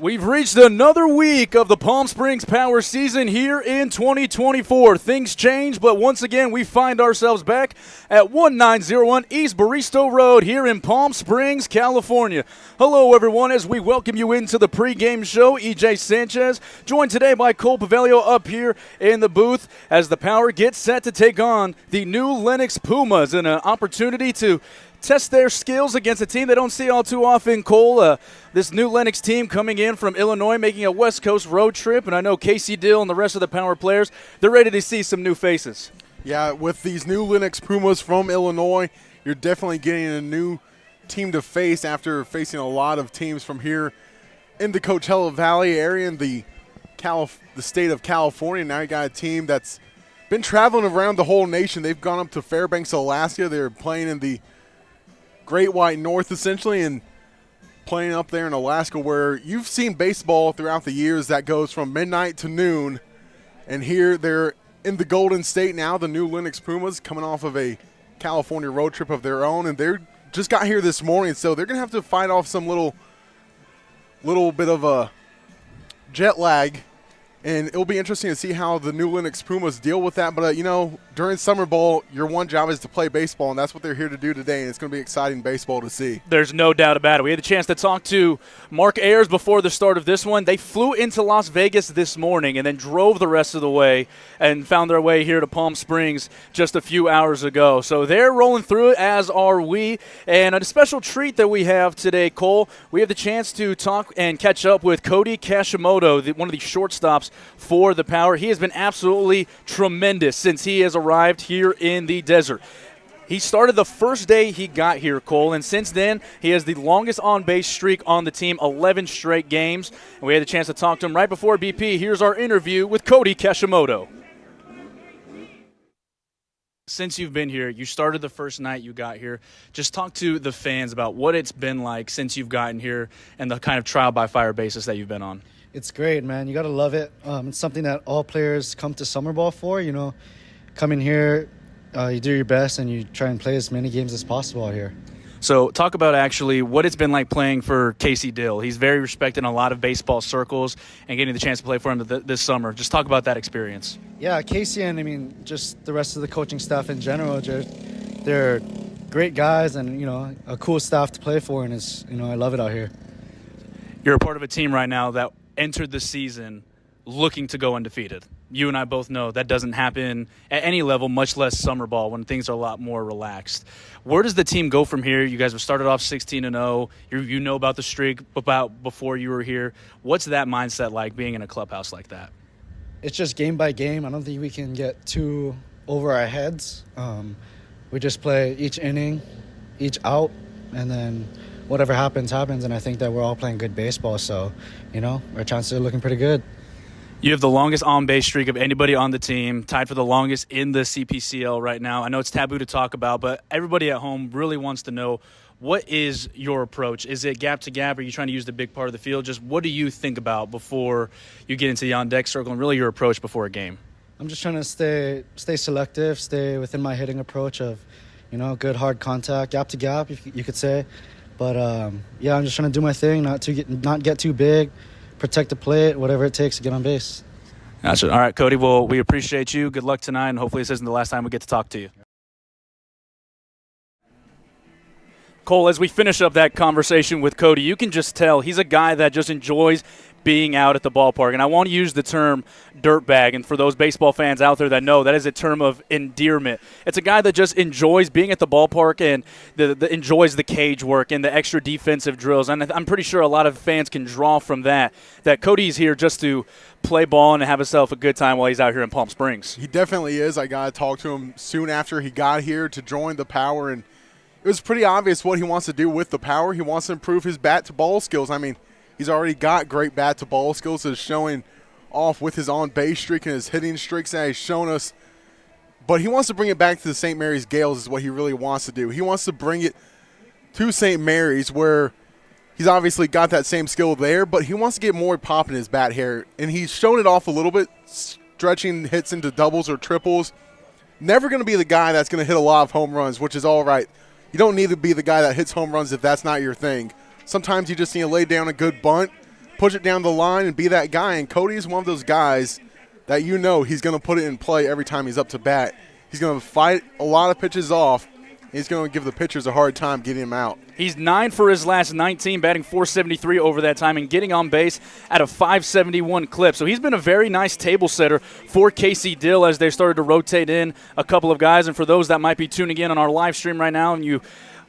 We've reached another week of the Palm Springs Power season here in 2024. Things change, but once again, we find ourselves back at 1901 East Baristo Road here in Palm Springs, California. Hello, everyone, as we welcome you into the pregame show. EJ Sanchez, joined today by Cole Paveglio up here in the booth as the Power gets set to take on the new Lenox Pumas in an opportunity to test their skills against a team they don't see all too often. Cole, this new Lenox team coming in from Illinois, making a West Coast road trip, and I know Casey Dill and the rest of the Power players, they're ready to see some new faces. Yeah, with these new Lenox Pumas from Illinois, you're definitely getting a new team to face after facing a lot of teams from here in the Coachella Valley area in the state of California. Now you got a team that's been traveling around the whole nation. They've gone up to Fairbanks, Alaska. They're playing in the Great White North, essentially, and playing up there in Alaska, where you've seen baseball throughout the years that goes from midnight to noon. And here they're in the Golden State now, the new Lenox Pumas, coming off of a California road trip of their own, and they're just got here this morning, so they're going to have to fight off some little bit of a jet lag. And it'll be interesting to see how the new Lenox Pumas deal with that. But, during summer ball, your one job is to play baseball, and that's what they're here to do today, and it's going to be exciting baseball to see. There's no doubt about it. We had the chance to talk to Mark Ayers before the start of this one. They flew into Las Vegas this morning and then drove the rest of the way and found their way here to Palm Springs just a few hours ago. So they're rolling through it, as are we. And a special treat that we have today, Cole, we have the chance to talk and catch up with Cody Kashimoto, one of the shortstops for the Power. He has been absolutely tremendous since he has arrived here in the desert. He started the first day he got here, Cole, and since then he has the longest on-base streak on the team, 11 straight games. And we had a chance to talk to him right before BP. Here's our interview with Cody Kashimoto. Since you've been here, you started the first night you got here. Just talk to the fans about what it's been like since you've gotten here and the kind of trial-by-fire basis that you've been on. It's great, man. You got to love it. It's something that all players come to summer ball for, Coming here, you do your best, and you try and play as many games as possible out here. So talk about actually what it's been like playing for Casey Dill. He's very respected in a lot of baseball circles and getting the chance to play for him this summer. Just talk about that experience. Yeah, Casey and, just the rest of the coaching staff in general, they're great guys and, a cool staff to play for, and I love it out here. You're a part of a team right now that entered the season looking to go undefeated. You and I both know that doesn't happen at any level, much less summer ball when things are a lot more relaxed. Where does the team go from here? You guys have started off 16-0. You know about the streak about before you were here. What's that mindset like being in a clubhouse like that? It's just game by game. I don't think we can get too over our heads. We just play each inning, each out, and then whatever happens, happens. And I think that we're all playing good baseball. So, our chances are looking pretty good. You have the longest on-base streak of anybody on the team, tied for the longest in the CPCL right now. I know it's taboo to talk about, but everybody at home really wants to know, what is your approach? Is it gap to gap? Are you trying to use the big part of the field? Just what do you think about before you get into the on-deck circle, and really your approach before a game? I'm just trying to stay selective, stay within my hitting approach of, good hard contact, gap to gap, if you could say. But, I'm just trying to do my thing, not get too big, protect the plate, whatever it takes to get on base. Gotcha. All right, Cody. Well, we appreciate you. Good luck tonight, and hopefully this isn't the last time we get to talk to you. Cole, as we finish up that conversation with Cody, you can just tell he's a guy that just enjoys being out at the ballpark. And I want to use the term dirtbag. And for those baseball fans out there that know, that is a term of endearment. It's a guy that just enjoys being at the ballpark and enjoys the cage work and the extra defensive drills. And I'm pretty sure a lot of fans can draw from that Cody's here just to play ball and have himself a good time while he's out here in Palm Springs. He definitely is. I got to talk to him soon after he got here to join the Power, and it was pretty obvious what he wants to do with the Power. He wants to improve his bat-to-ball skills. I mean, he's already got great bat-to-ball skills that is showing off with his on-base streak and his hitting streaks that he's shown us. But he wants to bring it back to the St. Mary's Gales is what he really wants to do. He wants to bring it to St. Mary's where he's obviously got that same skill there, but he wants to get more pop in his bat here. And he's shown it off a little bit, stretching hits into doubles or triples. Never going to be the guy that's going to hit a lot of home runs, which is all right. You don't need to be the guy that hits home runs if that's not your thing. Sometimes you just need to lay down a good bunt, push it down the line and be that guy. And Cody is one of those guys that he's going to put it in play every time he's up to bat. He's going to fight a lot of pitches off. He's going to give the pitchers a hard time getting him out. He's 9 for his last 19, batting .473 over that time and getting on base at a .571 clip. So he's been a very nice table setter for Casey Dill as they started to rotate in a couple of guys. And for those that might be tuning in on our live stream right now and you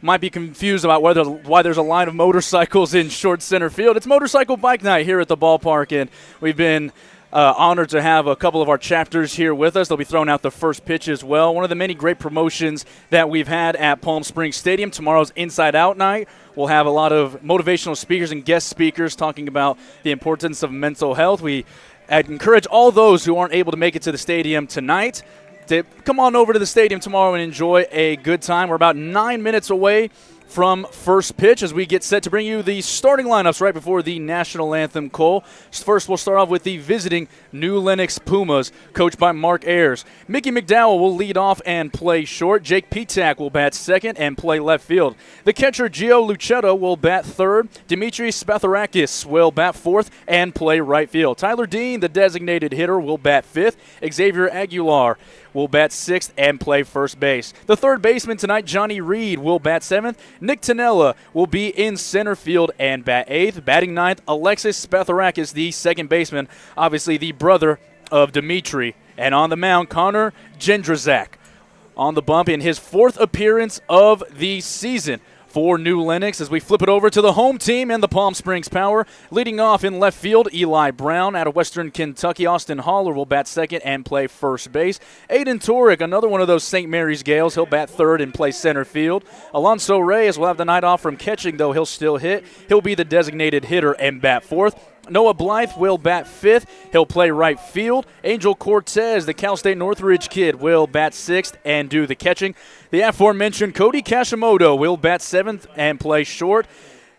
might be confused about why there's a line of motorcycles in short center field, it's motorcycle bike night here at the ballpark, and we've been honored to have a couple of our chapters here with us. They'll be throwing out the first pitch as well. One of the many great promotions that we've had at Palm Springs Stadium. Tomorrow's Inside Out night. We'll have a lot of motivational speakers and guest speakers talking about the importance of mental health. I'd encourage all those who aren't able to make it to the stadium tonight to come on over to the stadium tomorrow and enjoy a good time. We're about 9 minutes away from first pitch as we get set to bring you the starting lineups right before the national anthem, Cole. First, we'll start off with the visiting New Lenox Pumas, coached by Mark Ayers. Mickey McDowell will lead off and play short. Jake Petak will bat second and play left field. The catcher, Gio Luchetto, will bat third. Dimitri Spatharakis will bat fourth and play right field. Tyler Dean, the designated hitter, will bat fifth. Xavier Aguilar will bat sixth and play first base. The third baseman tonight, Johnny Reed, will bat seventh. Nick Tanella will be in center field and bat eighth. Batting ninth, Alexis Spatharakis, the second baseman, obviously the brother of Dimitri. And on the mound, Connor Jendrzak on the bump in his fourth appearance of the season for New Lenox as we flip it over to the home team and the Palm Springs Power. Leading off in left field, Eli Brown. Out of Western Kentucky, Austin Haller will bat second and play first base. Aiden Turek, another one of those St. Mary's Gales, he'll bat third and play center field. Alonso Reyes will have the night off from catching, though he'll still hit. He'll be the designated hitter and bat fourth. Noah Blythe will bat fifth. He'll play right field. Angel Cortez, the Cal State Northridge kid, will bat sixth and do the catching. The aforementioned Cody Kashimoto will bat seventh and play short.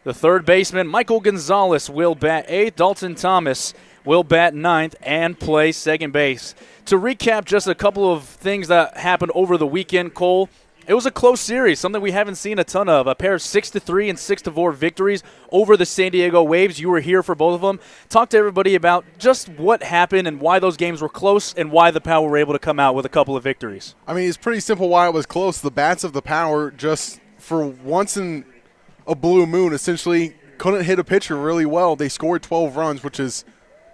The third baseman, Michael Gonzalez, will bat eighth. Dalton Thomas will bat ninth and play second base. To recap just a couple of things that happened over the weekend, Cole, it was a close series, something we haven't seen a ton of. A pair of 6-3 and 6-4 victories over the San Diego Waves. You were here for both of them. Talk to everybody about just what happened and why those games were close and why the Power were able to come out with a couple of victories. I mean, it's pretty simple why it was close. The bats of the Power just, for once in a blue moon, essentially couldn't hit a pitcher really well. They scored 12 runs, which is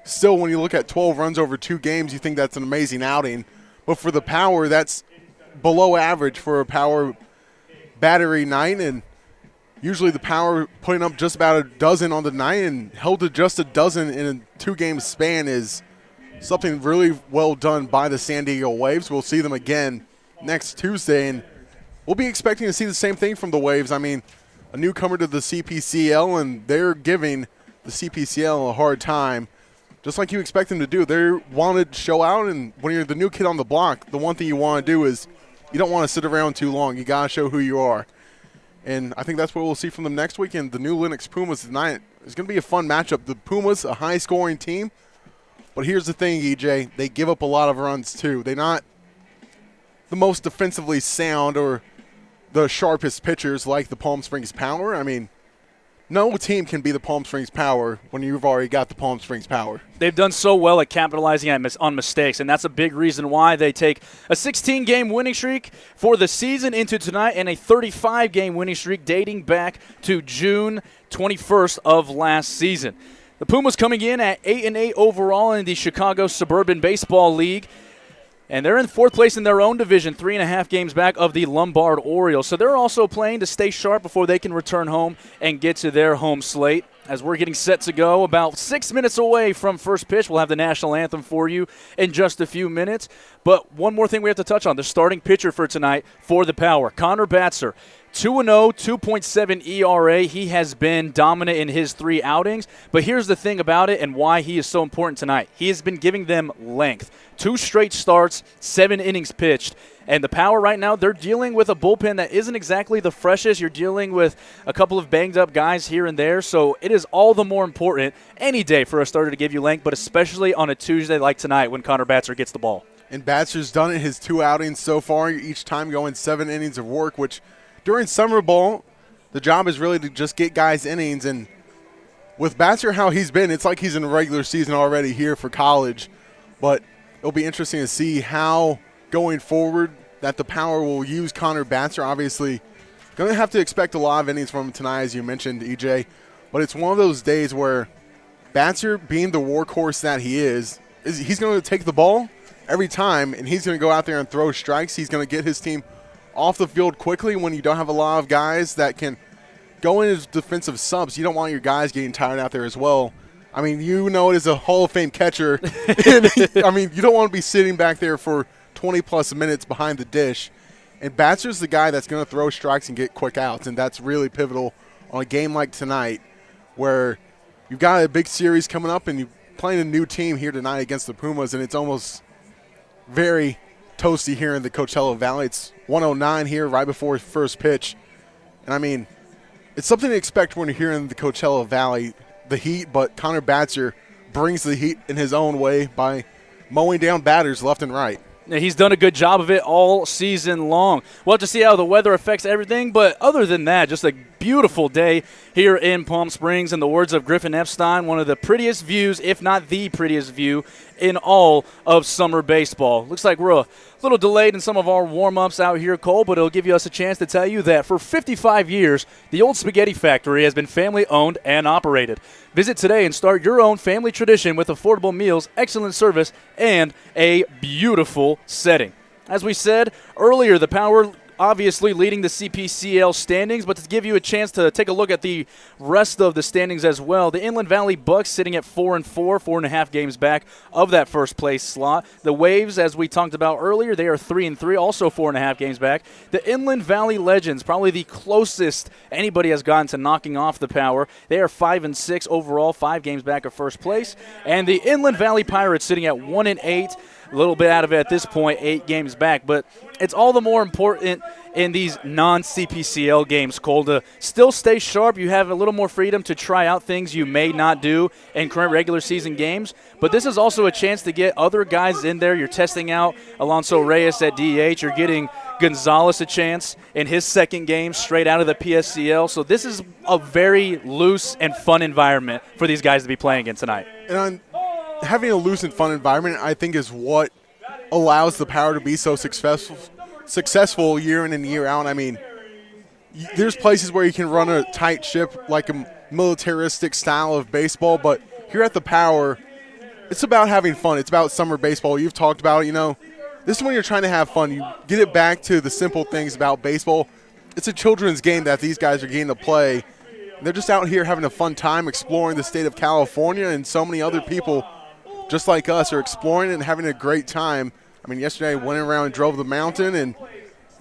still, when you look at 12 runs over 2 games, you think that's an amazing outing. But for the Power, that's below average for a Power battery night, and usually the Power putting up just about a dozen on the night and held to just a dozen in a 2-game span is something really well done by the San Diego Waves. We'll see them again next Tuesday, and we'll be expecting to see the same thing from the Waves. I mean, a newcomer to the CPCL, and they're giving the CPCL a hard time, just like you expect them to do. They want to show out, and when you're the new kid on the block, the one thing you want to do is you don't want to sit around too long. You got to show who you are. And I think that's what we'll see from them next weekend. The New Lenox Pumas tonight is going to be a fun matchup. The Pumas, a high-scoring team. But here's the thing, EJ. They give up a lot of runs, too. They're not the most defensively sound or the sharpest pitchers like the Palm Springs Power. I mean, no team can be the Palm Springs Power when you've already got the Palm Springs Power. They've done so well at capitalizing on mistakes, and that's a big reason why they take a 16-game winning streak for the season into tonight and a 35-game winning streak dating back to June 21st of last season. The Pumas coming in at 8-8 overall in the Chicago Suburban Baseball League. And they're in fourth place in their own division, 3.5 games back of the Lombard Orioles. So they're also playing to stay sharp before they can return home and get to their home slate. As we're getting set to go, about 6 minutes away from first pitch, we'll have the national anthem for you in just a few minutes. But one more thing we have to touch on, the starting pitcher for tonight for the Power, Connor Batzer. 2-0, 2.7 ERA. He has been dominant in his 3 outings. But here's the thing about it and why he is so important tonight. He has been giving them length. 2 straight starts, 7 innings pitched. And the Power right now, they're dealing with a bullpen that isn't exactly the freshest. You're dealing with a couple of banged-up guys here and there. So it is all the more important any day for a starter to give you length, but especially on a Tuesday like tonight when Connor Batzer gets the ball. And Batzer's done it his 2 outings so far, each time going 7 innings of work, which during summer ball, the job is really to just get guys innings, and with Batzer how he's been, it's like he's in the regular season already here for college. But it'll be interesting to see how going forward that the Power will use Connor Batzer. Obviously, going to have to expect a lot of innings from him tonight, as you mentioned, EJ. But it's one of those days where Batzer, being the workhorse that he is he's going to take the ball every time, and he's going to go out there and throw strikes. He's going to get his team off the field quickly when you don't have a lot of guys that can go in as defensive subs. You don't want your guys getting tired out there as well. I mean, you know it as a Hall of Fame catcher. I mean, you don't want to be sitting back there for 20-plus minutes behind the dish. And Batzer's the guy that's going to throw strikes and get quick outs, and that's really pivotal on a game like tonight where you've got a big series coming up and you're playing a new team here tonight against the Pumas, and it's almost very toasty here in the Coachella Valley. It's 109 here right before first pitch. And, I mean, it's something to expect when you're here in the Coachella Valley, the heat, but Connor Batzer brings the heat in his own way by mowing down batters left and right. He's done a good job of it all season long. We'll have to see how the weather affects everything, but other than that, just a beautiful day here in Palm Springs. In the words of Griffin Epstein, one of the prettiest views, if not the prettiest view, in all of summer baseball. Looks like we're a little delayed in some of our warm-ups out here, Cole, but it'll give us a chance to tell you that for 55 years, the Old Spaghetti Factory has been family-owned and operated. Visit today and start your own family tradition with affordable meals, excellent service, and a beautiful setting. As we said earlier, the Power obviously leading the CPCL standings, but to give you a chance to take a look at the rest of the standings as well, the Inland Valley Bucks sitting at 4-4, 4.5 games back of that first place slot. The Waves, as we talked about earlier, they are 3-3, also 4.5 games back. The Inland Valley Legends, probably the closest anybody has gotten to knocking off the Power. They are 5-6 overall, 5 games back of first place. And the Inland Valley Pirates sitting at 1-8. A little bit out of it at this point, 8 games back. But it's all the more important in these non-CPCL games, Cole, to still stay sharp. You have a little more freedom to try out things you may not do in current regular season games. But this is also a chance to get other guys in there. You're testing out Alonso Reyes at DH. You're getting Gonzalez a chance in his second game straight out of the PSCL. So this is a very loose and fun environment for these guys to be playing in tonight. And having a loose and fun environment, I think, is what allows the Power to be so successful year in and year out. I mean, there's places where you can run a tight ship like a militaristic style of baseball, but here at the Power, it's about having fun. It's about summer baseball. You've talked about it, This is when you're trying to have fun. You get it back to the simple things about baseball. It's a children's game that these guys are getting to play. They're just out here having a fun time exploring the state of California, and so many other people just like us are exploring and having a great time. I mean, yesterday I went around and drove the mountain, and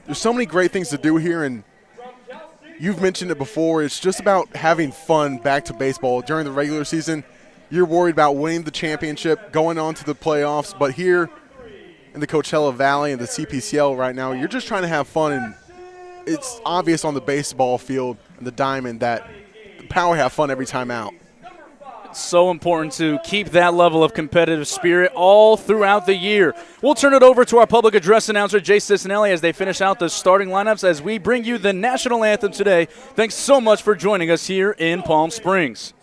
there's so many great things to do here, and you've mentioned it before. It's just about having fun back to baseball. During the regular season, you're worried about winning the championship, going on to the playoffs, but here in the Coachella Valley and the CPCL right now, you're just trying to have fun, and it's obvious on the baseball field and the diamond that the Power have fun every time out. So important to keep that level of competitive spirit all throughout the year. We'll turn it over to our public address announcer, Jay Cicinelli, as they finish out the starting lineups as we bring you the national anthem today. Thanks so much for joining us here in Palm Springs.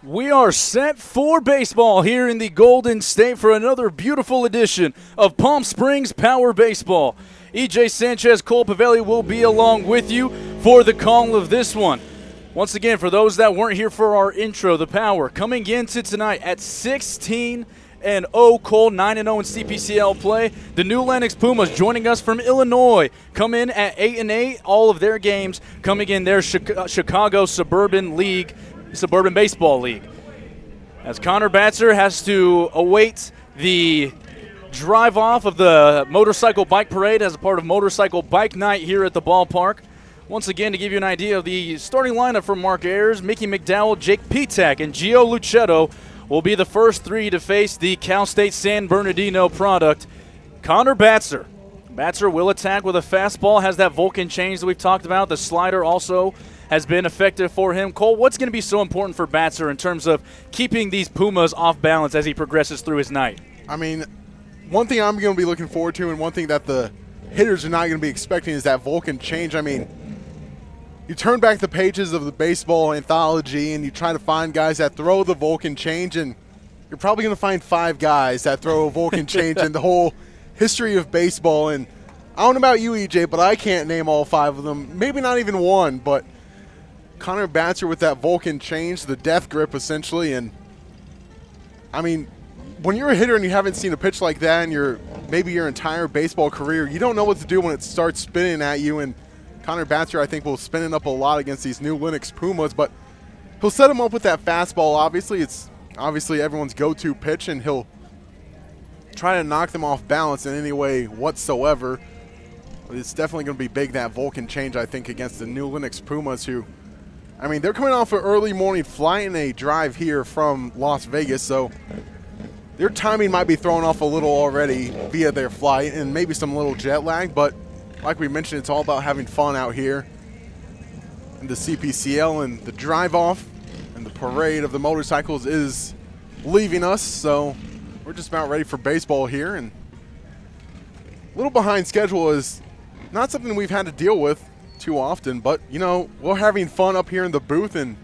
We are set for baseball here in the Golden State for another beautiful edition of Palm Springs Power Baseball. EJ Sanchez, Cole Paveglio will be along with you for the call of this one. Once again, for those that weren't here for our intro, the Power coming into tonight at 16-0, Cole 9-0 in CPCL play. The new Lenox Pumas joining us from Illinois come in at 8-8. All of their games coming in their Chicago Suburban Baseball League. As Connor Batzer has to await the drive off of the motorcycle bike parade as a part of motorcycle bike night here at the ballpark. Once again, to give you an idea of the starting lineup for Mark Ayers, Mickey McDowell, Jake Pitak, and Gio Luchetto will be the first three to face the Cal State San Bernardino product. Connor Batzer. Batzer will attack with a fastball, has that Vulcan change that we've talked about. The slider also has been effective for him. Cole, what's going to be so important for Batzer in terms of keeping these Pumas off balance as he progresses through his night? I mean, one thing I'm going to be looking forward to and one thing that the hitters are not going to be expecting is that Vulcan change. I mean, you turn back the pages of the baseball anthology and you try to find guys that throw the Vulcan change, and you're probably going to find 5 guys that throw a Vulcan change in the whole history of baseball. And I don't know about you, EJ, but I can't name all 5 of them. Maybe not even one, but Connor Batzer with that Vulcan change, the death grip essentially. And I mean, when you're a hitter and you haven't seen a pitch like that in maybe your entire baseball career, you don't know what to do when it starts spinning at you. And Connor Batzer, I think, will spin it up a lot against these new Lenox Pumas, but he'll set him up with that fastball. Obviously, it's everyone's go-to pitch, and he'll try to knock them off balance in any way whatsoever. But it's definitely going to be big, that Vulcan change, I think, against the new Lenox Pumas, who, I mean, they're coming off an early morning flight and a drive here from Las Vegas, so their timing might be thrown off a little already via their flight and maybe some little jet lag, but like we mentioned, it's all about having fun out here in the CPCL, and the drive-off and the parade of the motorcycles is leaving us, so we're just about ready for baseball here. And a little behind schedule is not something we've had to deal with too often, but, you know, we're having fun up here in the booth, and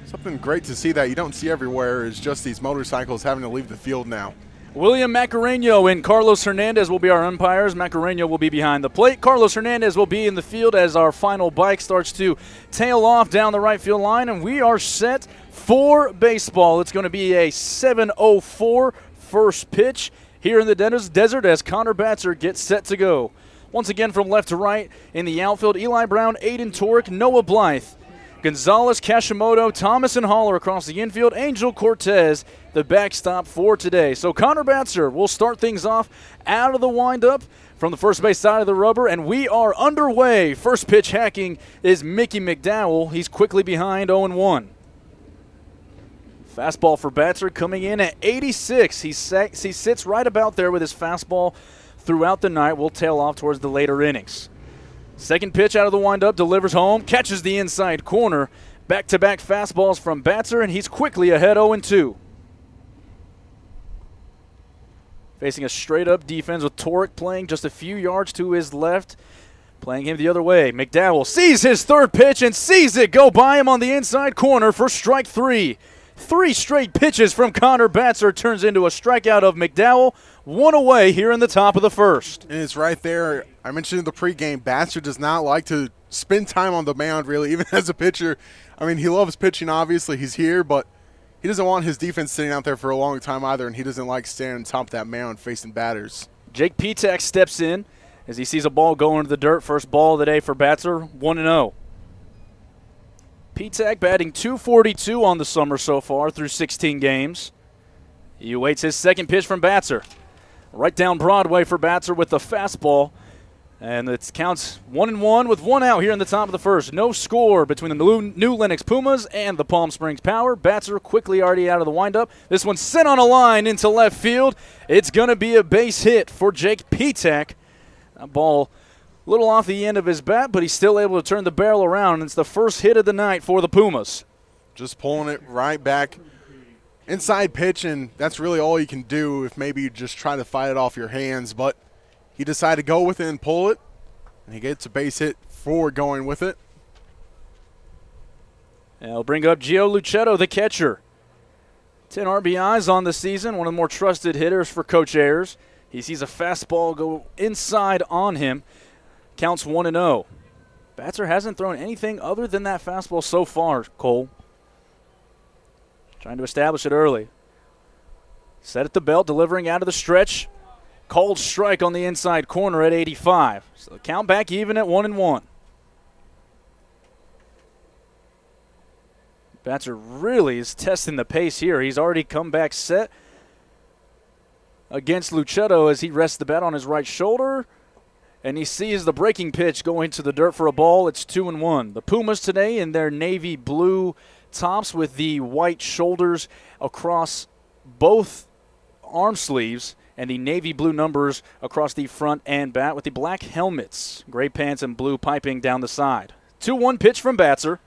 something great to see that you don't see everywhere is just these motorcycles having to leave the field now. William Macareno and Carlos Hernandez will be our umpires. Macareno will be behind the plate. Carlos Hernandez will be in the field as our final bike starts to tail off down the right field line, and we are set for baseball. It's going to be a 7:04 first pitch here in the desert as Connor Batzer gets set to go. Once again, from left to right in the outfield, Eli Brown, Aiden Torek, Noah Blythe, Gonzalez, Kashimoto, Thomas, and Haller across the infield. Angel Cortez, the backstop for today. So Connor Batzer will start things off out of the windup from the first base side of the rubber, and we are underway. First pitch hacking is Mickey McDowell. He's quickly behind 0-1. Fastball for Batzer coming in at 86. He sits right about there with his fastball throughout the night. Will tail off towards the later innings. Second pitch out of the windup, delivers home, catches the inside corner. Back-to-back fastballs from Batzer, and he's quickly ahead 0-2. Facing a straight-up defense with Torek playing just a few yards to his left, playing him the other way. McDowell sees his third pitch and sees it go by him on the inside corner for strike 3. 3 straight pitches from Connor Batzer turns into a strikeout of McDowell. 1 away here in the top of the first. And it's right there. I mentioned in the pregame, Batzer does not like to spend time on the mound, really, even as a pitcher. I mean, he loves pitching, obviously. He's here, but he doesn't want his defense sitting out there for a long time either, and he doesn't like standing on top of that mound facing batters. Jake Pitak steps in as he sees a ball go into the dirt. First ball of the day for Batzer, 1-0. Pitak batting .242 on the summer so far through 16 games. He awaits his second pitch from Batzer. Right down Broadway for Batzer with the fastball. And it counts 1-1 with 1 out here in the top of the first. No score between the new Lenox Pumas and the Palm Springs Power. Batzer quickly already out of the windup. This one's sent on a line into left field. It's going to be a base hit for Jake Pitak. That ball a little off the end of his bat, but he's still able to turn the barrel around. And it's the first hit of the night for the Pumas. Just pulling it right back. Inside pitch, and that's really all you can do if maybe you just try to fight it off your hands. But he decided to go with it and pull it, and he gets a base hit for going with it. And I'll bring up Gio Luchetto, the catcher. 10 RBIs on the season, one of the more trusted hitters for Coach Ayers. He sees a fastball go inside on him. Counts 1-0. Batzer hasn't thrown anything other than that fastball so far, Cole. Trying to establish it early. Set at the belt, delivering out of the stretch. Called strike on the inside corner at 85. So the count back even at 1-1. Batzer really is testing the pace here. He's already come back set against Luchetto as he rests the bat on his right shoulder. And he sees the breaking pitch go into the dirt for a ball. It's 2-1. The Pumas today in their navy blue tops with the white shoulders across both arm sleeves and the navy blue numbers across the front and bat with the black helmets, gray pants and blue piping down the side. 2-1 pitch from Batzer.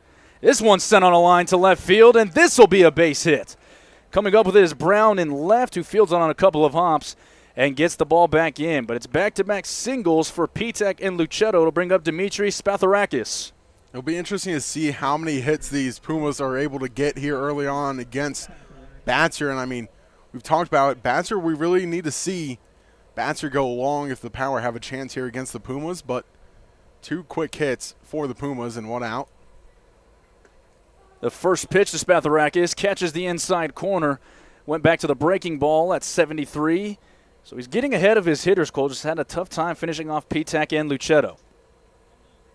This one's sent on a line to left field, and this will be a base hit. Coming up with it is Brown in left, who fields on a couple of hops and gets the ball back in. But it's back-to-back singles for Pitek and Luchetto to bring up Dimitri Spatharakis. It'll be interesting to see how many hits these Pumas are able to get here early on against Batzer. And, I mean, we've talked about it. Batzer, we really need to see Batzer go long if the Power have a chance here against the Pumas. But 2 quick hits for the Pumas and 1 out. The first pitch to Spatharakis catches the inside corner. Went back to the breaking ball at 73. So he's getting ahead of his hitters, Cole. Just had a tough time finishing off Pitek and Luchetto.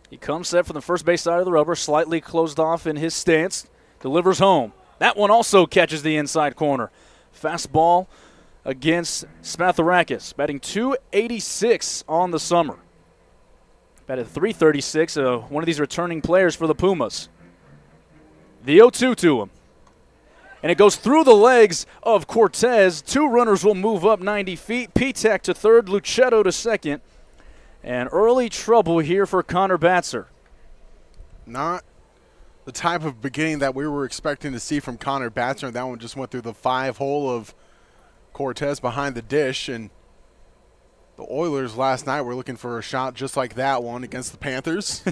He comes set from the first base side of the rubber, slightly closed off in his stance. Delivers home. That one also catches the inside corner. Fastball against Spatharakis. Batting .286 on the summer. Batted .336, one of these returning players for the Pumas. The 0-2 to him. And it goes through the legs of Cortez. 2 runners will move up 90 feet. Pitek to third, Luchetto to second. And early trouble here for Connor Batzer. Not the type of beginning that we were expecting to see from Connor Batzer. That one just went through the 5-hole of Cortez behind the dish. And the Oilers last night were looking for a shot just like that one against the Panthers.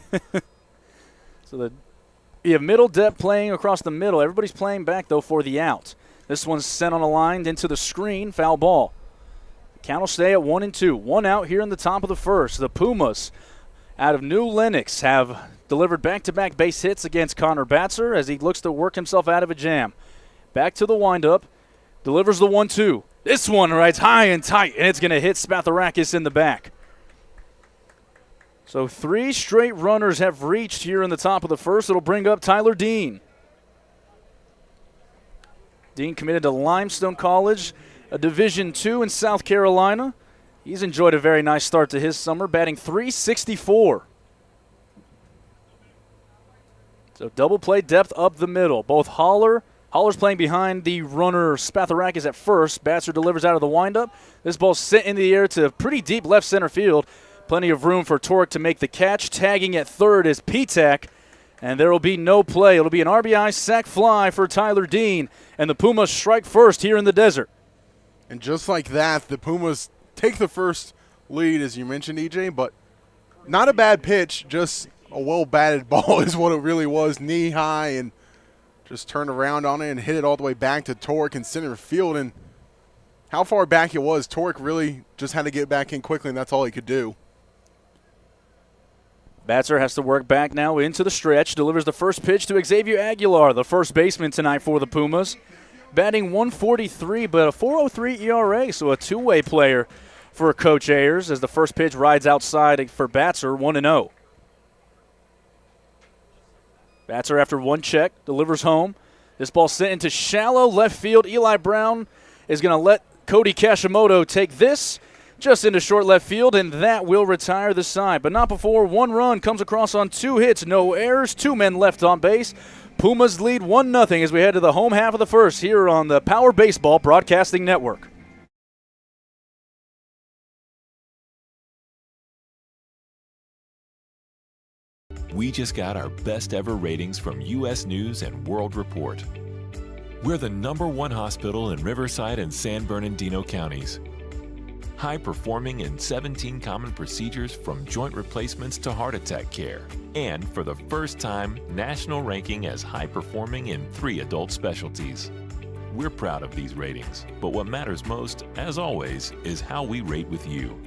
So you have middle depth playing across the middle. Everybody's playing back, though, for the out. This one's sent on a line into the screen. Foul ball. Count will stay at 1-2. 1 out here in the top of the first. The Pumas out of New Lenox have delivered back-to-back base hits against Connor Batzer as he looks to work himself out of a jam. Back to the windup. Delivers the 1-2. This one rides high and tight, and it's going to hit Spatharakis in the back. So 3 straight runners have reached here in the top of the first. It'll bring up Tyler Dean. Dean committed to Limestone College, a Division II in South Carolina. He's enjoyed a very nice start to his summer, batting .364. So double play depth up the middle. Both Holler's playing behind the runner Spatharakis at first. Batzer delivers out of the windup. This ball's sent in the air to pretty deep left center field. Plenty of room for Torque to make the catch. Tagging at third is Pitek, and there will be no play. It'll be an RBI sac fly for Tyler Dean, and the Pumas strike first here in the desert. And just like that, the Pumas take the first lead, as you mentioned, EJ, but not a bad pitch, just a well-batted ball is what it really was, knee high, and just turned around on it and hit it all the way back to Torque in center field. And how far back it was, Torque really just had to get back in quickly, and that's all he could do. Batzer has to work back now into the stretch. Delivers the first pitch to Xavier Aguilar, the first baseman tonight for the Pumas. Batting .143, but a .403 ERA, so a two-way player for Coach Ayers as the first pitch rides outside for Batzer, 1-0. Batzer, after one check, delivers home. This ball sent into shallow left field. Eli Brown is going to let Cody Kashimoto take this just into short left field, and that will retire the side. But not before one run comes across on 2 hits, no errors, 2 men left on base. Pumas lead 1-0 as we head to the home half of the first here on the Power Baseball Broadcasting Network. We just got our best ever ratings from U.S. News and World Report. We're the #1 hospital in Riverside and San Bernardino counties. High performing in 17 common procedures from joint replacements to heart attack care. And for the first time, national ranking as high performing in 3 adult specialties. We're proud of these ratings, but what matters most, as always, is how we rate with you.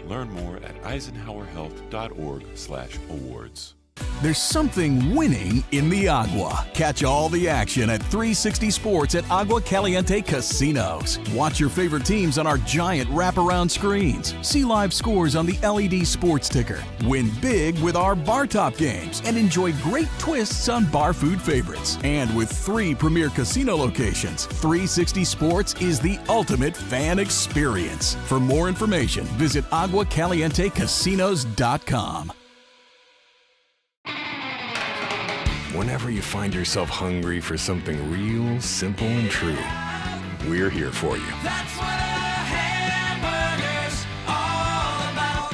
Learn more at eisenhowerhealth.org/awards. There's something winning in the Agua. Catch all the action at 360 Sports at Agua Caliente Casinos. Watch your favorite teams on our giant wraparound screens. See live scores on the LED sports ticker. Win big with our bar top games and enjoy great twists on bar food favorites. And with 3 premier casino locations, 360 Sports is the ultimate fan experience. For more information, visit aguacalientecasinos.com. Whenever you find yourself hungry for something real, simple, and true, we're here for you. That's what a hamburger's all about.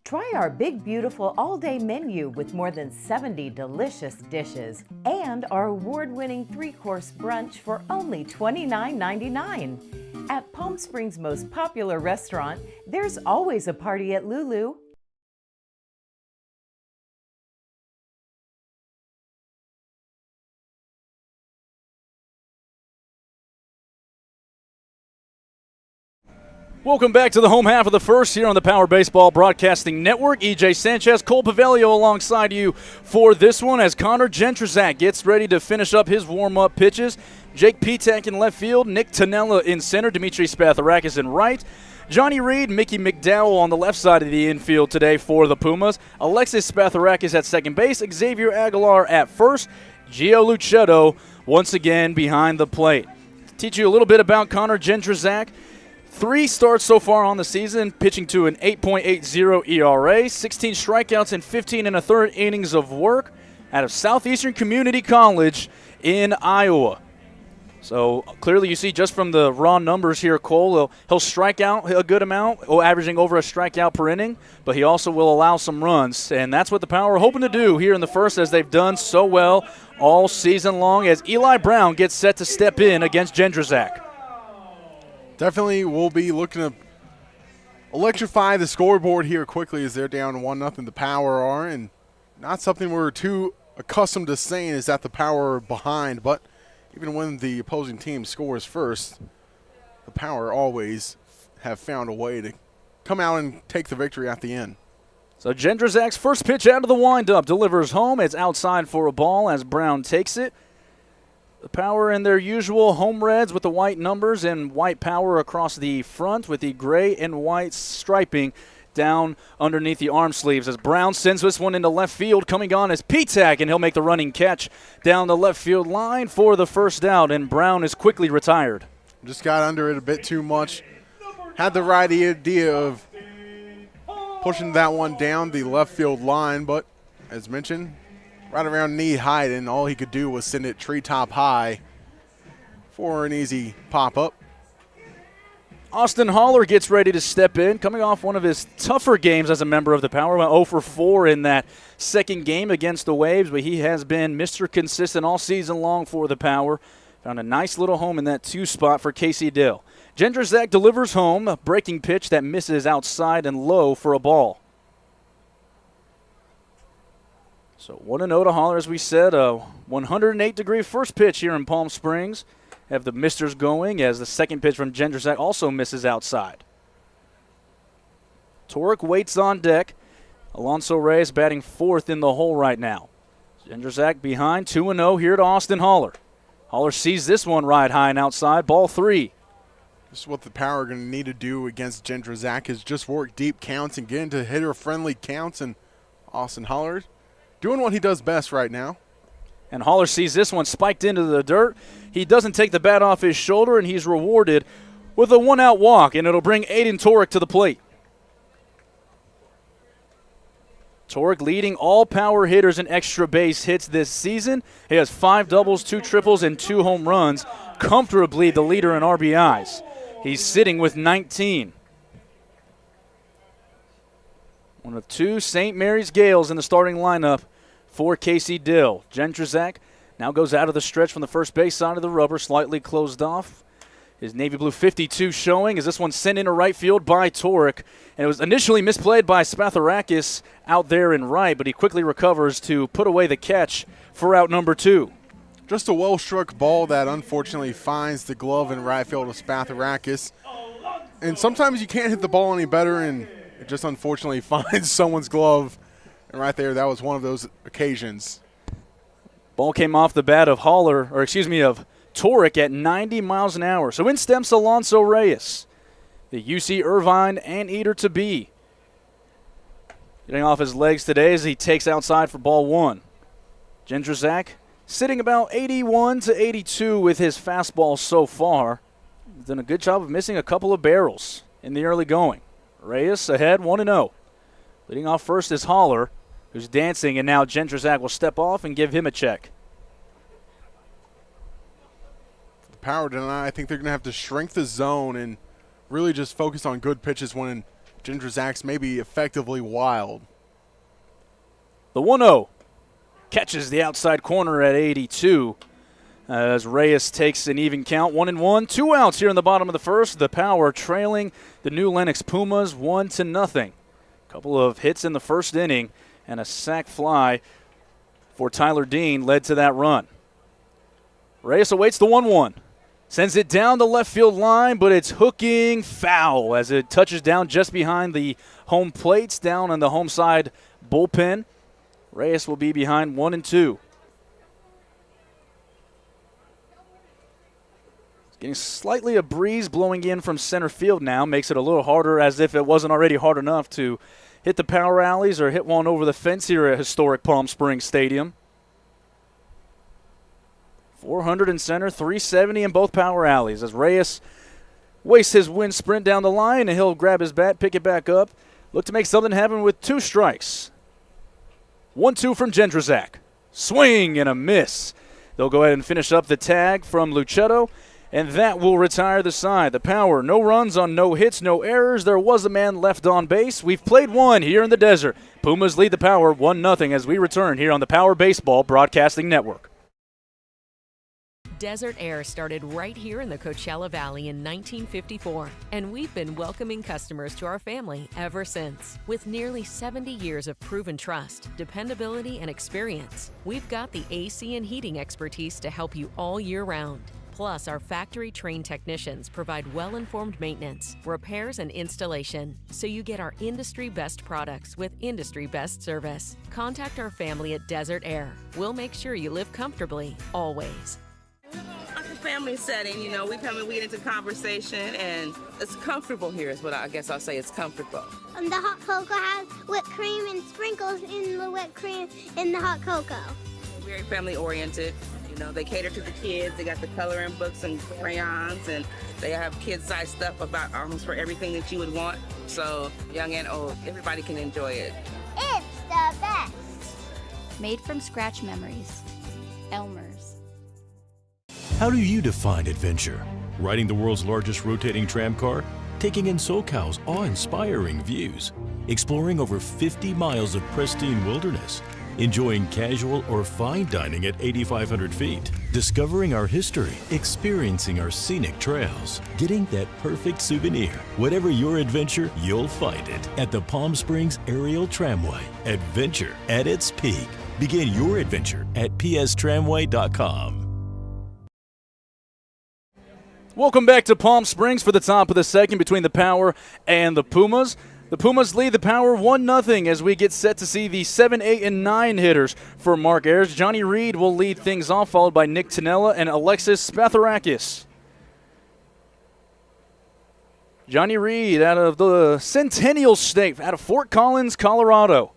Try our big, beautiful all-day menu with more than 70 delicious dishes and our award-winning 3-course brunch for only $29.99. At Palm Springs' most popular restaurant, there's always a party at Lulu. Welcome back to the home half of the first here on the Power Baseball Broadcasting Network. EJ Sanchez, Cole Paveglio alongside you for this one as Connor Gentrizak gets ready to finish up his warm-up pitches. Jake Petak in left field, Nick Tanella in center, Dimitri Spatharakis in right. Johnny Reed, Mickey McDowell on the left side of the infield today for the Pumas. Alexis Spatharakis at second base, Xavier Aguilar at first, Gio Luchetto once again behind the plate. Teach you a little bit about Connor Gentrizak. 3 starts so far on the season, pitching to an 8.80 ERA, 16 strikeouts and 15 1/3 innings of work out of Southeastern Community College in Iowa. So clearly you see just from the raw numbers here, Cole, he'll strike out a good amount, averaging over a strikeout per inning, but he also will allow some runs. And that's what the Power are hoping to do here in the first, as they've done so well all season long, as Eli Brown gets set to step in against Gentrizak. Definitely will be looking to electrify the scoreboard here quickly as they're down 1-0. The Power are, and not something we're too accustomed to saying is that the Power are behind, but even when the opposing team scores first, the Power always have found a way to come out and take the victory at the end. So Gentrizak's first pitch out of the windup delivers home. It's outside for a ball as Brown takes it. The Power in their usual home reds with the white numbers and white power across the front with the gray and white striping down underneath the arm sleeves as Brown sends this one into left field. Coming on is Petak, and he'll make the running catch down the left field line for the first out, and Brown is quickly retired. Just got under it a bit too much. Had the right idea of pushing that one down the left field line, but as mentioned, right around knee height, and all he could do was send it treetop high for an easy pop-up. Austin Haller gets ready to step in, coming off one of his tougher games as a member of the Power. Went 0 for 4 in that second game against the Waves, but he has been Mr. Consistent all season long for the Power. Found a nice little home in that 2 spot for Casey Dill. Gentrizak delivers home, a breaking pitch that misses outside and low for a ball. So 1-0 to Haller, as we said, a 108-degree first pitch here in Palm Springs. Have the misters going as the second pitch from Gentrizak also misses outside. Torek waits on deck. Alonso Reyes batting 4th in the hole right now. Gentrizak behind, 2-0 here to Austin Haller. Haller sees this one right high and outside, ball 3. This is what the Power are going to need to do against Gentrizak, is just work deep counts and get into hitter-friendly counts, and Austin Haller doing what he does best right now. And Haller sees this one spiked into the dirt. He doesn't take the bat off his shoulder, and he's rewarded with a 1-out walk, and it'll bring Aiden Torek to the plate. Torek leading all Power hitters in extra base hits this season. He has 5 doubles, 2 triples, and 2 home runs. Comfortably the leader in RBIs. He's sitting with 19. One of 2 St. Mary's Gales in the starting lineup for Casey Dill. Gentrizak now goes out of the stretch from the first base side of the rubber, slightly closed off. His navy blue 52 showing as this one sent into right field by Torek. And it was initially misplayed by Spatharakis out there in right, but he quickly recovers to put away the catch for out number 2. Just a well-struck ball that unfortunately finds the glove in right field of Spatharakis. And sometimes you can't hit the ball any better, and it just unfortunately finds someone's glove. And right there, that was one of those occasions. Ball came off the bat of of Torek at 90 miles an hour. So in steps Alonso Reyes, the UC Irvine Anteater-to-be. Getting off his legs today as he takes outside for ball 1. Jędrzejczak sitting about 81 to 82 with his fastball so far. He's done a good job of missing a couple of barrels in the early going. Reyes ahead 1-0. Leading off first is Haller, who's dancing, and now Jędrzejczak will step off and give him a check. Power tonight, I think they're going to have to shrink the zone and really just focus on good pitches when Jędrzejczak's maybe effectively wild. The 1-0 catches the outside corner at 82 as Reyes takes an even count. 1-1, 2 outs here in the bottom of the first. The Power trailing the new Lenox Pumas 1-0. Couple of hits in the first inning and a sac fly for Tyler Dean led to that run. Reyes awaits the 1-1. Sends it down the left field line, but it's hooking foul as it touches down just behind the home plates, down on the home side bullpen. Reyes will be behind 1-2. Getting slightly a breeze blowing in from center field now. Makes it a little harder, as if it wasn't already hard enough to hit the power alleys or hit one over the fence here at historic Palm Springs Stadium. 400 in center, 370 in both power alleys as Reyes wastes his wind sprint down the line, and he'll grab his bat, pick it back up, look to make something happen with 2 strikes. 1-2 from Jędrzejczak. Swing and a miss. They'll go ahead and finish up the tag from Luchetto, and that will retire the side. The Power, no runs on no hits, no errors. There was a man left on base. We've played one here in the desert. Pumas lead the Power 1-0 as we return here on the Power Baseball Broadcasting Network. Desert Air started right here in the Coachella Valley in 1954, and we've been welcoming customers to our family ever since. With nearly 70 years of proven trust, dependability, and experience, we've got the AC and heating expertise to help you all year round. Plus, our factory-trained technicians provide well-informed maintenance, repairs, and installation, so you get our industry-best products with industry-best service. Contact our family at Desert Air. We'll make sure you live comfortably, always. Like a family setting, you know, we come and we get into conversation, and it's comfortable here is what I guess I'll say. It's comfortable. The hot cocoa has whipped cream and sprinkles in the whipped cream in the hot cocoa. Very family oriented. You know, they cater to the kids. They got the coloring books and crayons, and they have kid-sized stuff about almost for everything that you would want. So young and old, everybody can enjoy it. It's the best. Made from scratch memories. Elmer's. How do you define adventure? Riding the world's largest rotating tram car? Taking in SoCal's awe-inspiring views? Exploring over 50 miles of pristine wilderness? Enjoying casual or fine dining at 8,500 feet? Discovering our history? Experiencing our scenic trails? Getting that perfect souvenir? Whatever your adventure, you'll find it at the Palm Springs Aerial Tramway. Adventure at its peak. Begin your adventure at pstramway.com. Welcome back to Palm Springs for the top of the second between the Power and the Pumas. The Pumas lead the Power 1-0 as we get set to see the 7, 8, and 9 hitters for Mark Ayers. Johnny Reed will lead things off, followed by Nick Tanella and Alexis Spatharakis. Johnny Reed out of the Centennial State, out of Fort Collins, Colorado.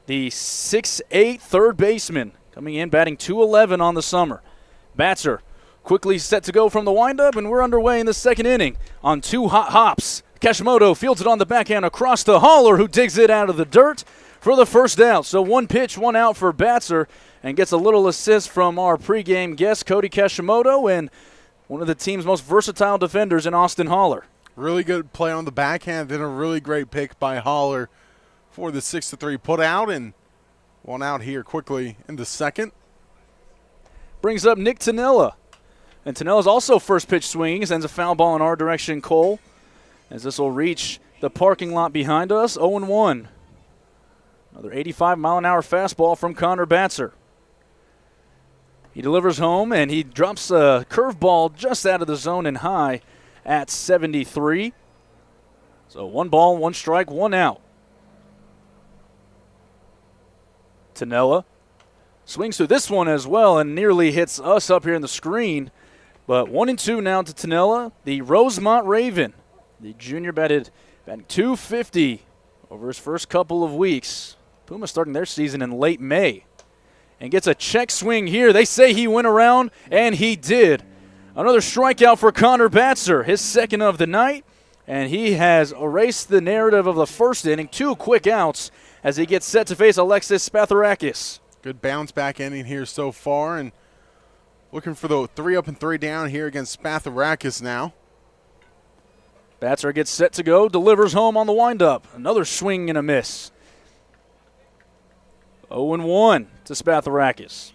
The 6'8" third baseman coming in, batting .211 on the summer. Batzer quickly set to go from the windup, and we're underway in the second inning on 2 hot hops. Kashimoto fields it on the backhand across to Haller, who digs it out of the dirt for the first out. So 1 pitch, 1 out for Batzer, and gets a little assist from our pregame guest, Cody Kashimoto, and one of the team's most versatile defenders in Austin Haller. Really good play on the backhand, then a really great pick by Haller for the 6-3 put out, and 1 out here quickly in the second. Brings up Nick Tanella, And Tanella's also first pitch swinging, sends a foul ball in our direction, Cole, as this will reach the parking lot behind us, 0-1. Another 85-mile-an-hour fastball from Connor Batzer. He delivers home, and he drops a curveball just out of the zone and high at 73. So 1 ball, 1 strike, 1 out. Tanella swings through this one as well and nearly hits us up here in the screen. But 1-2 now to Tanella, the Rosemont Raven. The junior batted 250 over his first couple of weeks. Pumas starting their season in late May. And gets a check swing here. They say he went around, and he did. Another strikeout for Connor Batzer, his second of the night. And he has erased the narrative of the first inning. 2 quick outs as he gets set to face Alexis Spatharakis. Good bounce back inning here so far, and looking for the 3 up and 3 down here against Spatharakis now. Batzer gets set to go, delivers home on the windup. Another swing and a miss. 0-1 to Spatharakis.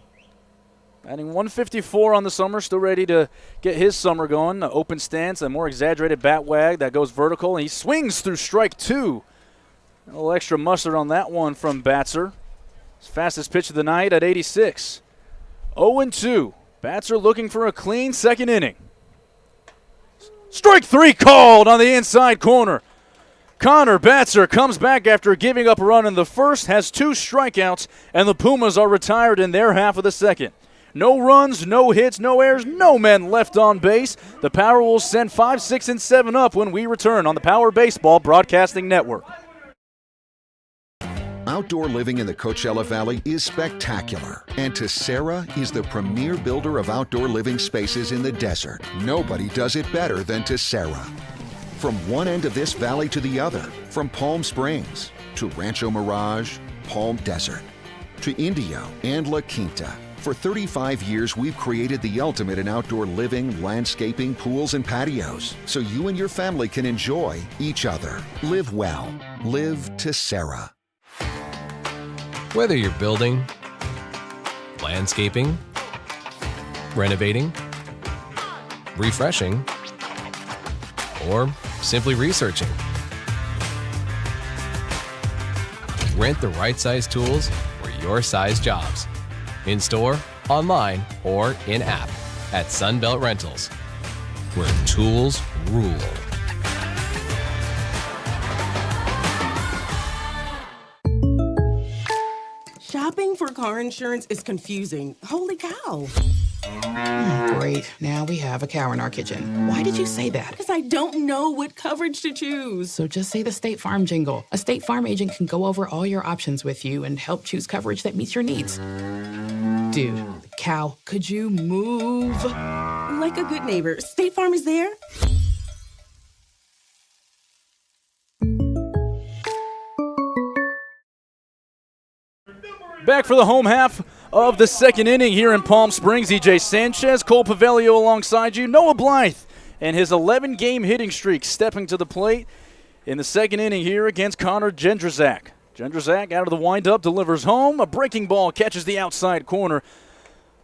Batting 154 on the summer, still ready to get his summer going. An open stance, a more exaggerated bat wag that goes vertical, and he swings through strike 2. A little extra mustard on that one from Batzer. His fastest pitch of the night at 86. 0-2. Batzer looking for a clean second inning. Strike 3 called on the inside corner. Connor Batzer comes back after giving up a run in the first, has 2 strikeouts, and the Pumas are retired in their half of the second. No runs, no hits, no errors, no men left on base. The Power will send 5, 6, and 7 up when we return on the Power Baseball Broadcasting Network. Outdoor living in the Coachella Valley is spectacular, and Tessera is the premier builder of outdoor living spaces in the desert. Nobody does it better than Tessera. From one end of this valley to the other, from Palm Springs to Rancho Mirage, Palm Desert, to Indio and La Quinta. For 35 years, we've created the ultimate in outdoor living, landscaping, pools, and patios, so you and your family can enjoy each other. Live well. Live Tessera. Whether you're building, landscaping, renovating, refreshing, or simply researching, rent the right size tools for your size jobs. In store, online, or in app at Sunbelt Rentals, where tools rule. Shopping for car insurance is confusing. Holy cow. Great. Now we have a cow in our kitchen. Why did you say that? Because I don't know what coverage to choose. So just say the State Farm jingle. A State Farm agent can go over all your options with you and help choose coverage that meets your needs. Dude, cow, could you move? Like a good neighbor, State Farm is there. Back for the home half of the second inning here in Palm Springs. EJ Sanchez, Cole Paveglio alongside you. Noah Blythe and his 11-game hitting streak stepping to the plate in the second inning here against Connor Jędrzak. Jędrzak out of the windup delivers home. A breaking ball catches the outside corner.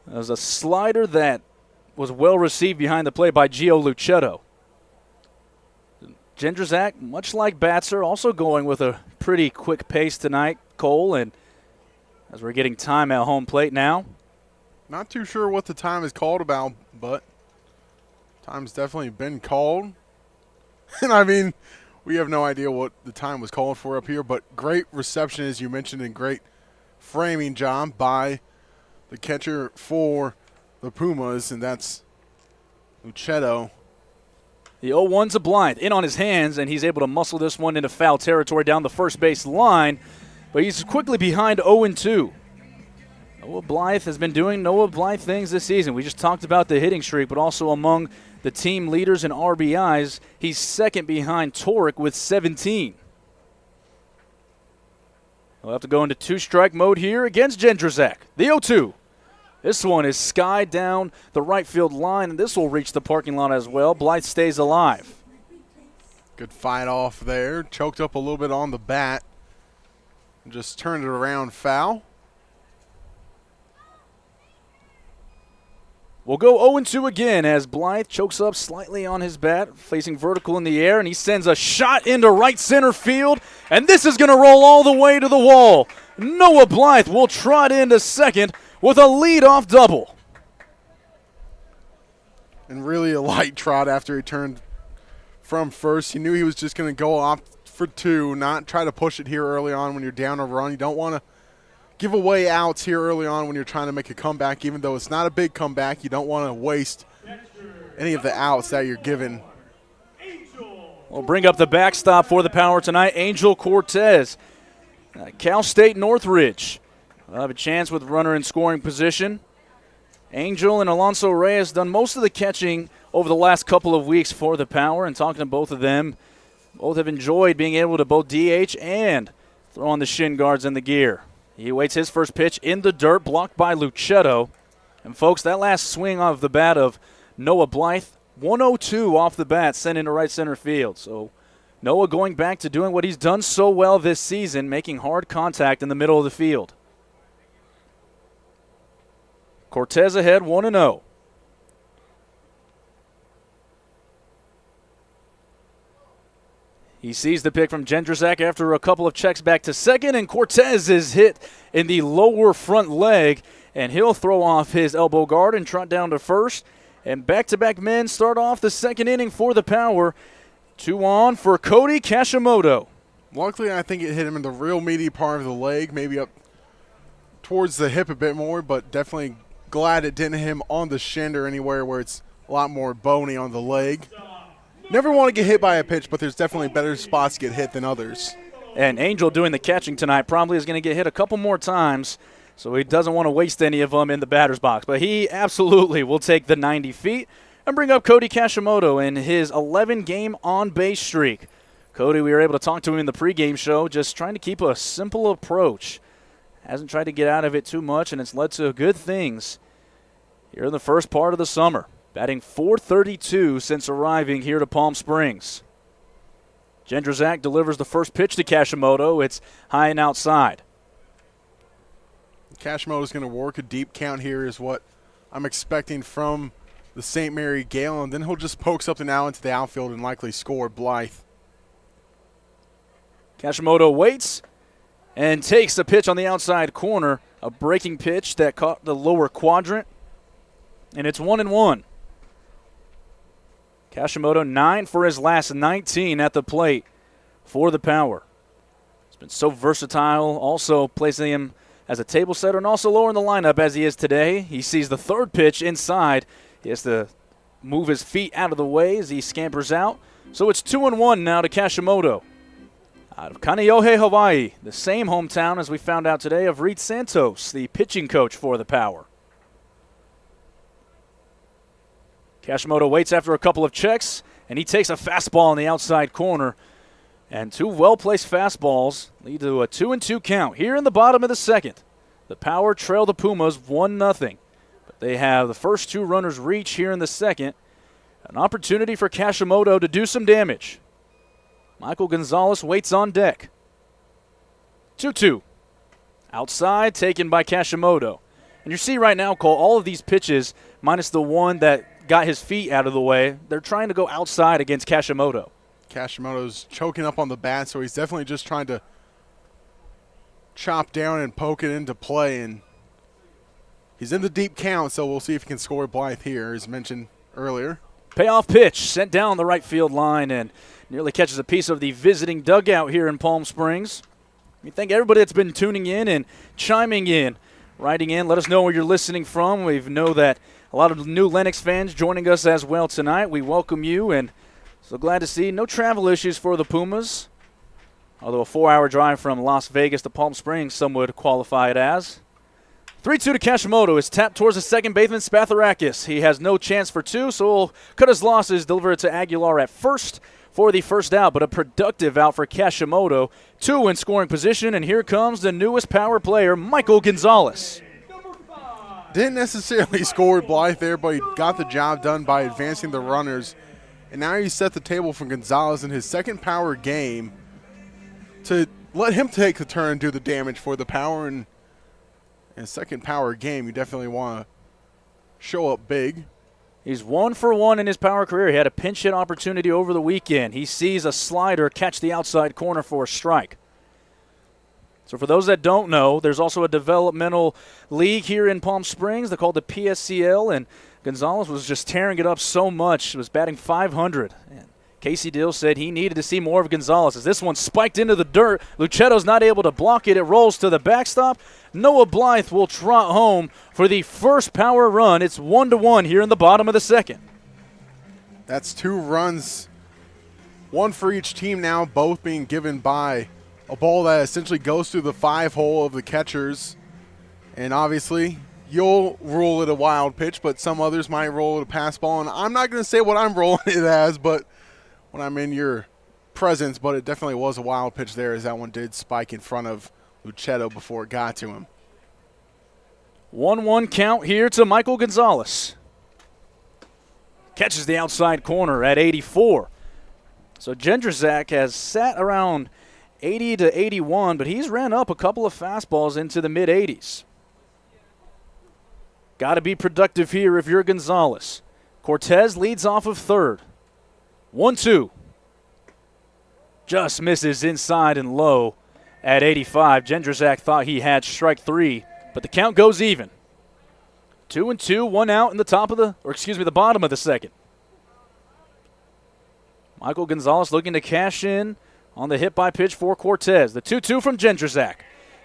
That was a slider that was well received behind the plate by Gio Luchetto. Jędrzak, much like Batzer, also going with a pretty quick pace tonight, Cole, and as we're getting time at home plate now. Not too sure what the time is called about, but time's definitely been called. And I mean, we have no idea what the time was called for up here, but great reception, as you mentioned, and great framing job by the catcher for the Pumas, and that's Luchetto. The 0-1 to Blythe in on his hands, and he's able to muscle this one into foul territory down the first base line. But he's quickly behind 0-2. Noah Blythe has been doing Noah Blythe things this season. We just talked about the hitting streak, but also among the team leaders in RBIs, he's second behind Torek with 17. He'll have to go into 2-strike mode here against Jędrzak. The 0-2. This one is skied down the right field line, and this will reach the parking lot as well. Blythe stays alive. Good fight off there. Choked up a little bit on the bat. Just turned it around foul. We'll go 0-2 again as Blythe chokes up slightly on his bat, facing vertical in the air, and he sends a shot into right center field, and this is going to roll all the way to the wall. Noah Blythe will trot into second with a leadoff double. And really a light trot after he turned from first. He knew he was just going to go off for two, not try to push it here early on when you're down a run. You don't want to give away outs here early on when you're trying to make a comeback, even though it's not a big comeback. You don't want to waste any of the outs that you're given. We'll bring up the backstop for the Power tonight, Angel Cortez. Cal State Northridge. We'll have a chance with runner in scoring position. Angel and Alonso Reyes done most of the catching over the last couple of weeks for the Power, and talking to both of them, both have enjoyed being able to both DH and throw on the shin guards in the gear. He awaits his first pitch in the dirt, blocked by Luchetto. And, folks, that last swing off the bat of Noah Blythe, 102 off the bat, sent into right center field. So Noah going back to doing what he's done so well this season, making hard contact in the middle of the field. Cortez ahead 1-0. He sees the pick from Jędrzejczyk after a couple of checks back to second, and Cortez is hit in the lower front leg, and he'll throw off his elbow guard and trot down to first. And back-to-back men start off the second inning for the Power. 2 on for Cody Kashimoto. Luckily, I think it hit him in the real meaty part of the leg, maybe up towards the hip a bit more, but definitely glad it didn't hit him on the shin or anywhere where it's a lot more bony on the leg. Never want to get hit by a pitch, but there's definitely better spots to get hit than others. And Angel doing the catching tonight probably is going to get hit a couple more times, so he doesn't want to waste any of them in the batter's box. But he absolutely will take the 90 feet and bring up Cody Kashimoto in his 11-game on-base streak. Cody, we were able to talk to him in the pregame show, just trying to keep a simple approach. Hasn't tried to get out of it too much, and it's led to good things here in the first part of the summer. Batting .432 since arriving here to Palm Springs. Jędrzejczyk delivers the first pitch to Kashimoto. It's high and outside. Kashimoto's going to work a deep count here is what I'm expecting from the St. Mary Gale, and then he'll just poke something out into the outfield and likely score Blythe. Kashimoto waits and takes a pitch on the outside corner, a breaking pitch that caught the lower quadrant, and it's 1-1. Kashimoto 9 for his last 19 at the plate for the Power. He's been so versatile, also placing him as a table setter and also lower in the lineup as he is today. He sees the third pitch inside. He has to move his feet out of the way as he scampers out. So it's 2-1 now to Kashimoto. Out of Kaneohe, Hawaii, the same hometown as we found out today of Reed Santos, the pitching coach for the Power. Kashimoto waits after a couple of checks, and he takes a fastball in the outside corner. And 2 well-placed fastballs lead to a 2-2 count here in the bottom of the second. The Power trail the Pumas 1-0. But they have the first 2 runners reach here in the second. An opportunity for Kashimoto to do some damage. Michael Gonzalez waits on deck. 2-2. Outside, taken by Kashimoto. And you see right now, Cole, all of these pitches, minus the one that got his feet out of the way, they're trying to go outside against Kashimoto. Kashimoto's choking up on the bat, so he's definitely just trying to chop down and poke it into play. And he's in the deep count, so we'll see if he can score Blythe here, as mentioned earlier. Payoff pitch sent down the right field line and nearly catches a piece of the visiting dugout here in Palm Springs. We thank everybody that's been tuning in and chiming in, writing in. Let us know where you're listening from. We know that a lot of new Lenox fans joining us as well tonight. We welcome you, and so glad to see no travel issues for the Pumas. Although a 4-hour drive from Las Vegas to Palm Springs, some would qualify it as. 3-2 to Kashimoto is tapped towards the second baseman, Spatharakis. He has no chance for 2, so he'll cut his losses, deliver it to Aguilar at first for the first out, but a productive out for Kashimoto. 2 in scoring position, and here comes the newest Power player, Michael Gonzalez. Didn't necessarily score Blythe there, but he got the job done by advancing the runners. And now he set the table for Gonzalez in his second Power game to let him take the turn and do the damage for the Power. And in a second Power game, you definitely want to show up big. He's 1 for 1 in his power career. He had a pinch hit opportunity over the weekend. He sees a slider catch the outside corner for a strike. So for those that don't know, there's also a developmental league here in Palm Springs. They're called the PSCL, and Gonzalez was just tearing it up so much. He was batting .500. And Casey Dill said he needed to see more of Gonzalez. As this one spiked into the dirt, Luchetto's not able to block it. It rolls to the backstop. Noah Blythe will trot home for the first power run. It's 1-1 here in the bottom of the second. That's 2 runs, 1 for each team now, both being given by a ball that essentially goes through the 5-hole of the catchers. And obviously, you'll rule it a wild pitch, but some others might roll it a pass ball. And I'm not going to say what I'm rolling it as, but when I'm in your presence, but it definitely was a wild pitch there, as that one did spike in front of Luchetto before it got to him. 1-1 count here to Michael Gonzalez. Catches the outside corner at 84. So Jędrzak has sat around 80 to 81, but he's ran up a couple of fastballs into the mid-80s. Got to be productive here if you're Gonzalez. Cortez leads off of third. 1-2. Just misses inside and low at 85. Jędrzak thought he had strike 3, but the count goes even. 2-2, 1 out in the the bottom of the second. Michael Gonzalez looking to cash in on the hit by pitch for Cortez. The 2-2 from Jędrzak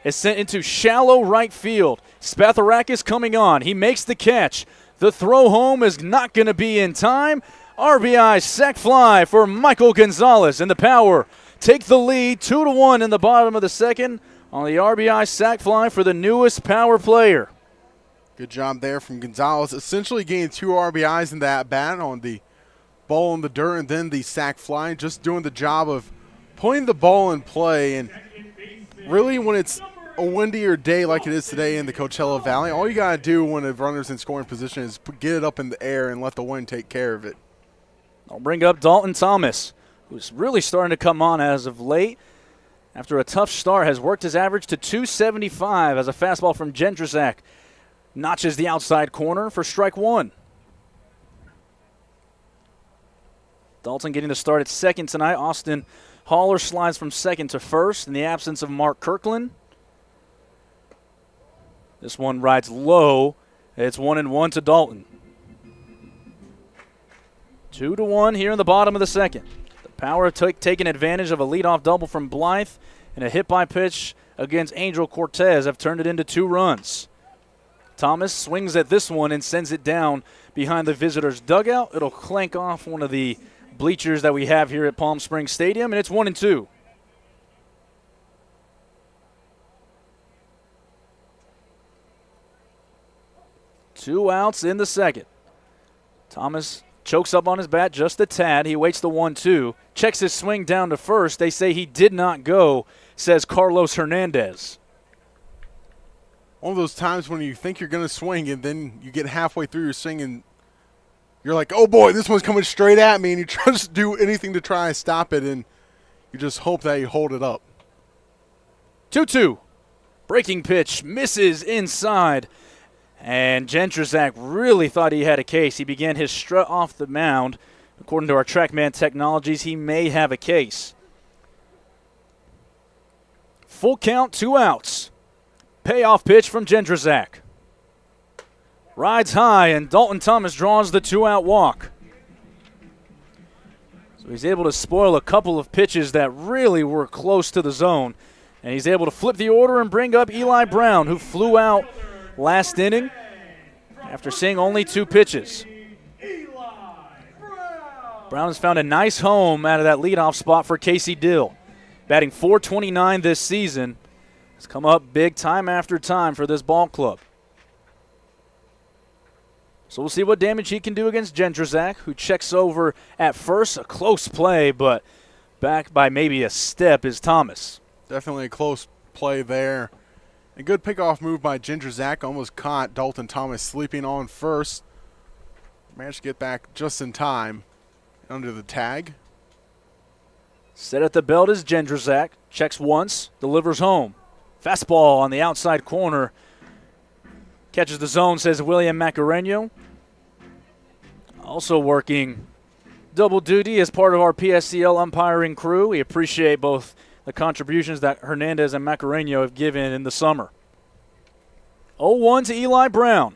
is sent into shallow right field. Spatharakis coming on. He makes the catch. The throw home is not going to be in time. RBI sac fly for Michael Gonzalez, and the Power take the lead 2-1 in the bottom of the second on the RBI sac fly for the newest Power player. Good job there from Gonzalez. Essentially getting 2 RBIs in that bat on the ball in the dirt and then the sac fly. Just doing the job of putting the ball in play. And really, when it's a windier day like it is today in the Coachella Valley, all you got to do when a runner's in scoring position is get it up in the air and let the wind take care of it. I'll bring up Dalton Thomas, who's really starting to come on as of late. After a tough start, has worked his average to 275 as a fastball from Jędrzak notches the outside corner for strike 1. Dalton getting the start at second tonight. Austin Haller slides from second to first in the absence of Mark Kirkland. This one rides low. It's 1-1 to Dalton. 2-1 here in the bottom of the second. The Power taking advantage of a leadoff double from Blythe and a hit by pitch against Angel Cortez have turned it into 2 runs. Thomas swings at this one and sends it down behind the visitors' dugout. It'll clank off one of the bleachers that we have here at Palm Springs Stadium, and it's 1-2. Two outs in the second. Thomas chokes up on his bat just a tad. He waits the 1-2, checks his swing down to first. They say he did not go, says Carlos Hernandez. One of those times when you think you're going to swing and then you get halfway through your swing and you're like, oh boy, this one's coming straight at me, and you try to do anything to try and stop it, and you just hope that you hold it up. 2-2. Breaking pitch misses inside. And Jędrzak really thought he had a case. He began his strut off the mound. According to our TrackMan Technologies, he may have a case. Full count, 2 outs. Payoff pitch from Jędrzak. Rides high, and Dalton Thomas draws the 2-out walk. So he's able to spoil a couple of pitches that really were close to the zone. And he's able to flip the order and bring up Eli Brown, who flew out last inning after seeing only 2 pitches. Brown has found a nice home out of that leadoff spot for Casey Dill. Batting .429 this season. Has come up big time after time for this ball club. So we'll see what damage he can do against Jędrzak, who checks over at first. A close play, but back by maybe a step is Thomas. Definitely a close play there. A good pickoff move by Jędrzak. Almost caught Dalton Thomas sleeping on first. Managed to get back just in time under the tag. Set at the belt is Jędrzak. Checks once, delivers home. Fastball on the outside corner. Catches the zone, says William Macareno. Also working double duty as part of our PSCL umpiring crew. We appreciate both the contributions that Hernandez and Macareno have given in the summer. 0-1 to Eli Brown.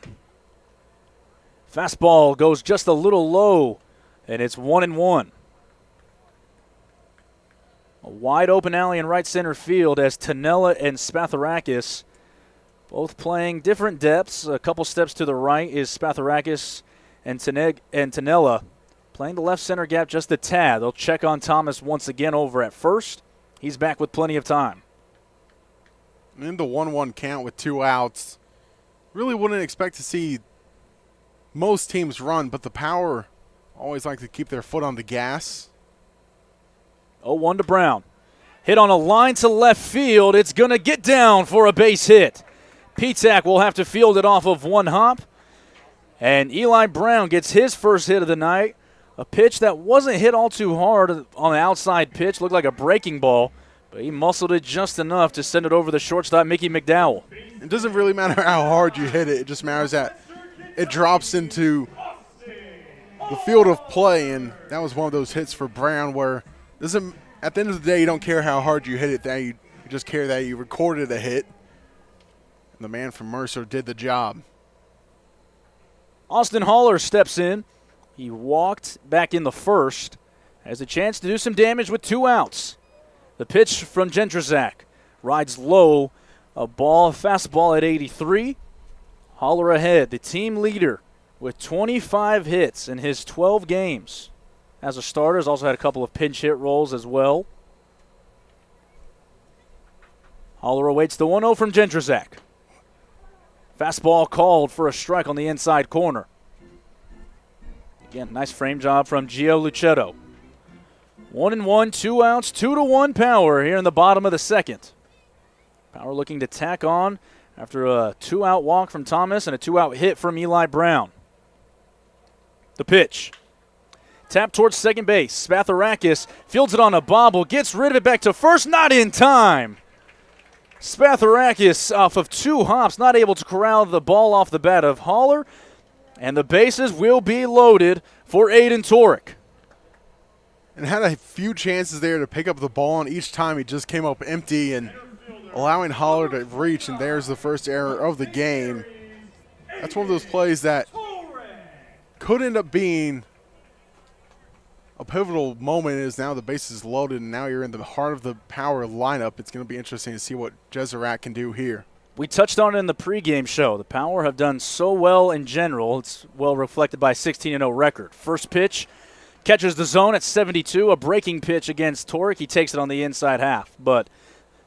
Fastball goes just a little low, and it's 1-1. A wide open alley in right center field as Tanella and Spatharakis both playing different depths. A couple steps to the right is Spatharakis and Tanella playing the left center gap just a tad. They'll check on Thomas once again over at first. He's back with plenty of time. In the 1-1 count with 2 outs. Really wouldn't expect to see most teams run, but the Power always like to keep their foot on the gas. 0-1 to Brown. Hit on a line to left field. It's going to get down for a base hit. Petak will have to field it off of one hop. And Eli Brown gets his first hit of the night. A pitch that wasn't hit all too hard on the outside pitch. Looked like a breaking ball, but he muscled it just enough to send it over the shortstop, Mickey McDowell. It doesn't really matter how hard you hit it. It just matters that it drops into the field of play, and that was one of those hits for Brown where at the end of the day, you don't care how hard you hit it. That you just care that you recorded a hit. And the man from Mercer did the job. Austin Haller steps in. He walked back in the first. Has a chance to do some damage with 2 outs. The pitch from Jędrzejczyk rides low. A fastball at 83. Haller ahead, the team leader with 25 hits in his 12 games. As a starter, has also had a couple of pinch hit roles as well. Haller awaits the 1-0 from Jędrzejczyk. Fastball called for a strike on the inside corner. Again, nice frame job from Gio Luchetto. 1-1, 2 outs, 2-1 Power here in the bottom of the second. Power looking to tack on after a 2-out walk from Thomas and a 2-out hit from Eli Brown. The pitch. Tap towards second base. Spatharakis fields it on a bobble, gets rid of it back to first, not in time. Spatharakis off of 2 hops, not able to corral the ball off the bat of Haller, and the bases will be loaded for Aiden Torek. And had a few chances there to pick up the ball, and each time he just came up empty and allowing Haller to reach, and there's the first error of the game. That's one of those plays that could end up being a pivotal moment. Is now the base is loaded, and now you're in the heart of the Power lineup. It's going to be interesting to see what Jędrzejczyk can do here. We touched on it in the pregame show. The Power have done so well in general. It's well reflected by a 16-0 record. First pitch catches the zone at 72, a breaking pitch against Torek. He takes it on the inside half. But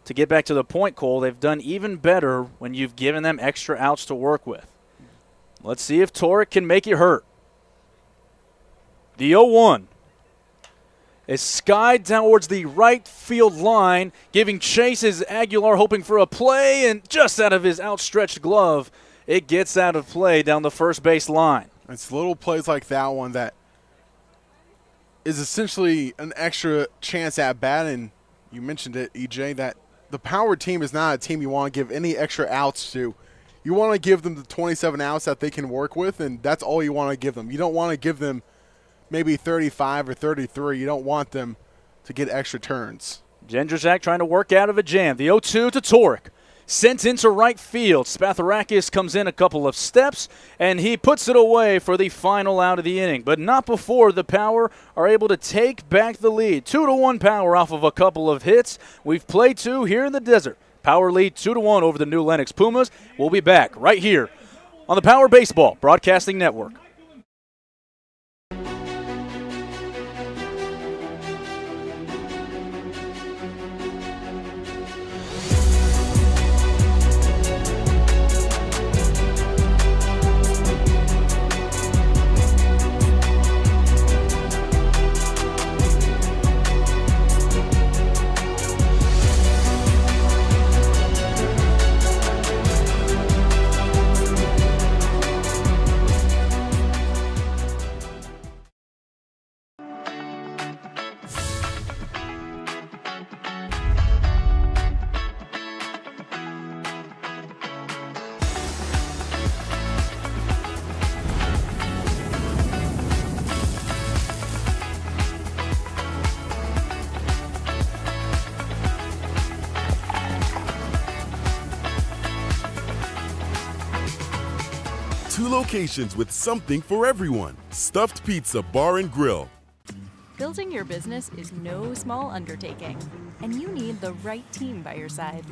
to get back to the point, Cole, they've done even better when you've given them extra outs to work with. Let's see if Torek can make it hurt. The 0-1 is skied towards the right field line, giving chase is Aguilar, hoping for a play, and just out of his outstretched glove, it gets out of play down the first base line. It's little plays like that one that is essentially an extra chance at bat, and you mentioned it, EJ, that the Power team is not a team you want to give any extra outs to. You want to give them the 27 outs that they can work with, and that's all you want to give them. You don't want to give them maybe 35 or 33. You don't want them to get extra turns. Jędrzejczyk trying to work out of a jam. The 0-2 to Torek. Sent into right field. Spatharakis comes in a couple of steps, and he puts it away for the final out of the inning. But not before the Power are able to take back the lead. 2-1 Power off of a couple of hits. We've played 2 here in the desert. Power lead 2-1 over the new Lenox Pumas. We'll be back right here on the Power Baseball Broadcasting Network. 2 locations with something for everyone. Stuffed Pizza Bar and Grill. Building your business is no small undertaking, and you need the right team by your side.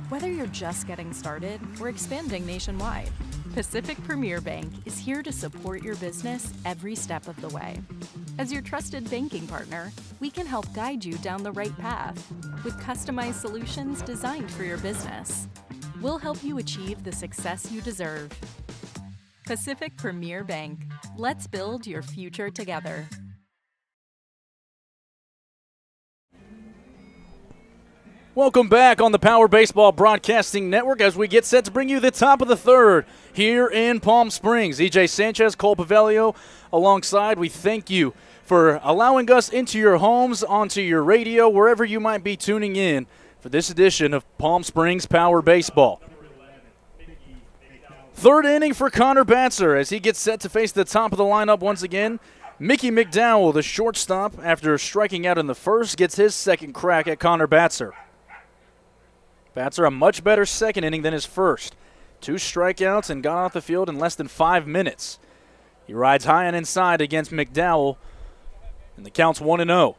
Whether you're just getting started or expanding nationwide, Pacific Premier Bank is here to support your business every step of the way. As your trusted banking partner, we can help guide you down the right path with customized solutions designed for your business. We'll help you achieve the success you deserve. Pacific Premier Bank. Let's build your future together. Welcome back on the Power Baseball Broadcasting Network as we get set to bring you the top of the third here in Palm Springs. EJ Sanchez, Cole Paveglio alongside. We thank you for allowing us into your homes, onto your radio, wherever you might be tuning in for this edition of Palm Springs Power Baseball. Third inning for Connor Batzer as he gets set to face the top of the lineup once again. Mickey McDowell, the shortstop, after striking out in the first, gets his second crack at Connor Batzer. Batzer a much better second inning than his first. 2 strikeouts and got off the field in less than 5 minutes. He rides high and inside against McDowell, and the count's 1-0.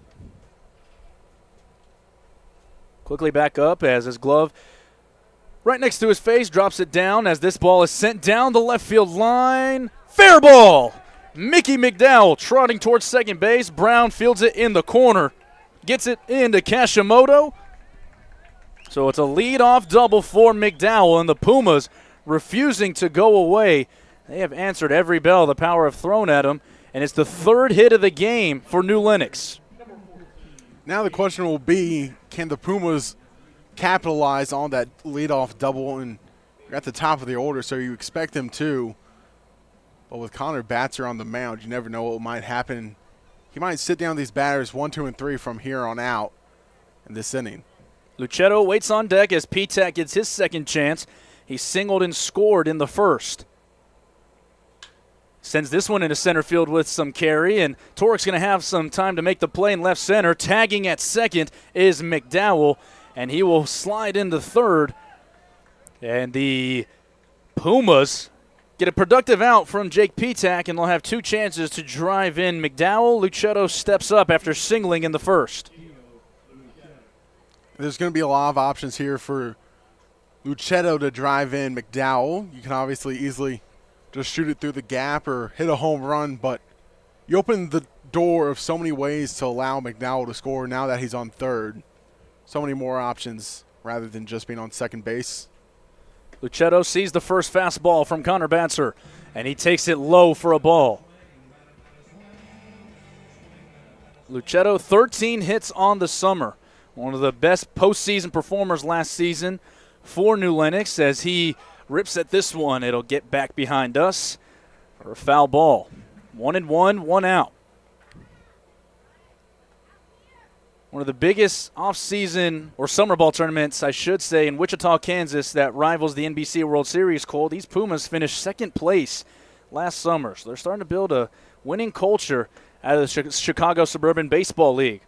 Quickly back up as his glove right next to his face drops it down as this ball is sent down the left field line. Fair ball! Mickey McDowell trotting towards second base. Brown fields it in the corner. Gets it into Kashimoto. So it's a leadoff double for McDowell, and the Pumas refusing to go away. They have answered every bell the Power have thrown at them, and it's the third hit of the game for New Lenox. Now the question will be, can the Pumas capitalize on that leadoff double? And you're at the top of the order, so you expect them to. But with Connor Batzer on the mound, you never know what might happen. He might sit down these batters 1, 2, and 3 from here on out in this inning. Luchetto waits on deck as P-Tac gets his second chance. He singled and scored in the first. Sends this one into center field with some carry, and Torrek's going to have some time to make the play in left center. Tagging at second is McDowell, and he will slide into third. And the Pumas get a productive out from Jake P-Tac, and they'll have 2 chances to drive in McDowell. Luchetto steps up after singling in the first. There's going to be a lot of options here for Luchetto to drive in McDowell. You can obviously easily just shoot it through the gap or hit a home run, but you open the door of so many ways to allow McDowell to score now that he's on third. So many more options rather than just being on second base. Luchetto sees the first fastball from Connor Batzer, and he takes it low for a ball. Luchetto, 13 hits on the summer. One of the best postseason performers last season for New Lenox. As he rips at this one, it'll get back behind us for a foul ball. 1-1, 1 out. One of the biggest offseason or summer ball tournaments, I should say, in Wichita, Kansas, that rivals the NBC World Series, Cole. These Pumas finished second place last summer. So they're starting to build a winning culture out of the Chicago Suburban Baseball League.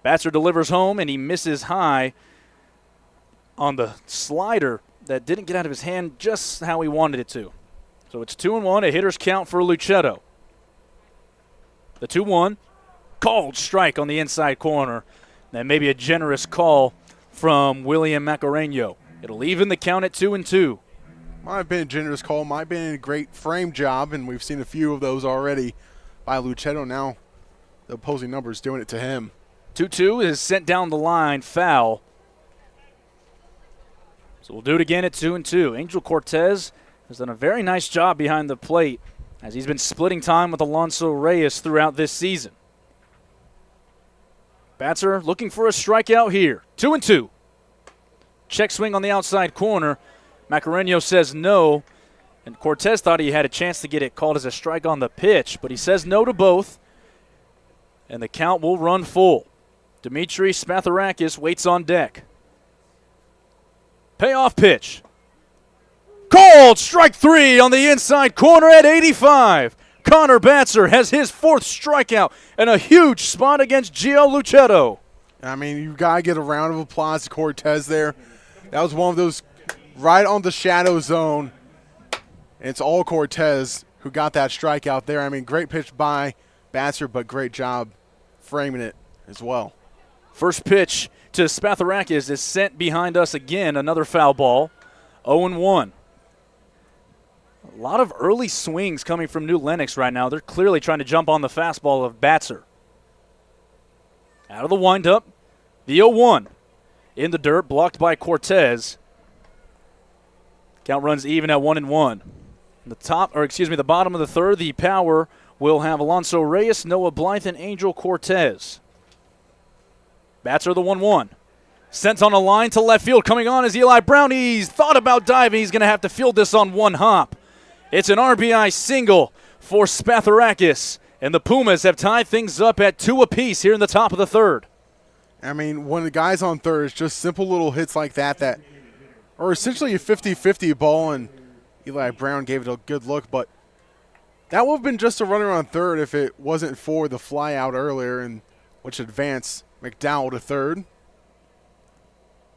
Batzer delivers home, and he misses high on the slider that didn't get out of his hand just how he wanted it to. So it's 2-1, a hitter's count for Luchetto. The 2-1, called strike on the inside corner. Then maybe a generous call from William Macareno. It'll even the count at 2-2. Might have been a generous call, might have been a great frame job, and we've seen a few of those already by Luchetto. Now the opposing number is doing it to him. 2-2 is sent down the line, foul. So we'll do it again at 2-2. Angel Cortez has done a very nice job behind the plate as he's been splitting time with Alonso Reyes throughout this season. Batzer looking for a strikeout here. 2-2. Check swing on the outside corner. Macareno says no, and Cortez thought he had a chance to get it called as a strike on the pitch, but he says no to both, and the count will run full. Dimitri Spatharakis waits on deck. Payoff pitch. Called strike 3 on the inside corner at 85. Connor Batzer has his 4th strikeout and a huge spot against Gio Luchetto. I mean, you got to get a round of applause to Cortez there. That was one of those right on the shadow zone. And it's all Cortez who got that strikeout there. I mean, great pitch by Batzer, but great job framing it as well. First pitch to Spatharakis is sent behind us again. Another foul ball. 0-1. A lot of early swings coming from New Lenox right now. They're clearly trying to jump on the fastball of Batzer. Out of the windup. The 0-1. In the dirt, blocked by Cortez. Count runs even at 1-1. The bottom of the third, the Power will have Alonso Reyes, Noah Blythe, and Angel Cortez. Batzer the 1-1. Sent on a line to left field. Coming on is Eli Brown. He's thought about diving. He's going to have to field this on one hop. It's an RBI single for Spatharakis. And the Pumas have tied things up at 2 apiece here in the top of the third. I mean, when the guy's on third, it's just simple little hits like that are essentially a 50-50 ball, and Eli Brown gave it a good look, but that would have been just a runner on third if it wasn't for the fly out earlier, and which advanced McDowell to third.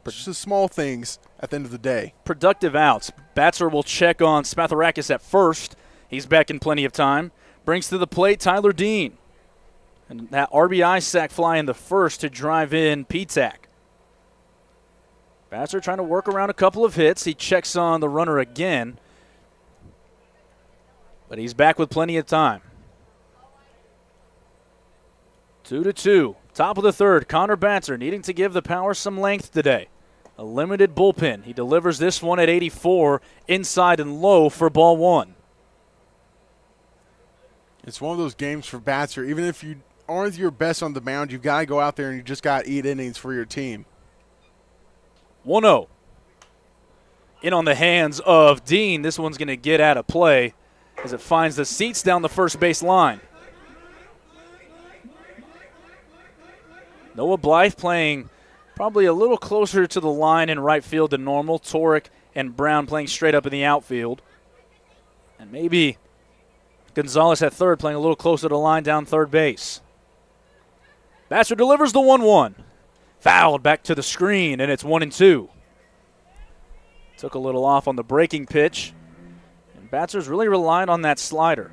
Just the small things at the end of the day. Productive outs. Batzer will check on Spatharakis at first. He's back in plenty of time. Brings to the plate Tyler Dean. And that RBI sac fly in the first to drive in P-Tac. Batzer trying to work around a couple of hits. He checks on the runner again. But he's back with plenty of time. 2-2. Top of the third. Connor Batzer needing to give the Power some length today. A limited bullpen. He delivers this one at 84, inside and low for ball one. It's one of those games for Batzer. Even if you aren't your best on the mound, you've got to go out there and you just got to eat innings for your team. 1-0. In on the hands of Dean. This one's going to get out of play as it finds the seats down the first base line. Noah Blythe playing probably a little closer to the line in right field than normal. Torek and Brown playing straight up in the outfield. And maybe Gonzalez at third playing a little closer to the line down third base. Batzer delivers the 1-1. Fouled back to the screen, and it's 1-2. Took a little off on the breaking pitch. And Batzer's really relied on that slider.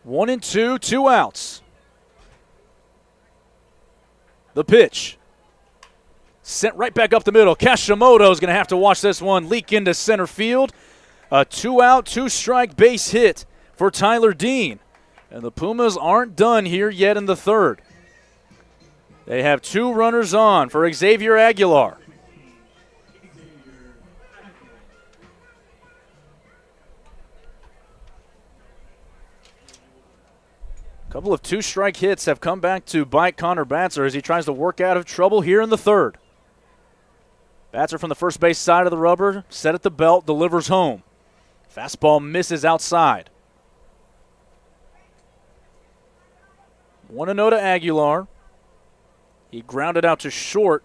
One and two, 2 outs. The pitch. Sent right back up the middle. Kashimoto is going to have to watch this one leak into center field. A 2-out, 2-strike base hit for Tyler Dean. And the Pumas aren't done here yet in the third. They have 2 runners on for Xavier Aguilar. A couple of 2-strike hits have come back to bite Connor Batzer as he tries to work out of trouble here in the third. Batzer from the first base side of the rubber, set at the belt, delivers home. Fastball misses outside. 1-0 to Aguilar. He grounded out to short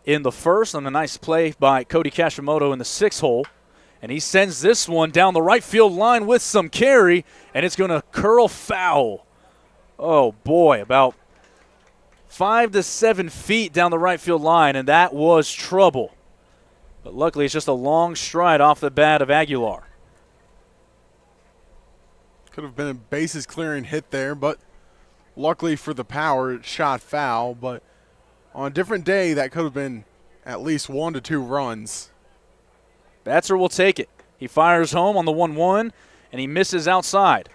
in the first on a nice play by Cody Kashimoto in the 6th hole. And he sends this one down the right field line with some carry, and it's going to curl foul. Oh, boy, about 5 to 7 feet down the right field line, and that was trouble. But luckily, it's just a long stride off the bat of Aguilar. Could have been a bases clearing hit there, but luckily for the Power, it shot foul. But on a different day, that could have been at least 1 to 2 runs. Batzer will take it. He fires home on the 1-1, and he misses outside.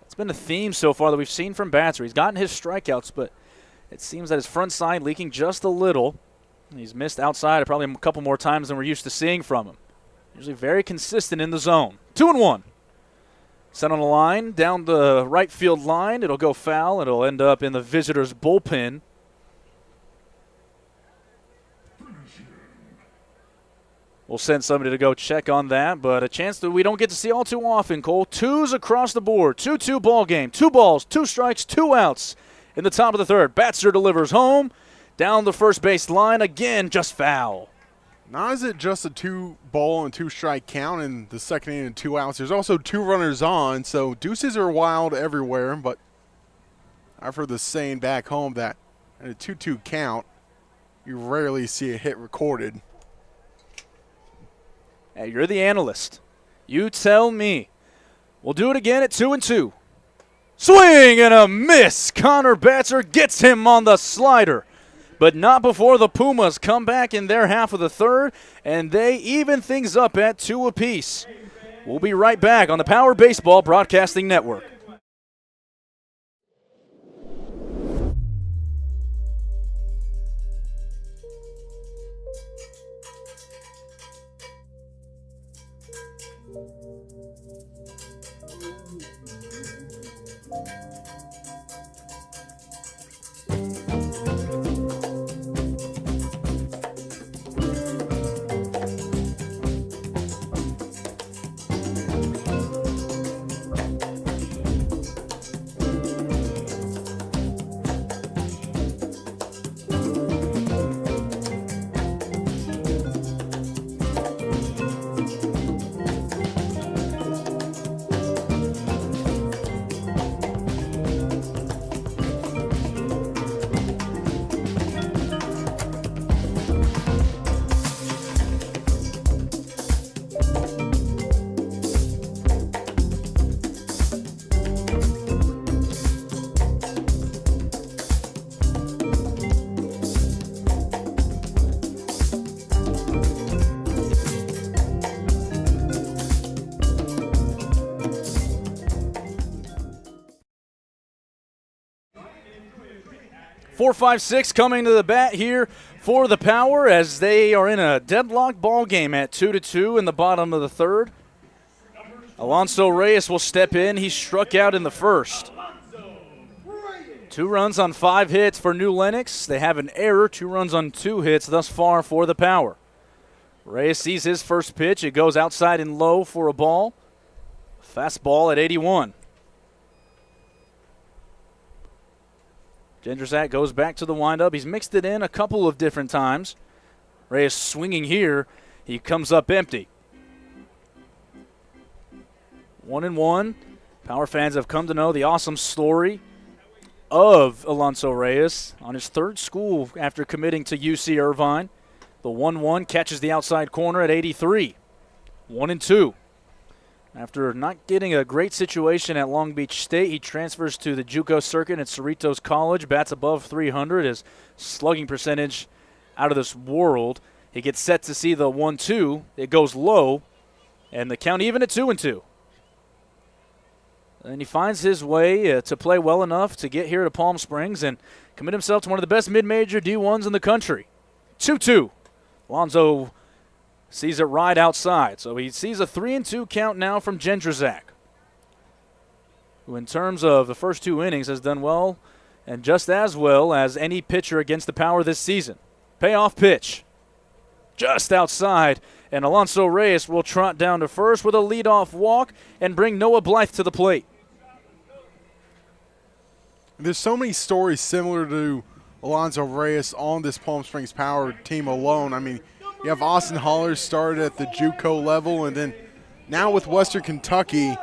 It's been a theme so far that we've seen from Batzer. He's gotten his strikeouts, but it seems that his front side leaking just a little. He's missed outside probably a couple more times than we're used to seeing from him. Usually very consistent in the zone. 2-1. Sent on a line down the right field line. It'll go foul. It'll end up in the visitors' bullpen. We'll send somebody to go check on that, but a chance that we don't get to see all too often, Cole. 2s across the board. 2-2 ball game. 2 balls, 2 strikes, 2 outs in the top of the third. Batzer delivers home. Down the first base line, again, just foul. Not is it just a 2-ball and 2-strike count in the second inning and 2 outs. There's also 2 runners on, so deuces are wild everywhere. But I've heard the saying back home that at a 2-2 count, you rarely see a hit recorded. Hey, you're the analyst. You tell me. We'll do it again at 2-2. Swing and a miss. Connor Batzer gets him on the slider. But not before the Pumas come back in their half of the third, and they even things up at 2 apiece. We'll be right back on the Power Baseball Broadcasting Network. Four, 5, 6 coming to the bat here for the Power as they are in a deadlock ball game at 2-2 in the bottom of the third. Alonso Reyes will step in. He struck out in the first. 2 runs on 5 hits for New Lenox. They have an error, 2 runs on 2 hits thus far for the Power. Reyes sees his first pitch. It goes outside and low for a ball. Fastball at 81. Jędrzejczyk goes back to the windup. He's mixed it in a couple of different times. Reyes swinging here. He comes up empty. 1-1. Power fans have come to know the awesome story of Alonso Reyes on his 3rd school after committing to UC Irvine. The 1-1 catches the outside corner at 83. 1-2. After not getting a great situation at Long Beach State, he transfers to the JUCO circuit at Cerritos College, bats above 300, his slugging percentage out of this world. He gets set to see the 1-2. It goes low, and the count even at 2-2. And he finds his way to play well enough to get here to Palm Springs and commit himself to one of the best mid-major D1s in the country. 2-2. Alonso sees it right outside. So he sees a 3-2 count now from Jędrzejczyk, who in terms of the first 2 innings has done well and just as well as any pitcher against the Power this season. Payoff pitch. Just outside, and Alonso Reyes will trot down to first with a leadoff walk and bring Noah Blythe to the plate. There's so many stories similar to Alonso Reyes on this Palm Springs Power team alone. I mean, you have Austin Holler started at the JUCO level, and then now with Western Kentucky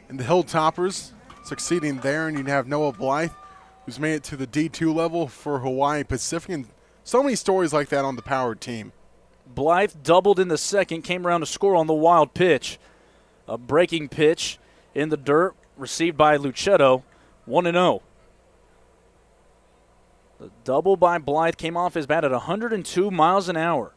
and the Hilltoppers succeeding there, and you have Noah Blythe, who's made it to the D2 level for Hawaii Pacific, and so many stories like that on the Power team. Blythe doubled in the second, came around to score on the wild pitch. A breaking pitch in the dirt, received by Luchetto, 1-0. The double by Blythe came off his bat at 102 miles an hour.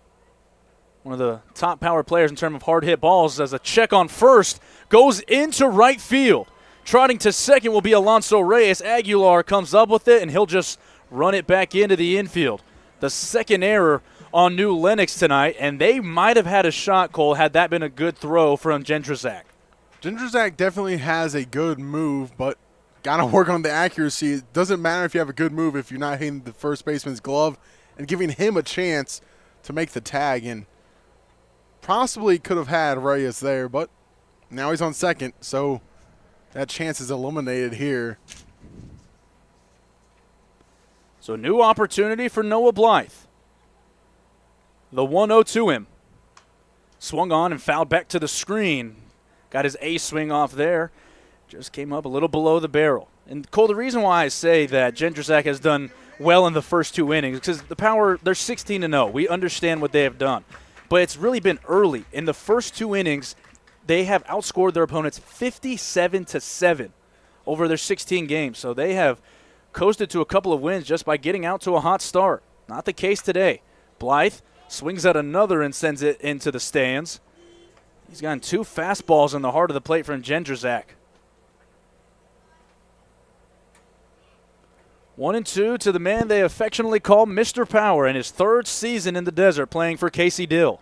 One of the top Power players in terms of hard hit balls, as a check on first goes into right field. Trotting to second will be Alonso Reyes. Aguilar comes up with it, and he'll just run it back into the infield. The second error on New Lenox tonight, and they might have had a shot, Cole, had that been a good throw from Jędrzejczyk. Jędrzejczyk definitely has a good move, but got to work on the accuracy. It doesn't matter if you have a good move if you're not hitting the first baseman's glove and giving him a chance to make the tag. And possibly could have had Reyes there, but now he's on second, so that chance is eliminated here. So new opportunity for Noah Blythe. The 1-0 to him. Swung on and fouled back to the screen. Got his ace swing off there. Just came up a little below the barrel. And Cole, the reason why I say that Jędrzejczyk has done well in the first 2 innings because the Power, they're 16-0. We understand what they have done. But it's really been early. In the first 2 innings, they have outscored their opponents 57-7 over their 16 games. So they have coasted to a couple of wins just by getting out to a hot start. Not the case today. Blythe swings at another and sends it into the stands. He's gotten 2 fastballs in the heart of the plate from Jędrzak. 1-2 to the man they affectionately call Mr. Power in his 3rd season in the desert playing for Casey Dill.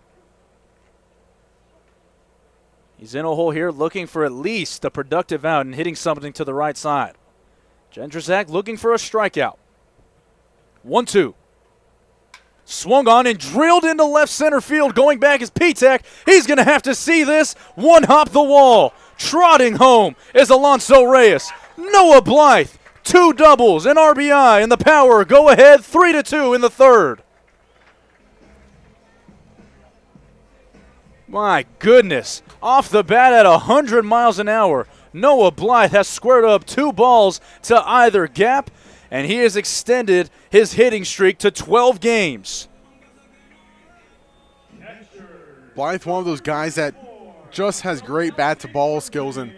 He's in a hole here looking for at least a productive out and hitting something to the right side. Jędrzak looking for a strikeout. 1-2. Swung on and drilled into left center field. Going back is Pitek. He's going to have to see this. One hop the wall. Trotting home is Alonso Reyes. Noah Blythe. 2 doubles, an RBI, and the Power go ahead 3-2 in the 3rd. My goodness. Off the bat at 100 miles an hour, Noah Blythe has squared up 2 balls to either gap, and he has extended his hitting streak to 12 games. Blythe, one of those guys that just has great bat-to-ball skills, and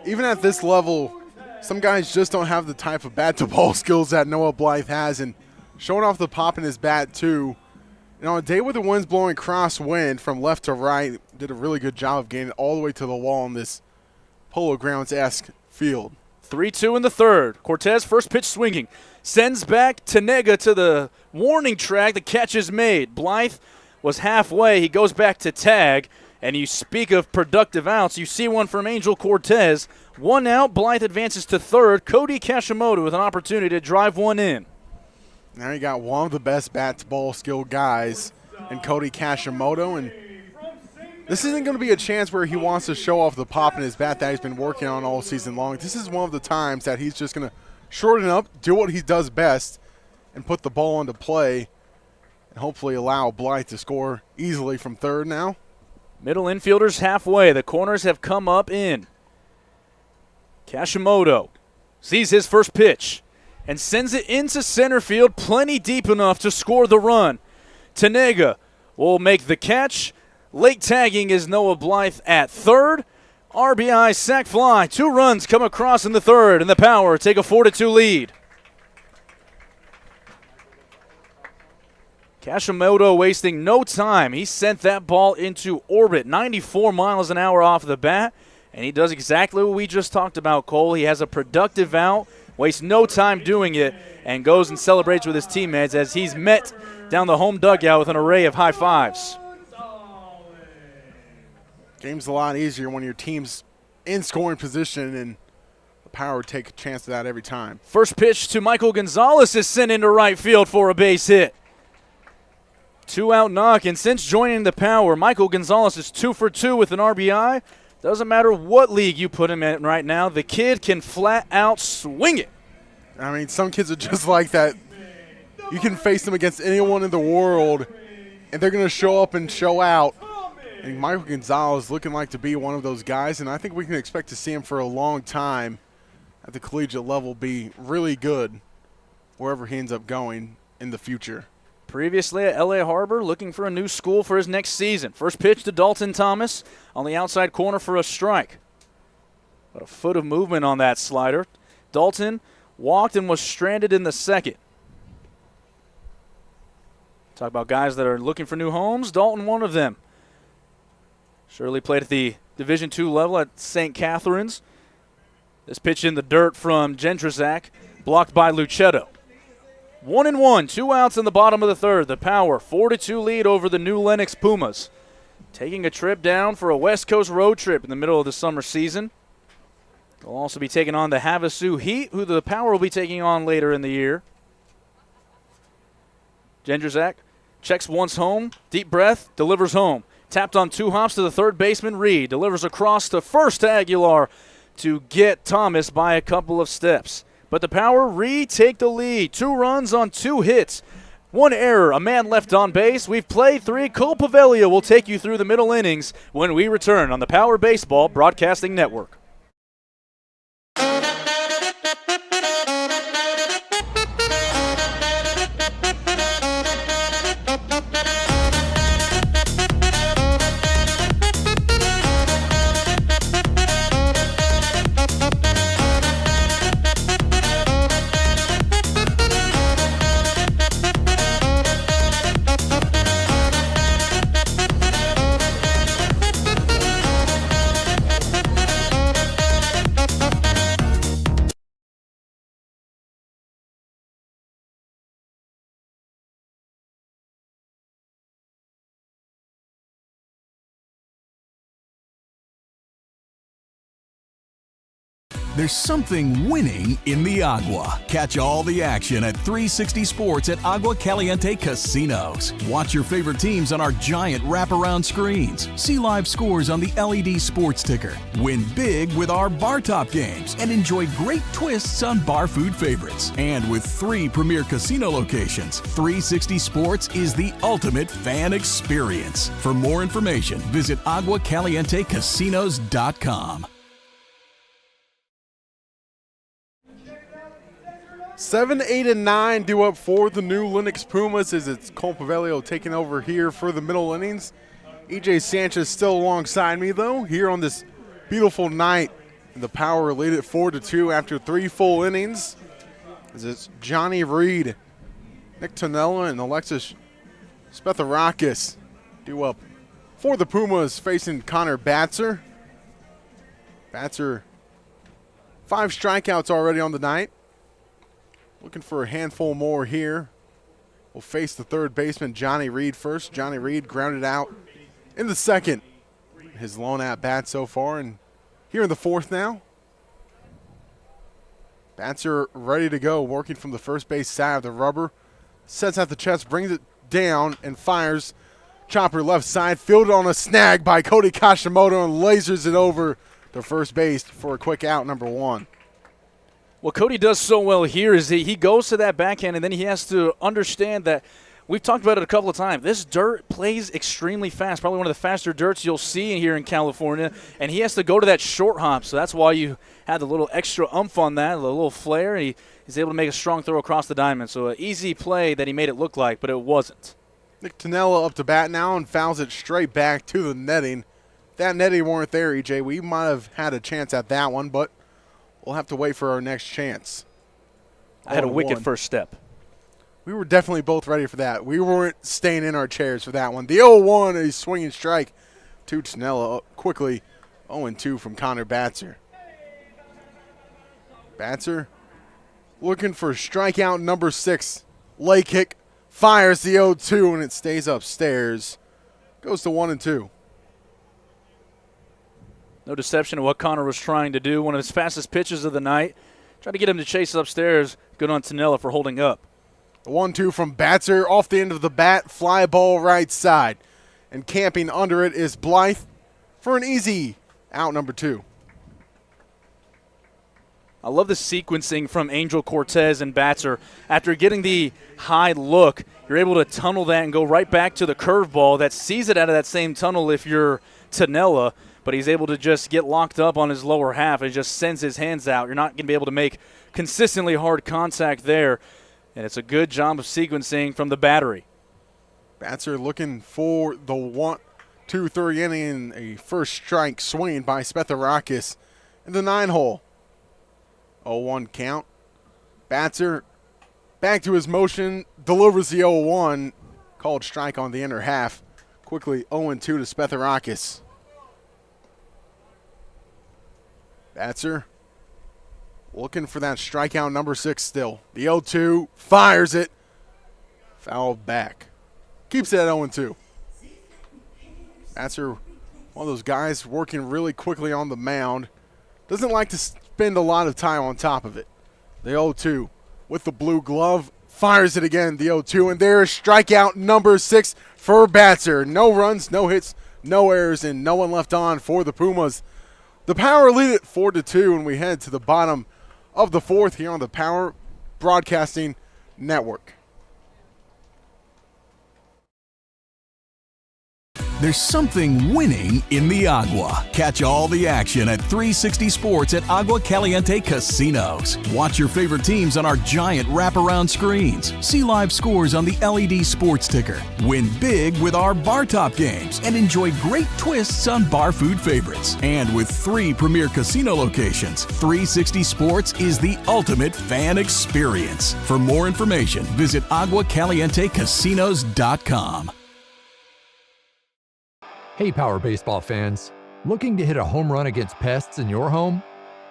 even at this level, some guys just don't have the type of bat-to-ball skills that Noah Blythe has, and showing off the pop in his bat, too. And on a day where the wind's blowing crosswind from left to right, did a really good job of getting it all the way to the wall in this Polo Grounds-esque field. 3-2 in the 3rd. Cortez first pitch swinging. Sends back Tanega to the warning track. The catch is made. Blythe was halfway. He goes back to tag. And you speak of productive outs. You see one from Angel Cortez. 1 out. Blythe advances to 3rd. Cody Kashimoto with an opportunity to drive one in. Now you got one of the best bat-to-ball skill guys in Cody Kashimoto. And this isn't going to be a chance where he wants to show off the pop in his bat that he's been working on all season long. This is one of the times that he's just going to shorten up, do what he does best, and put the ball into play and hopefully allow Blythe to score easily from 3rd now. Middle infielders halfway. The corners have come up in. Kashimoto sees his first pitch and sends it into center field, plenty deep enough to score the run. Tanega will make the catch. Late tagging is Noah Blythe at 3rd. RBI sac fly. 2 runs come across in the 3rd, and the Power take a 4-2 lead. Kashimoto wasting no time. He sent that ball into orbit, 94 miles an hour off the bat, and he does exactly what we just talked about, Cole. He has a productive out, wastes no time doing it, and goes and celebrates with his teammates as he's met down the home dugout with an array of high fives. Game's a lot easier when your team's in scoring position, and the Power take a chance of that every time. First pitch to Michael Gonzalez is sent into right field for a base hit. 2-out knock, and since joining the Power, Michael Gonzalez is 2 for 2 with an RBI. Doesn't matter what league you put him in right now, the kid can flat out swing it. I mean, some kids are just like that. You can face them against anyone in the world, and they're going to show up and show out. And Michael Gonzalez looking like to be one of those guys, and I think we can expect to see him for a long time at the collegiate level be really good wherever he ends up going in the future. Previously at LA Harbor, looking for a new school for his next season. First pitch to Dalton Thomas on the outside corner for a strike. About a foot of movement on that slider. Dalton walked and was stranded in the 2nd. Talk about guys that are looking for new homes. Dalton, one of them. Shirley played at the Division II level at St. Catherine's. This pitch in the dirt from Jędrzak, blocked by Luchetto. 1-1, 2 outs in the bottom of the 3rd. The Power, 4-2 lead over the new Lenox Pumas. Taking a trip down for a West Coast road trip in the middle of the summer season. They'll also be taking on the Havasu Heat, who the Power will be taking on later in the year. Jędrzak checks once home, deep breath, delivers home. Tapped on 2 hops to the 3rd baseman, Reed. Delivers across to first to Aguilar to get Thomas by a couple of steps. But the Power retake the lead. 2 runs on 2 hits. 1 error, a man left on base. We've played 3. Cole Paveglio will take you through the middle innings when we return on the Power Baseball Broadcasting Network. There's something winning in the agua. Catch all the action at 360 Sports at Agua Caliente Casinos. Watch your favorite teams on our giant wraparound screens. See live scores on the LED sports ticker. Win big with our bar top games and enjoy great twists on bar food favorites. And with 3 premier casino locations, 360 Sports is the ultimate fan experience. For more information, visit aguacalientecasinos.com. 7, 8, and 9 due up for the new Lenox Pumas as it's Cole Paveglio taking over here for the middle innings. EJ Sanchez still alongside me, though, here on this beautiful night. The Power lead it 4-2 after 3 full innings. As it's Johnny Reed, Nick Tonella, and Alexis Spetharakis due up for the Pumas facing Connor Batzer. Batzer, 5 strikeouts already on the night. Looking for a handful more here. We'll face the third baseman, Johnny Reed, first. Johnny Reed grounded out in the second. His lone at bat so far, and here in the fourth now. Batzer ready to go, working from the first base side of the rubber. Sets out the chest, brings it down, and fires. Chopper left side, fielded on a snag by Cody Kashimoto, and lasers it over to first base for a quick out, number 1. What Cody does so well here is he goes to that backhand, and then he has to understand that we've talked about it a couple of times. This dirt plays extremely fast, probably one of the faster dirts you'll see here in California, and he has to go to that short hop. So that's why you had the little extra oomph on that, a little flare. He's able to make a strong throw across the diamond. So an easy play that he made it look like, but it wasn't. Nick Tonella up to bat now and fouls it straight back to the netting. If that netting weren't there, EJ, we might have had a chance at that one, but we'll have to wait for our next chance. I had a wicked first step. We were definitely both ready for that. We weren't staying in our chairs for that one. The 0-1, a swinging strike to Tonella quickly. 0-2 from Connor Batzer. Batzer looking for strikeout number 6. Leg kick, fires the 0-2, and it stays upstairs. Goes to 1-2. No deception of what Connor was trying to do. One of his fastest pitches of the night. Tried to get him to chase upstairs. Good on Tonella for holding up. The 1-2 from Batzer off the end of the bat. Fly ball right side. And camping under it is Blythe for an easy out, number 2. I love the sequencing from Angel Cortez and Batzer. After getting the high look, you're able to tunnel that and go right back to the curveball that sees it out of that same tunnel if you're Tonella. But he's able to just get locked up on his lower half and just sends his hands out. You're not going to be able to make consistently hard contact there. And it's a good job of sequencing from the battery. Batzer looking for the 1-2-3 inning, a first strike swing by Spetharakis in the 9-hole. 0-1 count. Batzer back to his motion, delivers the 0-1, called strike on the inner half. Quickly 0-2 to Spetharakis. Batzer looking for that strikeout number 6 still. The 0-2, fires it. Foul back. Keeps it at 0-2. Batzer, one of those guys working really quickly on the mound. Doesn't like to spend a lot of time on top of it. The 0-2 with the blue glove. Fires it again, the 0-2. And there's strikeout number 6 for Batzer. No runs, no hits, no errors, and no one left on for the Pumas. The Power lead it 4-2, and we head to the bottom of the 4th here on the Power Broadcasting Network. There's something winning in the agua. Catch all the action at 360 Sports at Agua Caliente Casinos. Watch your favorite teams on our giant wraparound screens. See live scores on the LED sports ticker. Win big with our bar top games and enjoy great twists on bar food favorites. And with 3 premier casino locations, 360 Sports is the ultimate fan experience. For more information, visit aguacalientecasinos.com. Hey Power Baseball fans, looking to hit a home run against pests in your home?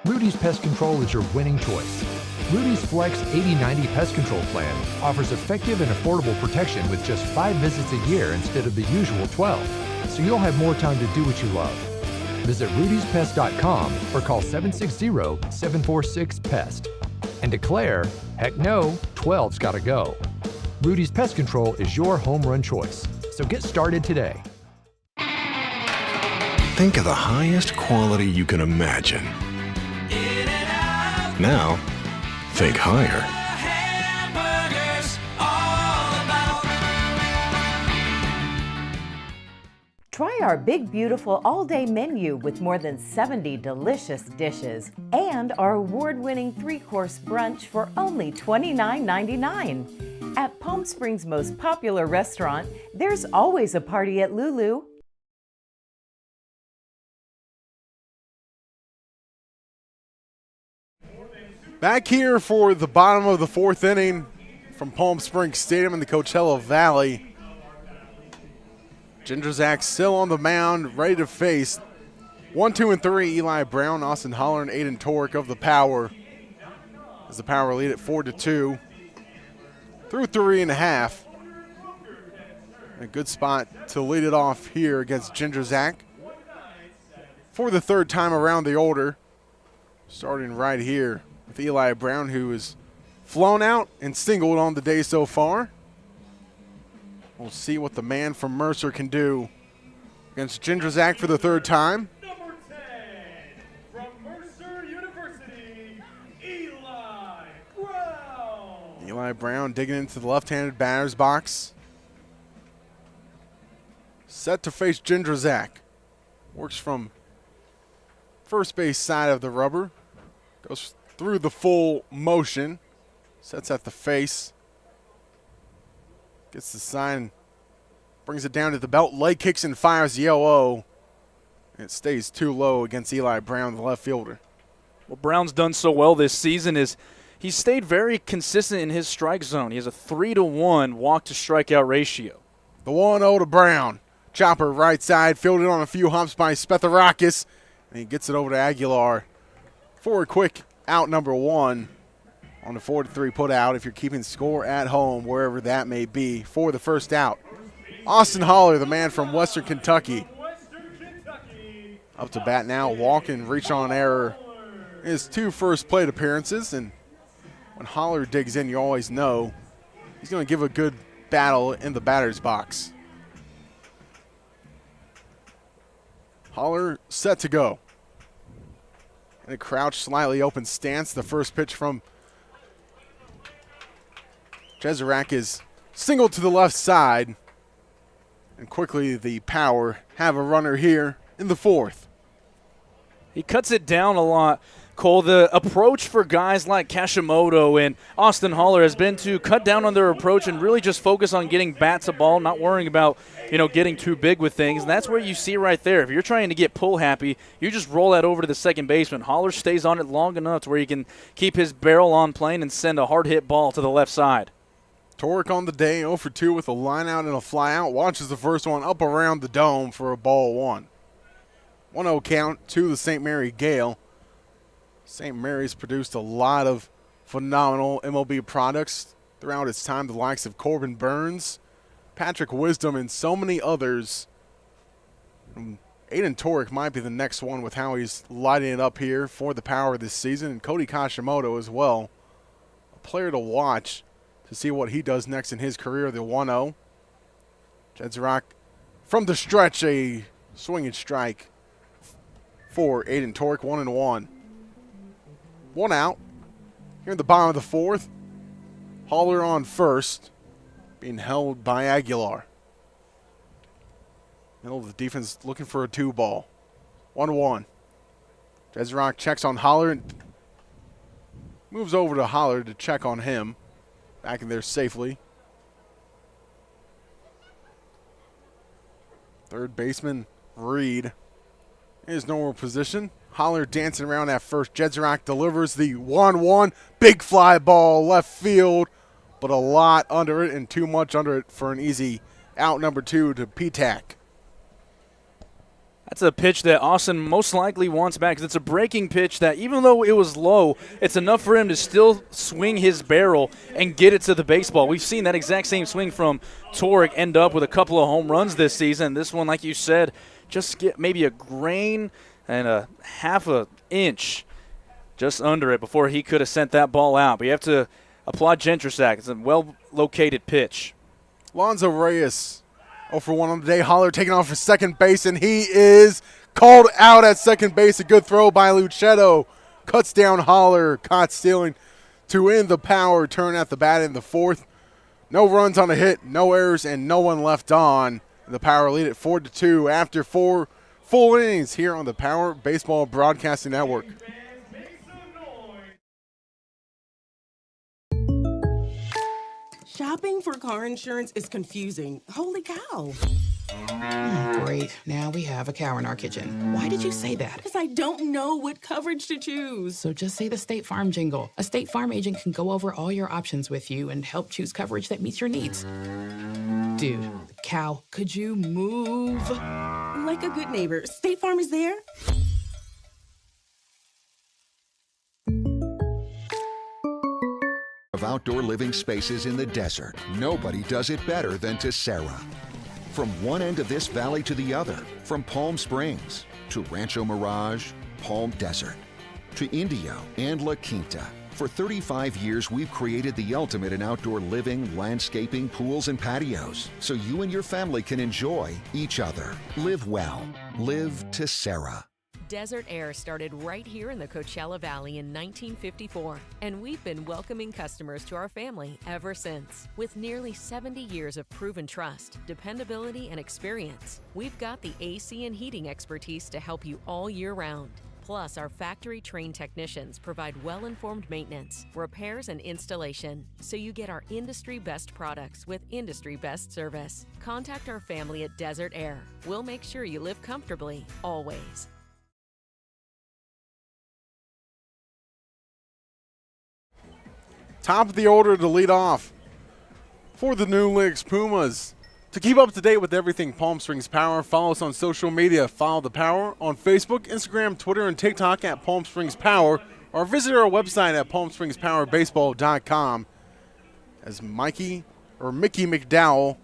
Rudy's Pest Control is your winning choice. Rudy's Flex 80/90 Pest Control Plan offers effective and affordable protection with just 5 visits a year instead of the usual 12, so you'll have more time to do what you love. Visit rudyspest.com or call 760-746-PEST. And declare, heck no, 12's gotta go. Rudy's Pest Control is your home run choice. So get started today. Think of the highest quality you can imagine. Now, think higher. Try our big, beautiful all-day menu with more than 70 delicious dishes and our award-winning 3-course brunch for only $29.99. At Palm Springs' most popular restaurant, there's always a party at Lulu. Back here for the bottom of the 4th inning from Palm Springs Stadium in the Coachella Valley. Ginger Zach still on the mound, ready to face 1, 2, and 3. Eli Brown, Austin Holler, and Aiden Torek of the Power. As the Power lead at 4-2 through 3.5. A good spot to lead it off here against Ginger Zach for the 3rd time around the order. Starting right here with Eli Brown, who is flown out and singled on the day so far. We'll see what the man from Mercer can do against Ginger Zach for the 3rd time. Number 10 from Mercer University, Eli Brown. Eli Brown digging into the left-handed batter's box. Set to face Ginger Zach. Works from first base side of the rubber. Goes through the full motion. Sets at the face. Gets the sign, brings it down to the belt, leg kicks and fires the 0-0. And it stays too low against Eli Brown, the left fielder. What Brown's done so well this season is he's stayed very consistent in his strike zone. He has a 3-to-1 walk-to-strikeout ratio. The 1-0 to Brown. Chopper right side, fielded on a few humps by Spetharakis. And he gets it over to Aguilar for a quick out number 1. On the 4-3 put out, if you're keeping score at home, wherever that may be, for the first out. Austin Holler, the man from Western Kentucky. Up to bat now, walking, reach on error. His 2 first plate appearances, and when Holler digs in, you always know he's going to give a good battle in the batter's box. Holler set to go. In a crouch, slightly open stance, the first pitch from Jezerak is singled to the left side. And quickly the Power have a runner here in the 4th. He cuts it down a lot. Cole, the approach for guys like Kashimoto and Austin Holler has been to cut down on their approach and really just focus on getting bats a ball, not worrying about, getting too big with things. And that's where you see right there. If you're trying to get pull happy, you just roll that over to the second baseman. Holler stays on it long enough to where he can keep his barrel on plane and send a hard hit ball to the left side. Torek on the day, 0 for 2 with a line out and a fly out. Watches the first one up around the dome for a ball 1. 1-0 count to the St. Mary Gale. St. Mary's produced a lot of phenomenal MLB products throughout its time. The likes of Corbin Burns, Patrick Wisdom, and so many others. Aiden Torek might be the next one with how he's lighting it up here for the Power this season. And Cody Kashimoto as well. A player to watch to see what he does next in his career, the 1-0. Jezerak from the stretch, a swinging strike for Aiden Torek, 1-1. 1 out. Here in the bottom of the 4th. Holler on first, being held by Aguilar. Middle of the defense looking for a 2-ball. 1-1. Jezerak checks on Holler and moves over to Holler to check on him. Back in there safely. Third baseman Reed in his normal position. Holler dancing around at first. Jezerak delivers the 1-1. Big fly ball left field, but a lot under it and too much under it for an easy out number 2 to P-Tac. That's a pitch that Austin most likely wants back because it's a breaking pitch that even though it was low, it's enough for him to still swing his barrel and get it to the baseball. We've seen that exact same swing from Torek end up with a couple of home runs this season. This one, like you said, just get maybe a grain and a half an inch just under it before he could have sent that ball out. But you have to applaud Gentrasak. It's a well-located pitch. Lonzo Reyes, 0 for 1 on the day. Holler taking off for second base, and he is called out at second base. A good throw by Luchetto. Cuts down Holler, caught stealing to end the Power turn at the bat in the fourth. No runs on a hit, no errors, and no one left on. The Power lead at 4-2 after 4 full innings here on the Power Baseball Broadcasting Network. Shopping for car insurance is confusing. Holy cow. Great. Now we have a cow in our kitchen. Why did you say that? Because I don't know what coverage to choose. So just say the State Farm jingle. A State Farm agent can go over all your options with you and help choose coverage that meets your needs. Dude, cow, could you move? Like a good neighbor, State Farm is there. Of outdoor living spaces in the desert, nobody does it better than Tessera. From one end of this valley to the other, from Palm Springs to Rancho Mirage, Palm Desert, to Indio and La Quinta. For 35 years, we've created the ultimate in outdoor living, landscaping, pools, and patios, so you and your family can enjoy each other. Live well. Live Tessera. Desert Air started right here in the Coachella Valley in 1954, and we've been welcoming customers to our family ever since. With nearly 70 years of proven trust, dependability, and experience, we've got the AC and heating expertise to help you all year round. Plus, our factory-trained technicians provide well-informed maintenance, repairs, and installation, so you get our industry-best products with industry-best service. Contact our family at Desert Air. We'll make sure you live comfortably, always. Top of the order to lead off for the new Lenox Pumas. To keep up to date with everything Palm Springs Power, follow us on social media. Follow the Power on Facebook, Instagram, Twitter, and TikTok at Palm Springs Power, or visit our website at palmspringspowerbaseball.com. As Mickey McDowell,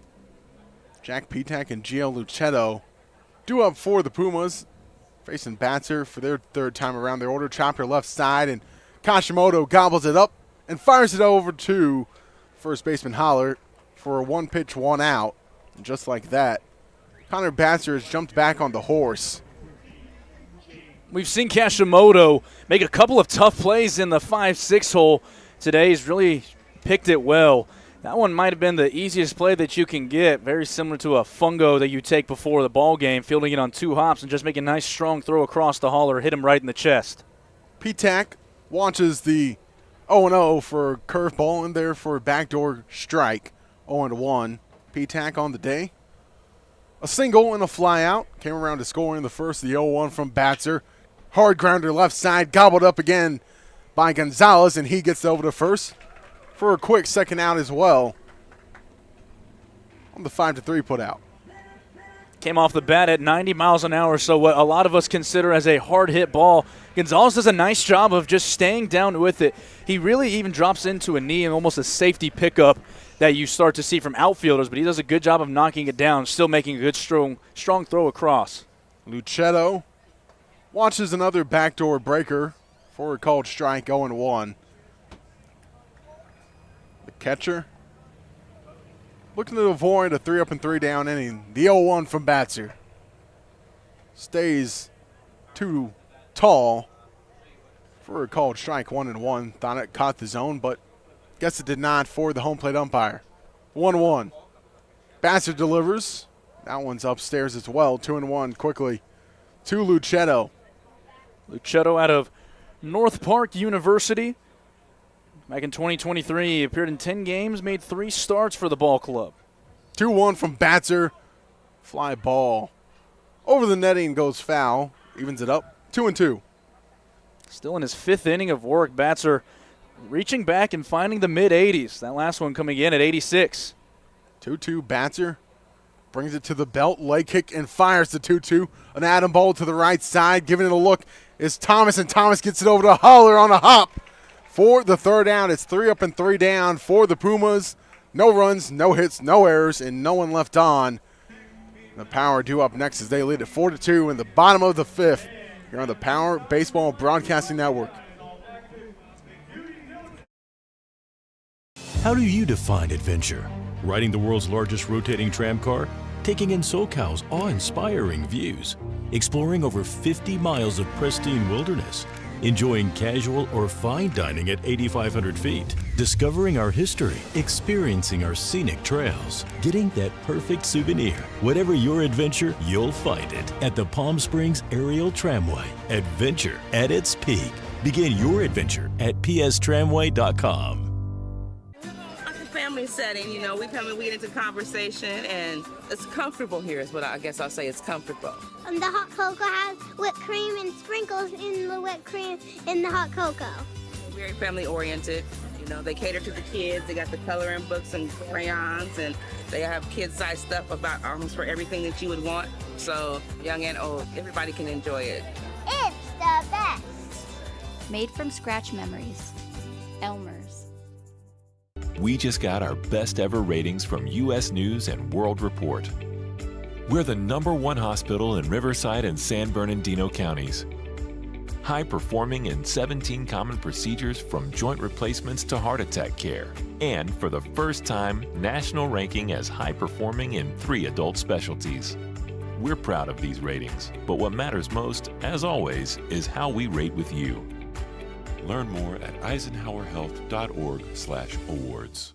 Jack Petak, and Gio Luchetto due up for the Pumas, facing Batzer for their third time around the order. Chopper left side, and Kashimoto gobbles it up and fires it over to first baseman Holler for a 1-pitch, 1 out. And just like that, Connor Batzer has jumped back on the horse. We've seen Kashimoto make a couple of tough plays in the 5-6 hole today. He's really picked it well. That one might have been the easiest play that you can get, very similar to a fungo that you take before the ball game, fielding it on 2 hops and just make a nice strong throw across the Holler, hit him right in the chest. Petak launches the 0-0 for a curveball in there for a backdoor strike. 0-1. Petak on the day. A single and a fly out. Came around to score in the first. The 0-1 from Batzer. Hard grounder left side. Gobbled up again by Gonzalez, and he gets over to first for a quick second out as well on the 5-3 put out. Came off the bat at 90 miles an hour, so what a lot of us consider as a hard hit ball. Gonzalez does a nice job of just staying down with it. He really even drops into a knee and almost a safety pickup that you start to see from outfielders, but he does a good job of knocking it down, still making a good strong throw across. Luchetto watches another backdoor breaker for a called strike. 0-1. The catcher looking to avoid a 3-up and 3-down inning. The 0-1 from Batzer stays too tall for a called strike. 1-1. Thought it caught the zone, but guess it did not for the home plate umpire. 1-1. Batzer delivers. That one's upstairs as well. 2-1 quickly to Luchetto. Luchetto out of North Park University. Back in 2023, he appeared in 10 games, made 3 starts for the ball club. 2-1 from Batzer. Fly ball over the netting, goes foul. Evens it up. 2-2. Still in his 5th inning of work, Batzer reaching back and finding the mid-80s. That last one coming in at 86. 2-2 Batzer brings it to the belt, leg kick, and fires the 2-2. An Adam ball to the right side. Giving it a look is Thomas, and Thomas gets it over to Holler on a hop. For the third out, it's 3-up and 3 down for the Pumas. No runs, no hits, no errors, and no one left on. The Power due up next as they lead at 4-2 in the bottom of the 5th here here on the Power Baseball Broadcasting Network. How do you define adventure? Riding the world's largest rotating tram car? Taking in SoCal's awe-inspiring views? Exploring over 50 miles of pristine wilderness? Enjoying casual or fine dining at 8,500 feet? Discovering our history? Experiencing our scenic trails? Getting that perfect souvenir? Whatever your adventure, you'll find it at the Palm Springs Aerial Tramway. Adventure at its peak. Begin your adventure at pstramway.com. Family setting, you know, we come and we get into conversation, and it's comfortable here is what I guess I'll say. It's comfortable. The hot cocoa has whipped cream and sprinkles in the whipped cream in the hot cocoa. Very family oriented. You know, they cater to the kids. They got the coloring books and crayons, and they have kid-sized stuff about almost for everything that you would want. So young and old, everybody can enjoy it. It's the best. Made from scratch memories. Elmer's. We just got our best ever ratings from U.S. News and World Report. We're the #1 hospital in Riverside and San Bernardino counties. High performing in 17 common procedures from joint replacements to heart attack care. And for the first time, national ranking as high performing in 3 adult specialties. We're proud of these ratings, but what matters most, as always, is how we rate with you. Learn more at eisenhowerhealth.org/awards.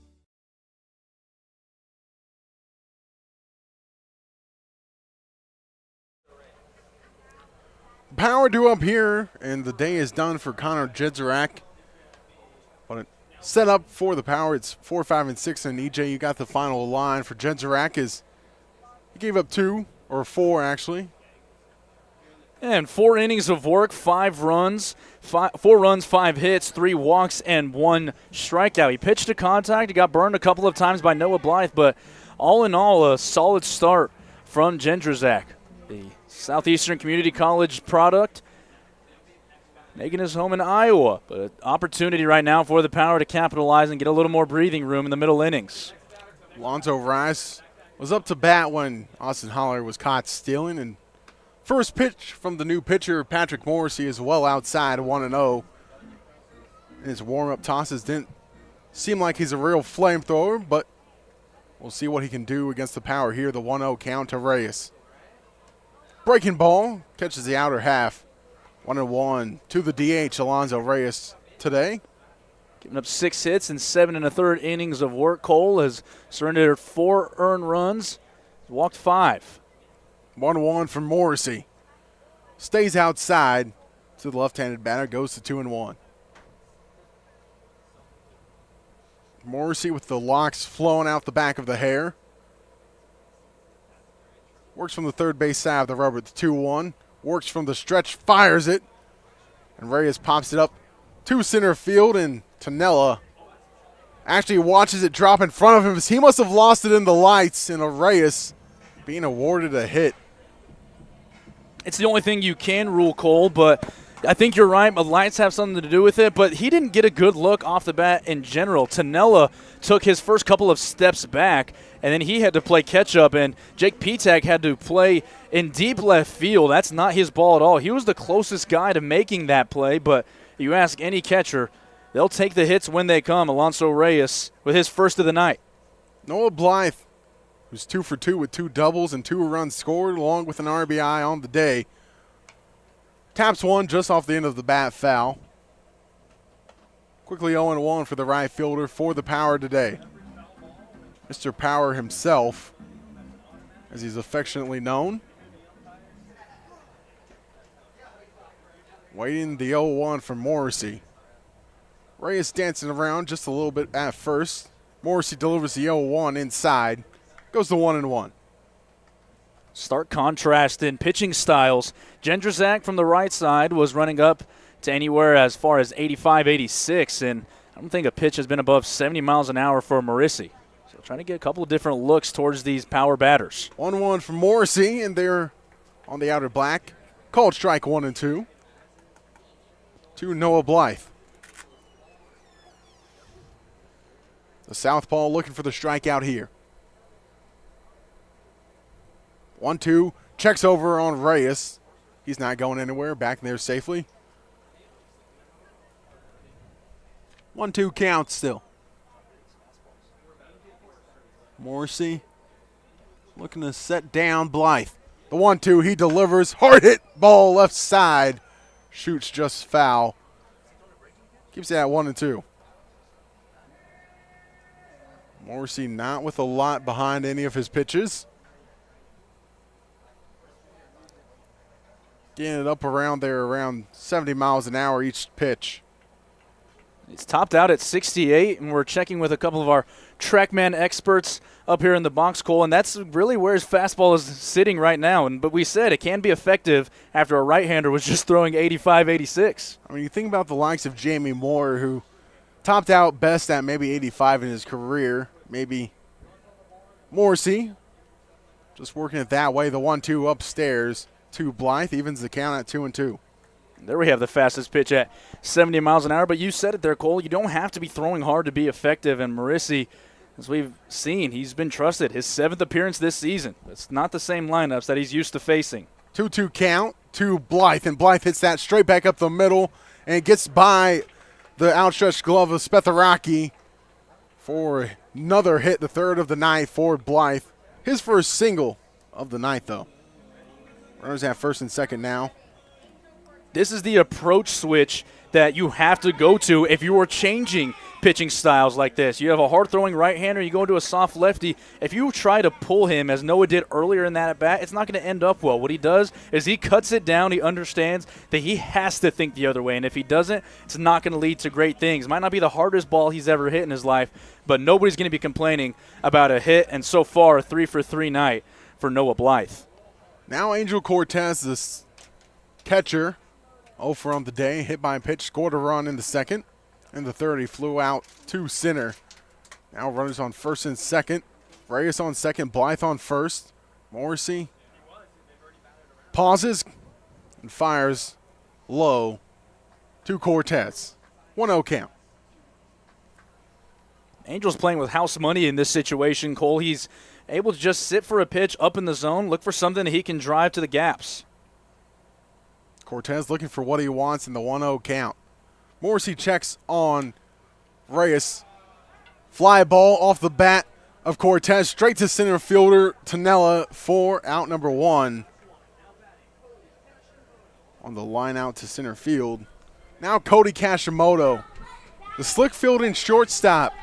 Power due up here, and the day is done for Connor Jedzorak. But set up for the Power, it's 4, 5, and 6, and EJ, you got the final line for Jedzorak. He gave up 2, or 4 actually. And 4 innings of work, 4 runs, 5 hits, 3 walks, and 1 strikeout. He pitched to contact. He got burned a couple of times by Noah Blythe, but all in all, a solid start from Jedzorak, the Southeastern Community College product, making his home in Iowa. But an opportunity right now for the Power to capitalize and get a little more breathing room in the middle innings. Lonzo Rice was up to bat when Austin Holler was caught stealing, and first pitch from the new pitcher, Patrick Morrissey, is well outside, 1-0. His warm-up tosses didn't seem like he's a real flamethrower, but we'll see what he can do against the Power here. The 1-0 count to Reyes. Breaking ball, catches the outer half. 1-1 to the DH, Alonzo Reyes today. Giving up 6 hits and 7 1/3 innings of work. Cole has surrendered 4 earned runs, walked 5. 1-1 from Morrissey. Stays outside to the left-handed batter, goes to 2-1. Morrissey with the locks flowing out the back of the hair. Works from the third base side of the rubber at the 2-1. Works from the stretch, fires it. And Reyes pops it up to center field, and Tonella actually watches it drop in front of him. He must have lost it in the lights, and Reyes being awarded a hit. It's the only thing you can rule, Cole, but I think you're right. The lights have something to do with it, but he didn't get a good look off the bat in general. Tonella took his first couple of steps back, and then he had to play catch-up, and Jake Petak had to play in deep left field. That's not his ball at all. He was the closest guy to making that play, but you ask any catcher, they'll take the hits when they come. Alonso Reyes with his first of the night. Noah Blythe, who's 2 for 2 with 2 doubles and 2 runs scored, along with an RBI on the day. Taps one just off the end of the bat, foul. Quickly 0-1 for the right fielder for the Power today. Mr. Power himself, as he's affectionately known. Waiting the 0-1 from Morrissey. Reyes dancing around just a little bit at first. Morrissey delivers the 0-1 inside. Goes to 1-1. Stark contrast in pitching styles. Jedzorak from the right side was running up to anywhere as far as 85, 86, and I don't think a pitch has been above 70 miles an hour for Morrissey. So trying to get a couple of different looks towards these Power batters. 1-1 from Morrissey, and they're on the outer black. Called strike 1 and 2 to Noah Blythe. The southpaw looking for the strikeout here. 1-2, checks over on Reyes. He's not going anywhere. Back there safely. 1-2 count still. Morrissey looking to set down Blythe. The 1-2, he delivers. Hard hit ball left side. Shoots just foul. Keeps it at 1-2. Morrissey not with a lot behind any of his pitches. Getting it up around 70 miles an hour each pitch. It's topped out at 68, and we're checking with a couple of our TrackMan experts up here in the box, Cole, and that's really where his fastball is sitting right now. But we said it can be effective after a right-hander was just throwing 85, 86. I mean, you think about the likes of Jamie Moore, who topped out best at maybe 85 in his career. Maybe Morrissey just working it that way. The 1-2 upstairs to Blythe evens the count at 2-2. There we have the fastest pitch at 70 miles an hour. But you said it there, Cole. You don't have to be throwing hard to be effective. And Morrissey, as we've seen, he's been trusted. His 7th appearance this season. It's not the same lineups that he's used to facing. 2-2 count to Blythe. And Blythe hits that straight back up the middle and gets by the outstretched glove of Spetharaki for another hit, the 3rd of the night for Blythe. His first single of the night, though. Runners at 1st and 2nd now. This is the approach switch that you have to go to if you are changing pitching styles like this. You have a hard-throwing right-hander, you go into a soft lefty. If you try to pull him, as Noah did earlier in that at-bat, it's not going to end up well. What he does is he cuts it down. He understands that he has to think the other way, and if he doesn't, it's not going to lead to great things. Might not be the hardest ball he's ever hit in his life, but nobody's going to be complaining about a hit, and so far a 3-for-3 night for Noah Blythe. Now Angel Cortez, this catcher, 0 for on the day, hit by a pitch, scored a run in the 2nd. In the 3rd, he flew out to center. Now runners on 1st and 2nd. Reyes on 2nd, Blythe on 1st. Morrissey pauses and fires low to Cortez. 1-0 count. Angel's playing with house money in this situation, Cole. He's able to just sit for a pitch up in the zone, look for something that he can drive to the gaps. Cortez looking for what he wants in the 1-0 count. Morrissey checks on Reyes. Fly ball off the bat of Cortez straight to center fielder Tanella for out number 1. On the line out to center field. Now Cody Kashimoto, the slick fielding shortstop.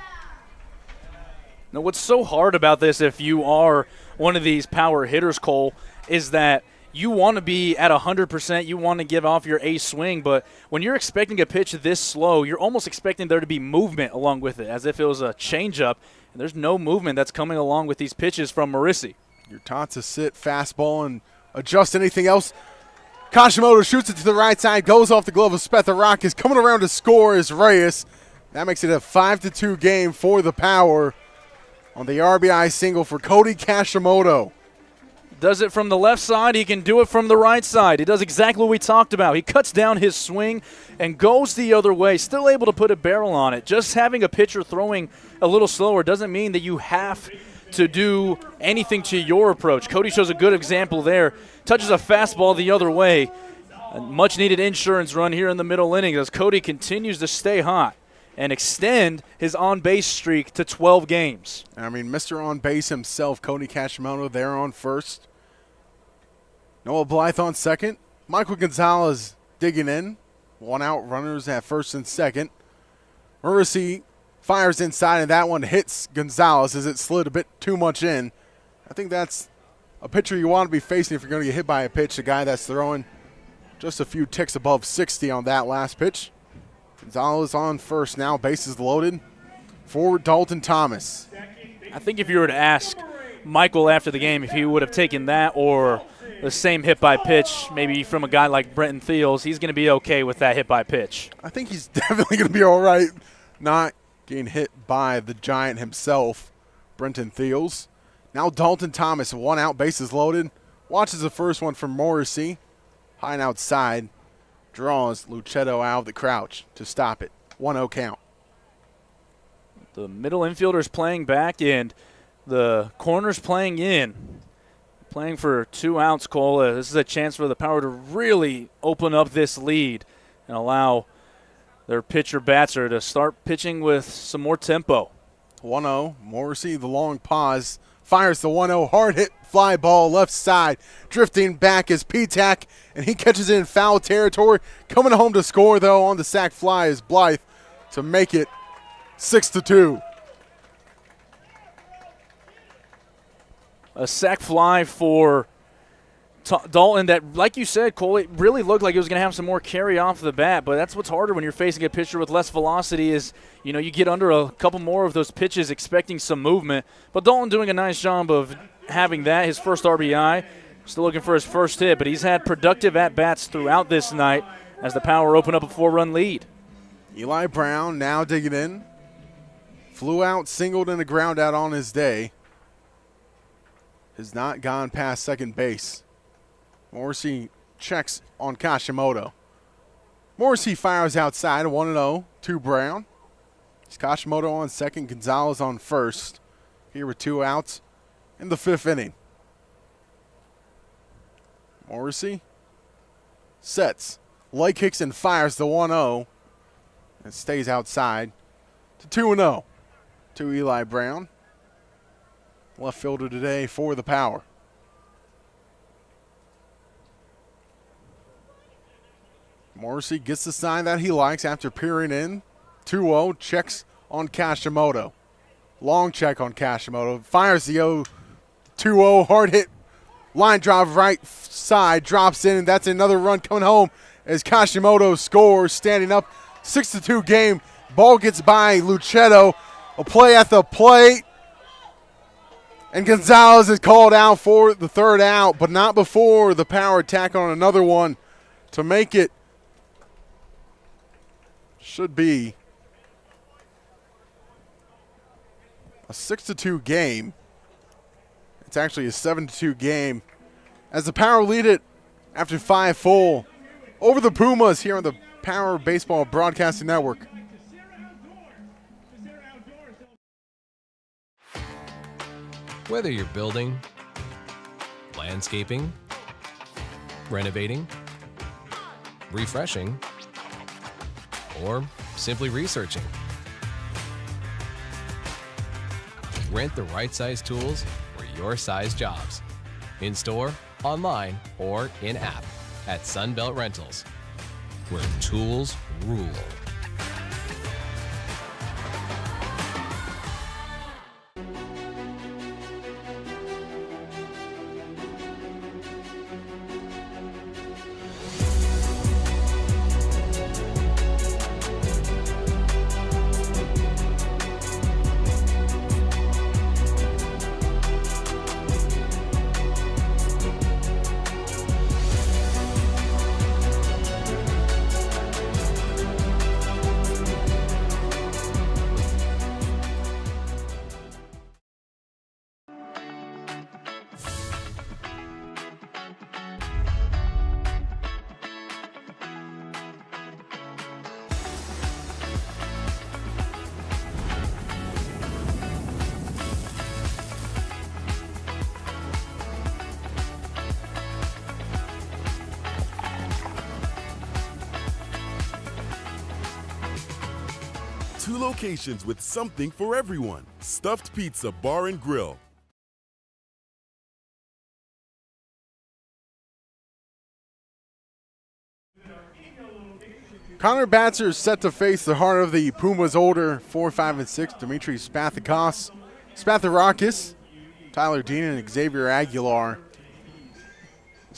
Now, what's so hard about this, if you are one of these power hitters, Cole, is that you want to be at 100%. You want to give off your ace swing, but when you're expecting a pitch this slow, you're almost expecting there to be movement along with it, as if it was a changeup. And there's no movement that's coming along with these pitches from Morrissey. You're taught to sit fastball and adjust anything else. Kashimoto shoots it to the right side, goes off the glove of Spetharaki. Coming around to score is Reyes. That makes it a 5-2 game for the Power on the RBI single for Cody Kashimoto. Does it from the left side. He can do it from the right side. He does exactly what we talked about. He cuts down his swing and goes the other way, still able to put a barrel on it. Just having a pitcher throwing a little slower doesn't mean that you have to do anything to your approach. Cody shows a good example there. Touches a fastball the other way. A much-needed insurance run here in the middle innings as Cody continues to stay hot and extend his on-base streak to 12 games. I mean, Mr. On-Base himself, Cody Kashimoto, there on 1st. Noah Blythe on 2nd. Michael Gonzalez digging in. 1 out, runners at 1st and 2nd. Morrissey fires inside, and that one hits Gonzalez as it slid a bit too much in. I think that's a pitcher you want to be facing if you're going to get hit by a pitch, a guy that's throwing just a few ticks above 60 on that last pitch. Gonzalez on 1st now, bases loaded for Dalton Thomas. I think if you were to ask Michael after the game if he would have taken that or the same hit by pitch, maybe from a guy like Brenton Thiels, he's going to be okay with that hit by pitch. I think he's definitely going to be all right not getting hit by the Giant himself, Brenton Thiels. Now Dalton Thomas, 1 out, bases loaded. Watches the first one from Morrissey. High and outside. Draws Luchetto out of the crouch to stop it. 1-0 count. The middle infielder's playing back and the corner's playing in. Playing for 2 outs, Cole. This is a chance for the Power to really open up this lead and allow their pitcher Batzer to start pitching with some more tempo. 1-0. Morrissey, the long pause, fires the 1-0 hard hit fly ball left side. Drifting back is P-Tac, and he catches it in foul territory. Coming home to score, though, on the sac fly is Blythe to make it 6-2. A sac fly for Dalton that, like you said, Cole, it really looked like it was going to have some more carry off the bat, but that's what's harder when you're facing a pitcher with less velocity is, you know, you get under a couple more of those pitches expecting some movement. But Dalton doing a nice job of having that, his first RBI. Still looking for his first hit, but he's had productive at-bats throughout this night as the Power open up a 4-run lead. Eli Brown now digging in. Flew out, singled, and a ground out on his day. Has not gone past second base. Morrissey checks on Kashimoto. Morrissey fires outside, 1-0 to Brown. It's Kashimoto on second, Gonzalez on first. Here with 2 outs in the 5th inning. Morrissey sets. Leg kicks and fires the 1-0. And stays outside to 2-0 to Eli Brown. Left fielder today for the Power. Morrissey gets the sign that he likes after peering in. 2-0, checks on Kashimoto. Long check on Kashimoto. Fires the 2-0, hard hit. Line drive right side, drops in, and that's another run coming home as Kashimoto scores, standing up. 6-2 game. Ball gets by Luchetto. A play at the plate. And Gonzalez is called out for the 3rd out, but not before the Power attack on another one to make it. Should be a 6-2 game. It's actually a 7-2 game as the Power lead it after 5 full over the Pumas here on the Power Baseball Broadcasting Network. Whether you're building, landscaping, renovating, refreshing, or simply researching, rent the right size tools for your size jobs. In store, online, or in-app at Sunbelt Rentals, where tools rule. Two locations with something for everyone. Stuffed Pizza Bar and Grill. Connor Batzer is set to face the heart of the Pumas older 4, 5, and 6, Dimitri Spatharakis, Tyler Dean, and Xavier Aguilar.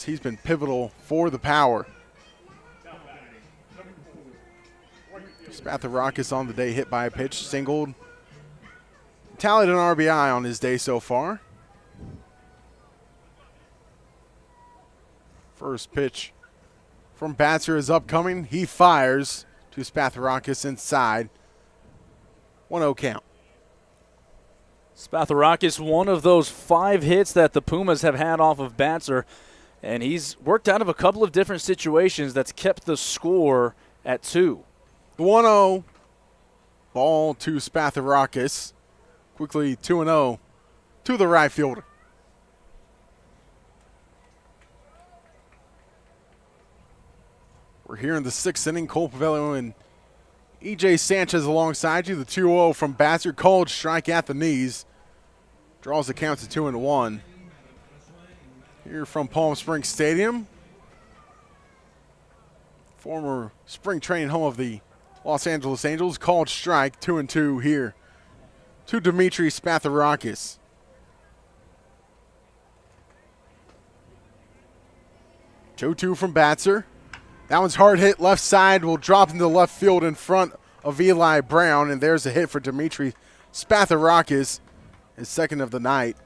He's been pivotal for the Power. Spatharakis on the day, hit by a pitch, singled. Tallied an RBI on his day so far. First pitch from Batzer is upcoming. He fires to Spatharakis inside. 1-0 count. Spatharakis, one of those 5 hits that the Pumas have had off of Batzer, and he's worked out of a couple of different situations that's kept the score at 2. 1-0. Ball to Spatharakis. Quickly 2-0 to the right fielder. We're here in the 6th inning. Cole Paveglio and E.J. Sanchez alongside you. The 2-0 from Batzer. Called strike at the knees. Draws the count to 2-1. Here from Palm Springs Stadium. Former spring training home of the Los Angeles Angels. Called strike, 2-2 here to Dimitri Spatharakis. Two from Batzer. That one's hard hit left side, will drop into left field in front of Eli Brown, and there's a hit for Dimitri Spatharakis, his second of the night.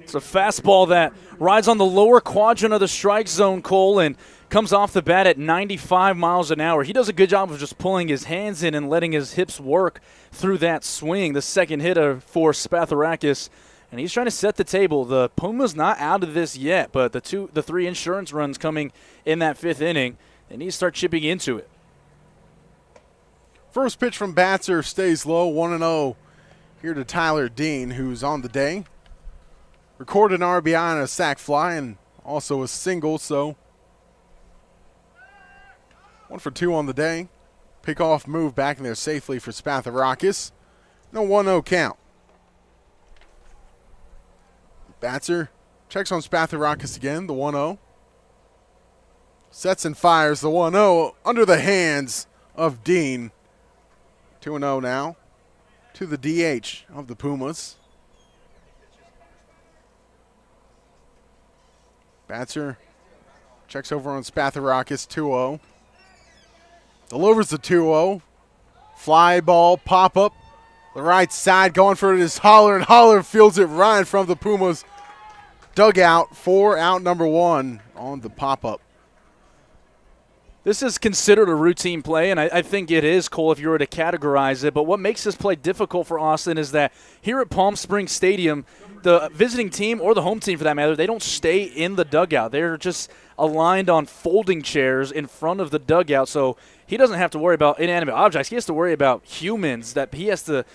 It's a fastball that rides on the lower quadrant of the strike zone, Cole, and comes off the bat at 95 miles an hour. He does a good job of just pulling his hands in and letting his hips work through that swing. The second hitter for Spatharakis. And he's trying to set the table. The Pumas not out of this yet, but the three insurance runs coming in that 5th inning. They need to start chipping into it. First pitch from Batzer stays low, 1-0 here to Tyler Dean, who's on the day. Recorded an RBI and a sac fly and also a single, so 1 for 2 on the day. Pickoff move back in there safely for Spatharakis. No 1-0 count. Batzer checks on Spatharakis again, the 1-0. Sets and fires the 1-0 under the hands of Dean. 2-0 now to the DH of the Pumas. Batzer checks over on Spatharakis, 2-0. Delivers the 2-0. Fly ball, pop up. The right side going for it is Holler, and Holler fields it right in front of the Pumas dugout for out number 1 on the pop-up. This is considered a routine play, and I think it is, Cole, if you were to categorize it. But what makes this play difficult for Austin is that here at Palm Springs Stadium, the visiting team, or the home team for that matter, they don't stay in the dugout. They're just aligned on folding chairs in front of the dugout. So he doesn't have to worry about inanimate objects. He has to worry about humans that he has to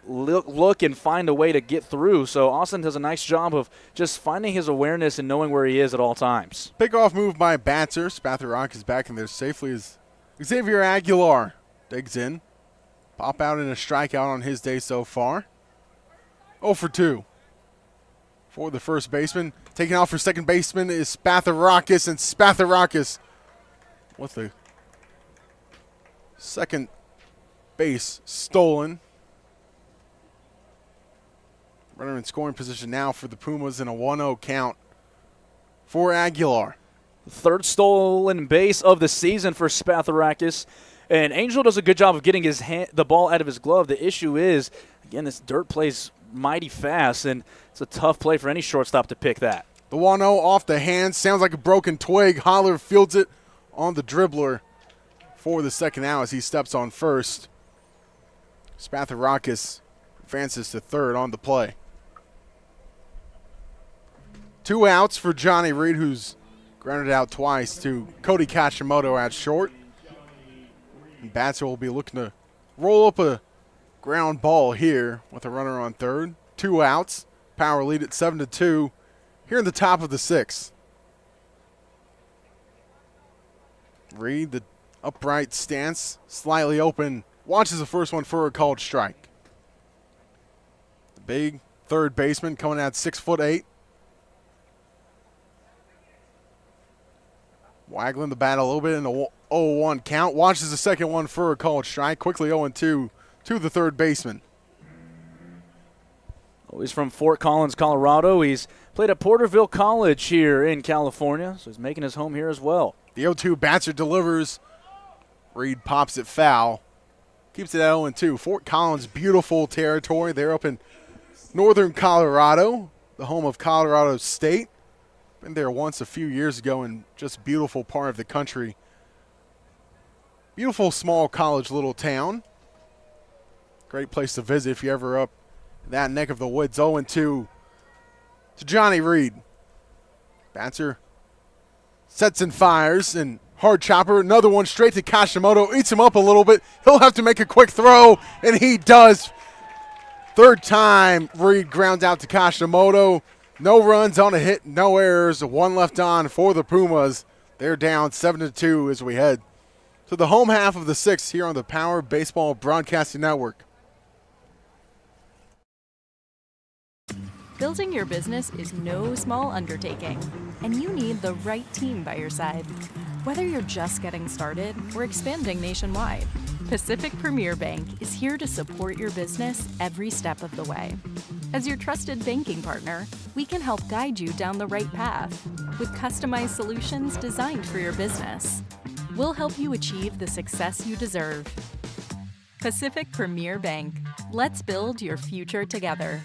look and find a way to get through. So Austin does a nice job of just finding his awareness and knowing where he is at all times. Pickoff move by Batzer. Spatharakis is back in there safely as Xavier Aguilar digs in. Pop out and a strikeout on his day so far. 0 for 2 for the first baseman. Taking out for second baseman is Spatharakis, and Spatharakis with the second base stolen. Runner in scoring position now for the Pumas in a 1-0 count for Aguilar. Third stolen base of the season for Spatharakis. And Angel does a good job of getting the ball out of his glove. The issue is, again, this dirt plays mighty fast, and it's a tough play for any shortstop to pick that. The 1-0 off the hand. Sounds like a broken twig. Holler fields it on the dribbler for the second out as he steps on first. Spatharakis advances to third on the play. 2 outs for Johnny Reed, who's grounded out twice to Cody Kashimoto at short. And Batzer will be looking to roll up a ground ball here with a runner on third. 2 outs. Power lead at 7-2 here in the top of the 6th. Reed, the upright stance, slightly open, watches the first one for a called strike. The big third baseman coming at 6'8". Waggling the bat a little bit in the 0-1 count. Watches the second one for a called strike. Quickly 0-2 to the third baseman. Oh, he's from Fort Collins, Colorado. He's played at Porterville College here in California, so he's making his home here as well. The 0-2 Batzer delivers. Reed pops it foul. Keeps it at 0-2. Fort Collins, beautiful territory. They're up in northern Colorado, the home of Colorado State. Been there once a few years ago, and just beautiful part of the country. Beautiful small college little town. Great place to visit if you're ever up in that neck of the woods. 0-2 to Johnny Reed. Batzer sets and fires, and hard chopper. Another one straight to Kashimoto. Eats him up a little bit. He'll have to make a quick throw, and he does. Third time Reed grounds out to Kashimoto. No runs on a hit, no errors. 1 left on for the Pumas. They're down 7-2 as we head to the home half of the sixth here on the Power Baseball Broadcasting Network. Building your business is no small undertaking, and you need the right team by your side. Whether you're just getting started or expanding nationwide, Pacific Premier Bank is here to support your business every step of the way. As your trusted banking partner, we can help guide you down the right path with customized solutions designed for your business. We'll help you achieve the success you deserve. Pacific Premier Bank. Let's build your future together.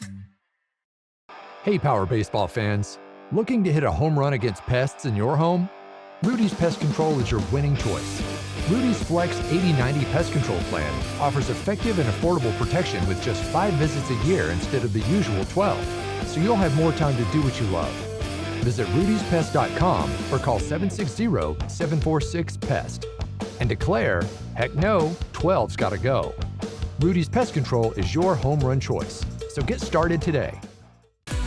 Hey, Power Baseball fans. Looking to hit a home run against pests in your home? Rudy's Pest Control is your winning choice. Rudy's Flex 80/90 Pest Control Plan offers effective and affordable protection with just 5 visits a year instead of the usual 12, so you'll have more time to do what you love. Visit rudyspest.com or call 760-746-PEST and declare, heck no, 12's gotta go. Rudy's Pest Control is your home run choice, so get started today.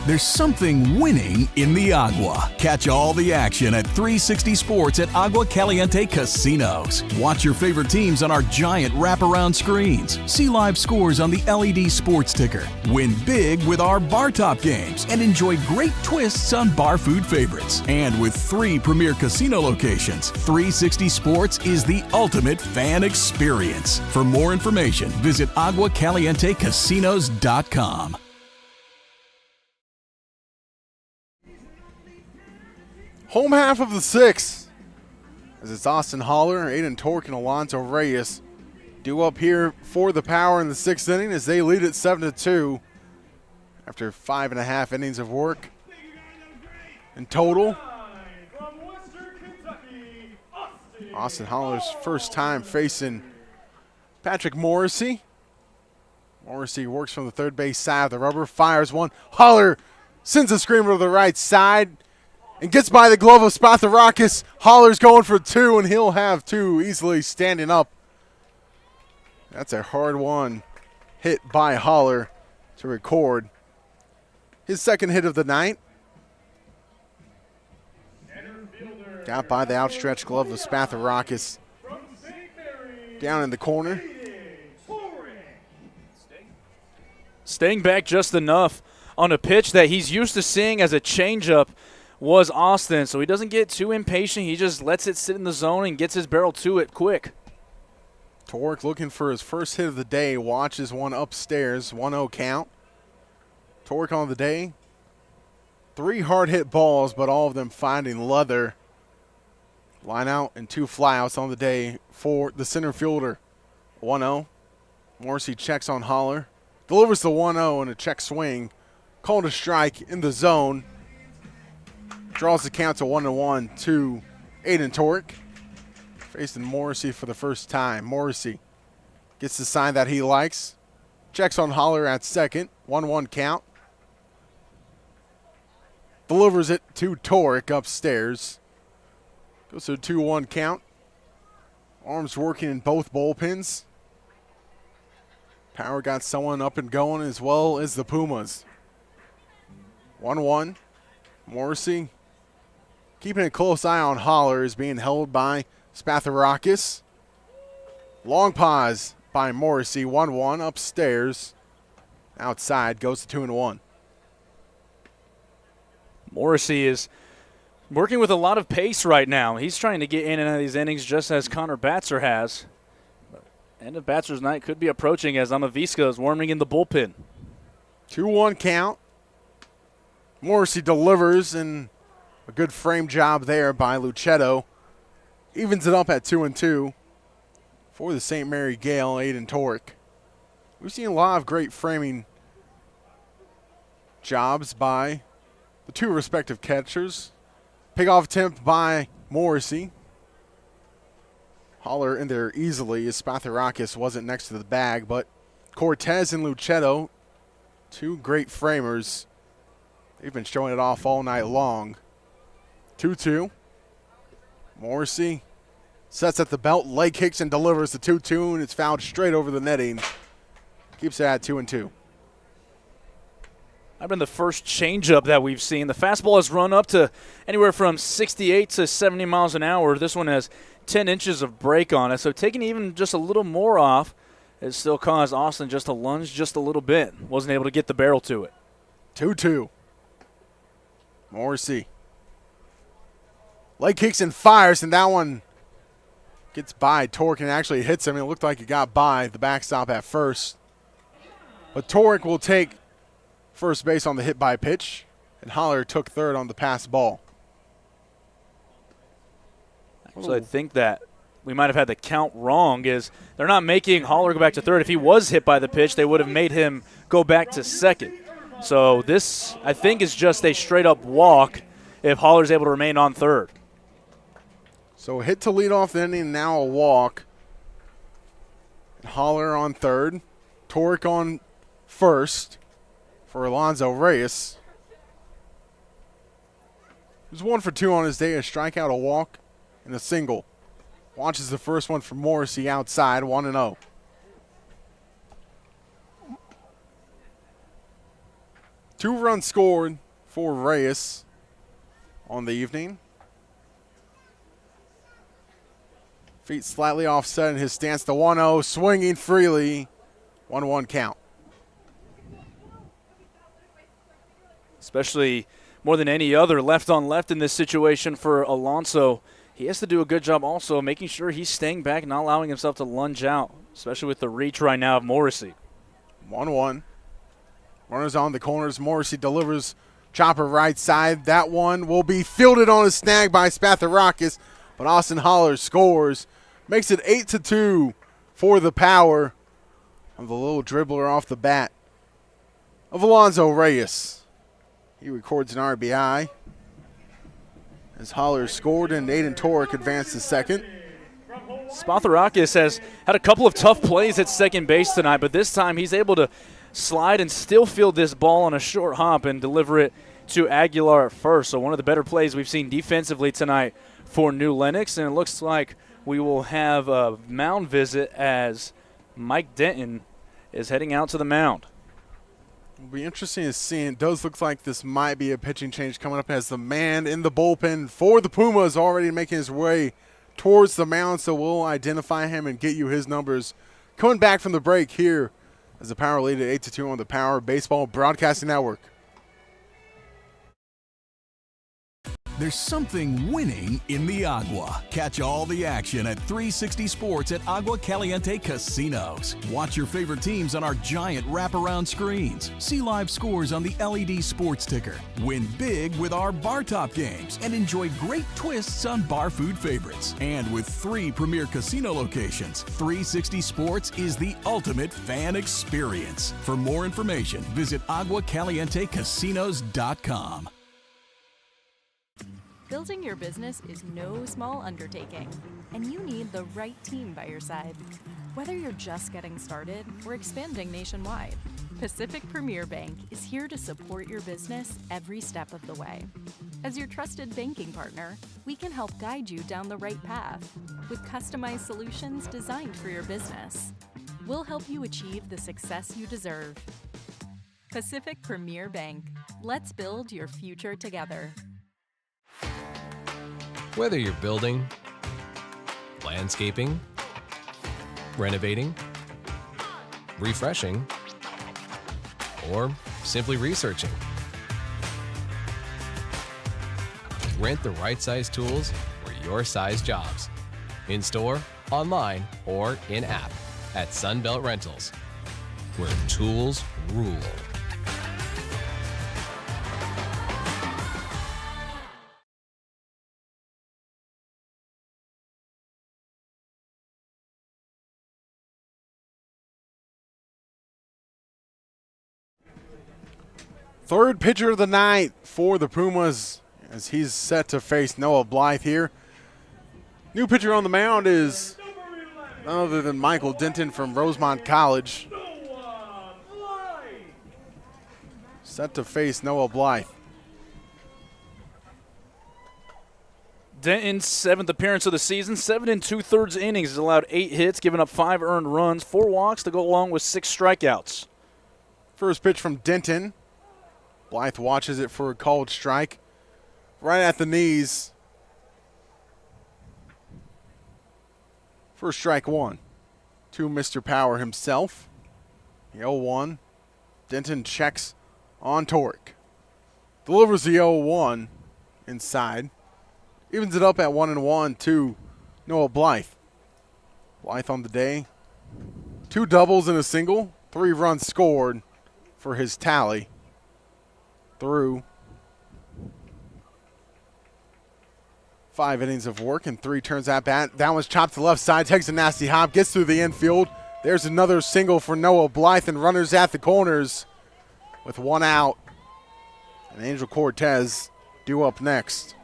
There's something winning in the Agua. Catch all the action at 360 Sports at Agua Caliente Casinos. Watch your favorite teams on our giant wraparound screens. See live scores on the LED sports ticker. Win big with our bar top games and enjoy great twists on bar food favorites. And with 3 premier casino locations, 360 Sports is the ultimate fan experience. For more information, visit aguacalientecasinos.com. Home half of the sixth, as it's Austin Holler, Aiden Tork, and Alonzo Reyes due up here for the Power in the 6th inning as they lead it 7-2 after 5.5 innings of work. In total, Austin Holler's first time facing Patrick Morrissey. Morrissey works from the third base side of the rubber, fires one. Holler sends a screamer to the right side and gets by the glove of Spatharakis. Holler's going for 2, and he'll have 2 easily standing up. That's a hard one hit by Holler to record his second hit of the night. Got by the outstretched glove of Spatharakis down in the corner. Staying back just enough on a pitch that he's used to seeing as a changeup was Austin, so he doesn't get too impatient. He just lets it sit in the zone and gets his barrel to it quick. Tork looking for his first hit of the day, watches one upstairs, 1-0 count. Tork on the day, 3 hard hit balls, but all of them finding leather. Line out and 2 flyouts on the day for the center fielder. 1-0. Morrissey checks on Holler, delivers the 1-0 and a check swing. Called a strike in the zone. Draws the count to 1-1 to Aiden Tork. Facing Morrissey for the first time. Morrissey gets the sign that he likes. Checks on Holler at second. 1-1 count. Delivers it to Tork upstairs. Goes to a 2-1 count. Arms working in both bullpens. Power got someone up and going as well as the Pumas. 1-1. Morrissey keeping a close eye on Holler is being held by Spatharakis. Long pause by Morrissey. 1-1 upstairs. Outside goes to 2-1. Morrissey is working with a lot of pace right now. He's trying to get in and out of these innings just as Connor Batzer has. End of Batzer's night could be approaching as Amavisca is warming in the bullpen. 2-1 count. Morrissey delivers, and a good frame job there by Luchetto. Evens it up at 2-2 for the St. Mary Gale, Aiden Tork. We've seen a lot of great framing jobs by the 2 respective catchers. Pick-off attempt by Morrissey. Holler in there easily as Spatharakis wasn't next to the bag, but Cortez and Luchetto, 2 great framers. They've been showing it off all night long. 2-2. Morrissey sets at the belt, leg kicks and delivers the 2-2, and it's fouled straight over the netting. Keeps it at 2-2. I've been the first changeup that we've seen. The fastball has run up to anywhere from 68 to 70 miles an hour. This one has 10 inches of break on it, so taking even just a little more off, it still caused Austin just to lunge just a little bit. Wasn't able to get the barrel to it. 2-2. Morrissey. Leg kicks and fires, and that one gets by Torek and actually hits him. It looked like it got by the backstop at first. But Torek will take first base on the hit by pitch, and Holler took third on the pass ball. So I think that we might have had the count wrong, is they're not making Holler go back to third. If he was hit by the pitch, they would have made him go back to second. So this, I think, is just a straight-up walk if Holler's able to remain on third. So a hit to lead off the inning, now a walk. Holler on third. Torek on first for Alonzo Reyes. He was 1 for 2 on his day, a strikeout, a walk, and a single. Watches the first one for Morrissey outside, 1-0. Two runs scored for Reyes on the evening. Feet slightly offset in his stance to 1-0, swinging freely, 1-1 count. Especially more than any other left on left in this situation for Alonso. He has to do a good job also making sure he's staying back, not allowing himself to lunge out, especially with the reach right now of Morrissey. 1-1. Runners on the corners. Morrissey delivers chopper right side. That one will be fielded on a snag by Spatharakis, but Austin Holler scores. Makes it 8-2 for the power of the little dribbler off the bat of Alonzo Reyes. He records an RBI as Holler scored and Aiden Torek advanced to second. Spatharakis has had a couple of tough plays at second base tonight, but this time he's able to slide and still field this ball on a short hop and deliver it to Aguilar at first. So one of the better plays we've seen defensively tonight for New Lenox, and it looks like we will have a mound visit as Mike Denton is heading out to the mound. It'll be interesting to see. It does look like this might be a pitching change coming up as the man in the bullpen for the Pumas already making his way towards the mound, so we'll identify him and get you his numbers. Coming back from the break here as the Power lead at 8-2 on the Power Baseball Broadcasting Network. There's something winning in the Agua. Catch all the action at 360 Sports at Agua Caliente Casinos. Watch your favorite teams on our giant wraparound screens. See live scores on the LED sports ticker. Win big with our bar top games and enjoy great twists on bar food favorites. And with 3 premier casino locations, 360 Sports is the ultimate fan experience. For more information, visit aguacalientecasinos.com. Building your business is no small undertaking, and you need the right team by your side. Whether you're just getting started or expanding nationwide, Pacific Premier Bank is here to support your business every step of the way. As your trusted banking partner, we can help guide you down the right path with customized solutions designed for your business. We'll help you achieve the success you deserve. Pacific Premier Bank. Let's build your future together. Whether you're building, landscaping, renovating, refreshing, or simply researching, rent the right size tools for your size jobs. In store, online, or in-app at Sunbelt Rentals, where tools rule. Third pitcher of the night for the Pumas as he's set to face Noah Blythe here. New pitcher on the mound is none other than Michael Denton from Rosemont College. Set to face Noah Blythe. Denton's 7th appearance of the season, 7 2/3 innings. He's allowed 8 hits, given up 5 earned runs, 4 walks to go along with 6 strikeouts. First pitch from Denton. Blythe watches it for a called strike. Right at the knees. For strike one. To Mr. Power himself. The 0-1. Denton checks on Torque. Delivers the 0-1 inside. Evens it up at 1-1 to Noah Blythe. Blythe on the day. 2 doubles and a single. 3 runs scored for his tally through 5 innings of work and 3 turns at bat. That one's chopped to the left side, takes a nasty hop, gets through the infield. There's another single for Noah Blythe and runners at the corners with 1 out. And Angel Cortez due up next.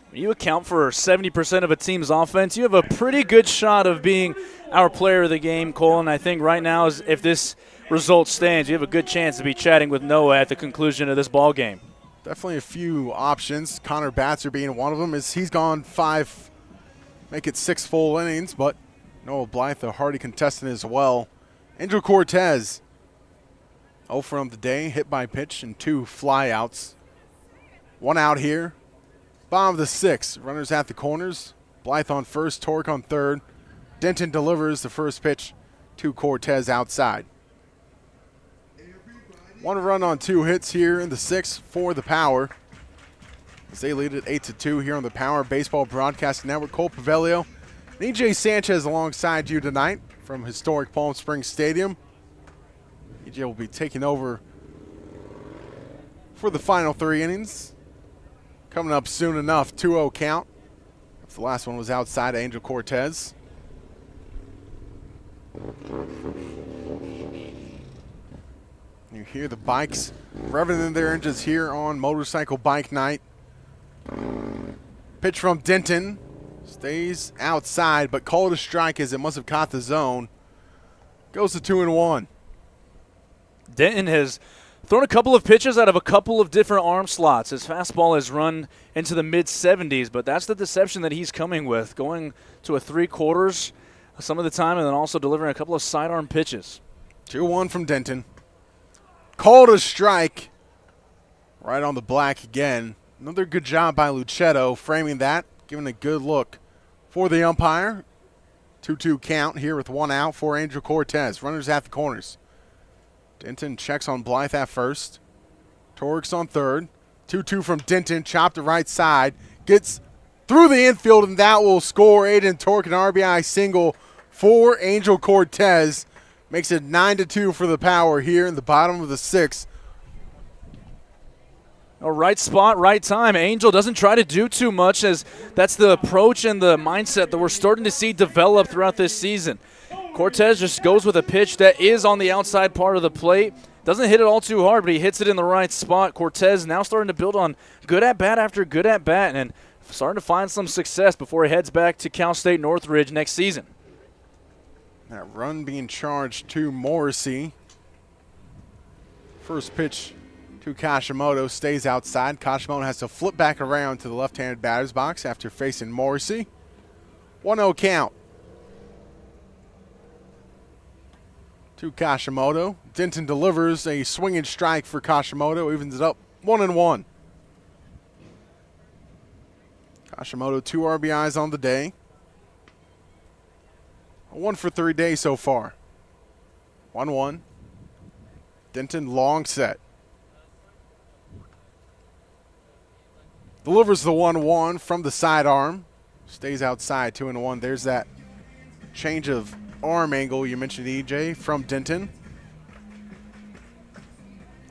When you account for 70% of a team's offense, you have a pretty good shot of being our player of the game, Cole. And I think right now, if this result stands, you have a good chance to be chatting with Noah at the conclusion of this ball game. Definitely a few options. Connor Batzer being one of them. He's gone 5, make it 6 full innings, but Noah Blythe, a hardy contestant as well. Angel Cortez, 0 from the day, hit by pitch and 2 flyouts. 1 out here. Bottom of the 6th, runners at the corners. Blythe on first, Torque on third. Denton delivers the first pitch to Cortez outside. 1 run on 2 hits here in the 6th for the Power. As they lead it 8-2 here on the Power Baseball Broadcasting Network. Cole Paveglio and EJ Sanchez alongside you tonight from historic Palm Springs Stadium. EJ will be taking over for the final 3 innings. Coming up soon enough, 2-0 count. The last one was outside Angel Cortez. You hear the bikes revving in their engines here on Motorcycle Bike Night. Pitch from Denton. Stays outside, but called a strike as it must have caught the zone. Goes to 2-1. Denton has thrown a couple of pitches out of a couple of different arm slots. His fastball has run into the mid-70s, but that's the deception that he's coming with, going to a 3/4 some of the time and then also delivering a couple of sidearm pitches. 2-1 from Denton. Called a strike right on the black again. Another good job by Luchetto framing that, giving a good look for the umpire. 2-2 count here with 1 out for Angel Cortez. Runners at the corners. Denton checks on Blythe at first. Torques on third. 2-2 from Denton, chopped to right side. Gets through the infield, and that will score. Aiden Torque, an RBI single for Angel Cortez. Makes it 9-2 for the Power here in the bottom of the 6th. A right spot, right time. Angel doesn't try to do too much, as that's the approach and the mindset that we're starting to see develop throughout this season. Cortez just goes with a pitch that is on the outside part of the plate. Doesn't hit it all too hard, but he hits it in the right spot. Cortez now starting to build on good at-bat after good at-bat and starting to find some success before he heads back to Cal State Northridge next season. That run being charged to Morrissey. First pitch to Kashimoto stays outside. Kashimoto has to flip back around to the left-handed batter's box after facing Morrissey. 1-0 count to Kashimoto. Denton delivers a swinging strike for Kashimoto, evens it up 1-1. Kashimoto 2 RBIs on the day. 1 for 3 days so far. 1-1. Denton long set. Delivers the 1-1 from the sidearm. Stays outside 2-1. There's that change of arm angle you mentioned, EJ, from Denton.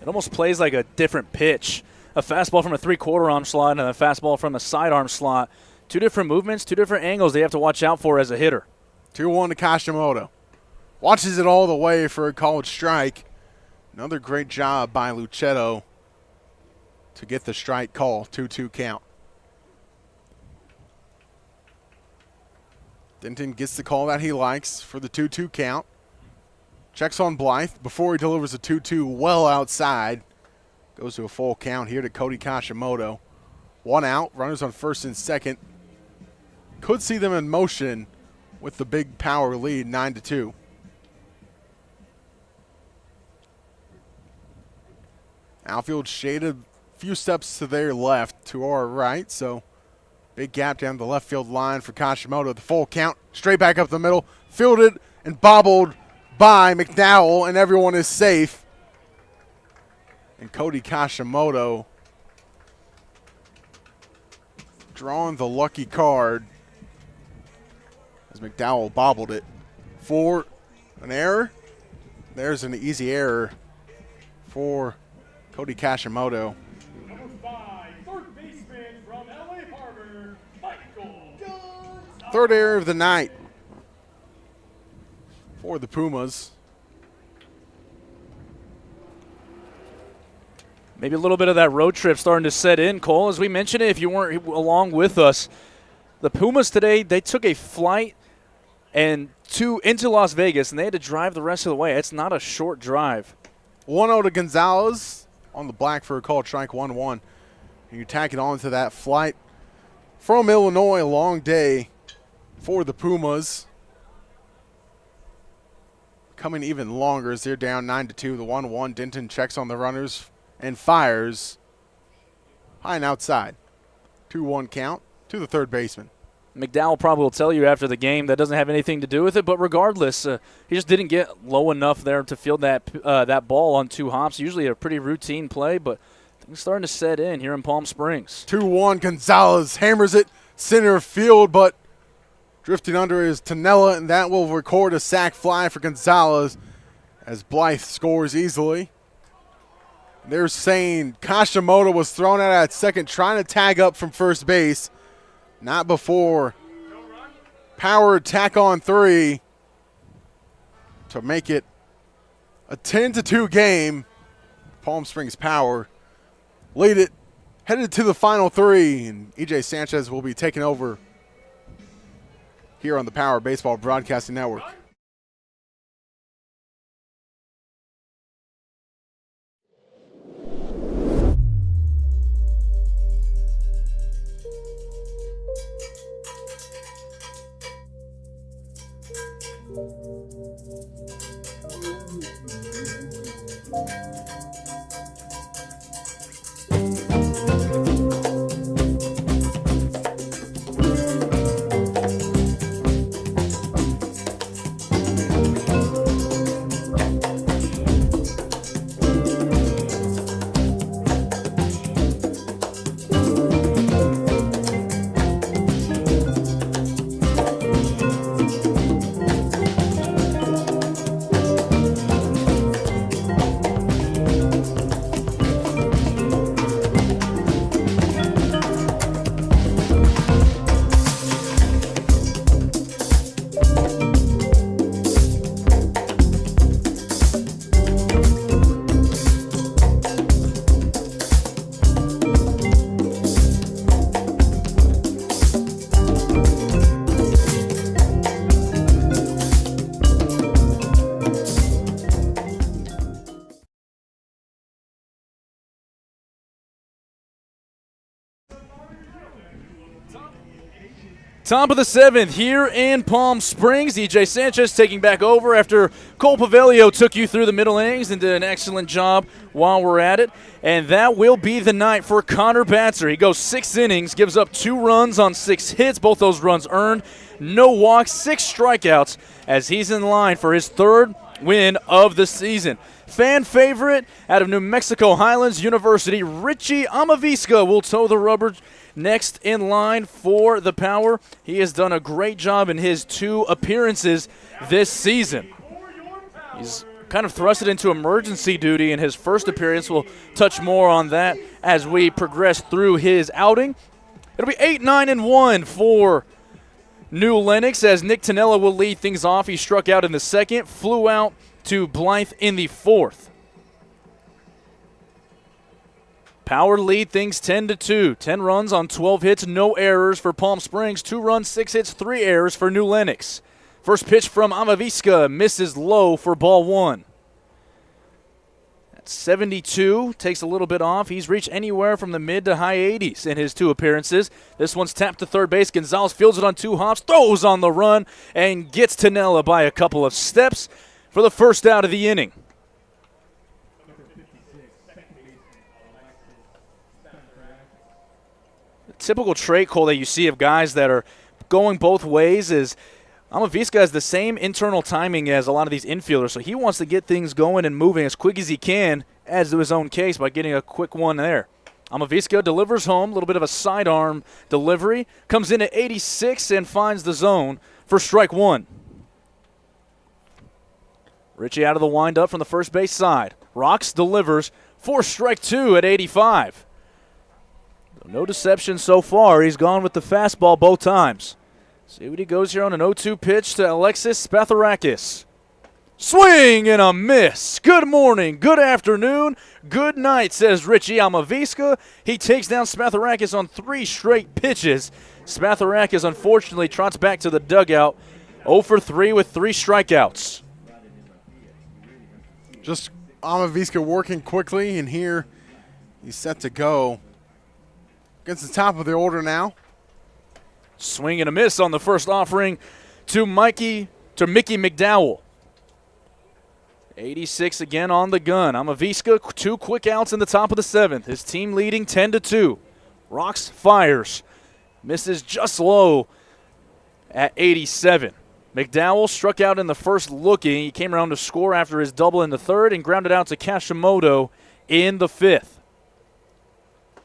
It almost plays like a different pitch. A fastball from a 3/4 arm slot and a fastball from a sidearm slot. 2 different movements, 2 different angles they have to watch out for as a hitter. 2-1 to Kashimoto. Watches it all the way for a called strike. Another great job by Luchetto to get the strike call. 2-2 count. Denton gets the call that he likes for the 2-2 count. Checks on Blythe before he delivers a 2-2 well outside. Goes to a full count here to Cody Kashimoto. 1 out, runners on first and second. Could see them in motion with the big Power lead, 9-2. Outfield shaded a few steps to their left, to our right, so big gap down the left field line for Kashimoto. The full count, straight back up the middle, fielded and bobbled by McDowell, and everyone is safe. And Cody Kashimoto drawing the lucky card as McDowell bobbled it for an error. There's an easy error for Cody Kashimoto. Number 5, third baseman from LA Harbor, Michael. Third error of the night for the Pumas. Maybe a little bit of that road trip starting to set in, Cole. As we mentioned it, if you weren't along with us, the Pumas today, they took a flight into Las Vegas, and they had to drive the rest of the way. It's not a short drive. 1-0 to Gonzalez on the black for a called strike, 1-1. And you tack it on to that flight from Illinois. A long day for the Pumas. Coming even longer as they're down 9-2. The 1-1. Denton checks on the runners and fires high and outside. 2-1 count to the third baseman. McDowell probably will tell you after the game that doesn't have anything to do with it, but regardless, he just didn't get low enough there to field that ball on 2 hops. Usually a pretty routine play, but things starting to set in here in Palm Springs. 2-1, Gonzalez hammers it center field, but drifting under is Tanella, and that will record a sac fly for Gonzalez as Blythe scores easily. They're saying Kashimoto was thrown out at second, trying to tag up from first base. Not before Power tack on 3 to make it a 10-2 game. Palm Springs Power lead it, headed to the final 3, and EJ Sanchez will be taking over here on the Power Baseball Broadcasting Network. Top of the 7th here in Palm Springs. EJ Sanchez taking back over after Cole Paveglio took you through the middle innings and did an excellent job while we're at it. And that will be the night for Connor Batzer. He goes 6 innings, gives up 2 runs on 6 hits, both those runs earned, no walks, 6 strikeouts as he's in line for his 3rd win of the season. Fan favorite out of New Mexico Highlands University, Richie Amavisca will toe the rubber next in line for the Power. He has done a great job in his 2 appearances this season. He's kind of thrusted into emergency duty in his first appearance. We'll touch more on that as we progress through his outing. It'll be 8-9-1 for New Lenox as Nick Tanella will lead things off. He struck out in the 2nd, flew out to Blythe in the 4th. Power lead things 10-2. 10 runs on 12 hits, no errors for Palm Springs. 2 runs, 6 hits, 3 errors for New Lenox. First pitch from Amavisca misses low for ball 1. At 72, takes a little bit off. He's reached anywhere from the mid to high 80s in his 2 appearances. This one's tapped to third base. Gonzalez fields it on 2 hops, throws on the run, and gets Tanella by a couple of steps for the first out of the inning. typical trait, Cole, that you see of guys that are going both ways is Amaviska has the same internal timing as a lot of these infielders, so he wants to get things going and moving as quick as he can, as to his own case, by getting a quick one there. Amaviska delivers home, a little bit of a sidearm delivery, comes in at 86 and finds the zone for strike one. Richie out of the windup from the first base side. Rocks delivers for strike two at 85. No deception so far. He's gone with the fastball both times. See what he goes here on an 0-2 pitch to Alexis Spatharakis. Swing and a miss. Good morning, good afternoon, good night, says Richie Amaviska. He takes down Spatharakis on 3 straight pitches. Spatharakis unfortunately trots back to the dugout, 0 for 3 with 3 strikeouts. Just Amaviska working quickly, and here he's set to go. Against the top of the order now. Swing and a miss on the first offering to Mickey McDowell. 86 again on the gun. Amaviska, 2 quick outs in the top of the 7th. His team leading 10-2. Rocks fires. Misses just low at 87. McDowell struck out in the first looking. He came around to score after his double in the 3rd and grounded out to Kashimoto in the 5th.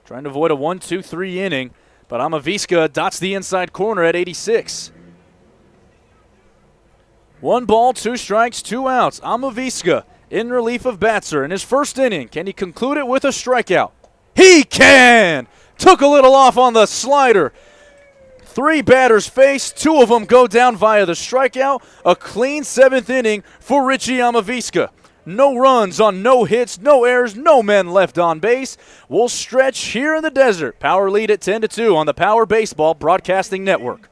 Trying to avoid a 1-2-3 inning, but Amaviska dots the inside corner at 86. 1 ball, 2 strikes, 2 outs. Amaviska in relief of Batzer in his first inning. Can he conclude it with a strikeout? He can! Took a little off on the slider. 3 batters faced, 2 of them go down via the strikeout. A clean 7th inning for Richie Amaviska. No runs on no hits, no errors, no men left on base. We'll stretch here in the desert. Power lead at 10-2 on the Power Baseball Broadcasting Network.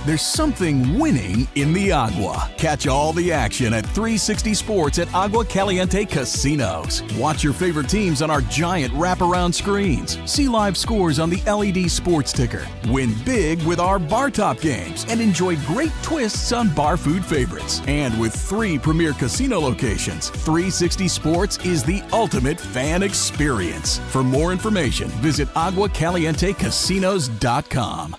There's something winning in the Agua. Catch all the action at 360 Sports at Agua Caliente Casinos. Watch your favorite teams on our giant wraparound screens. See live scores on the LED sports ticker. Win big with our bar top games and enjoy great twists on bar food favorites. And with 3 premier casino locations, 360 Sports is the ultimate fan experience. For more information, visit aguacalientecasinos.com.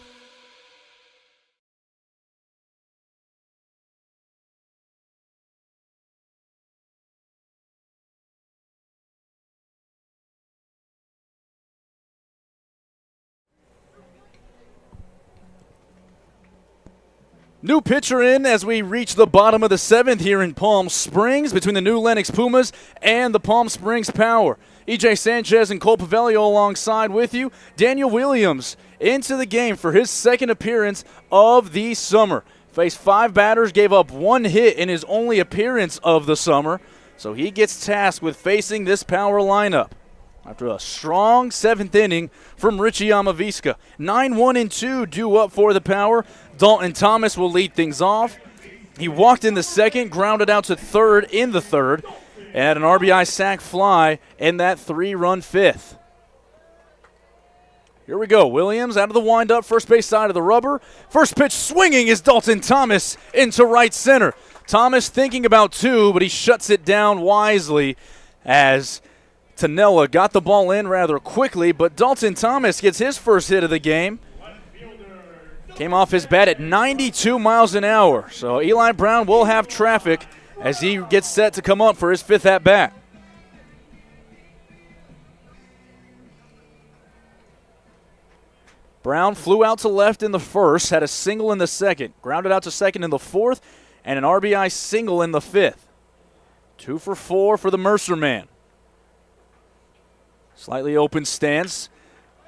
New pitcher in as we reach the bottom of the 7th here in Palm Springs between the new Lenox Pumas and the Palm Springs Power. EJ Sanchez and Cole Paveglio alongside with you. Daniel Williams into the game for his 2nd appearance of the summer. Faced 5 batters, gave up 1 hit in his only appearance of the summer. So he gets tasked with facing this Power lineup. After a strong 7th inning from Richie Amaviska. 9-1-2 due up for the Power. Dalton Thomas will lead things off. He walked in the 2nd, grounded out to 3rd in the 3rd, and had an RBI sac fly in that 3-run 5th. Here we go. Williams out of the windup, first base side of the rubber. First pitch swinging is Dalton Thomas into right center. Thomas thinking about 2, but he shuts it down wisely as Tanella got the ball in rather quickly, but Dalton Thomas gets his first hit of the game. Came off his bat at 92 miles an hour. So Eli Brown will have traffic as he gets set to come up for his 5th at-bat. Brown flew out to left in the 1st, had a single in the 2nd, grounded out to 2nd in the 4th, and an RBI single in the 5th. 2 for 4 for the Mercer man. Slightly open stance.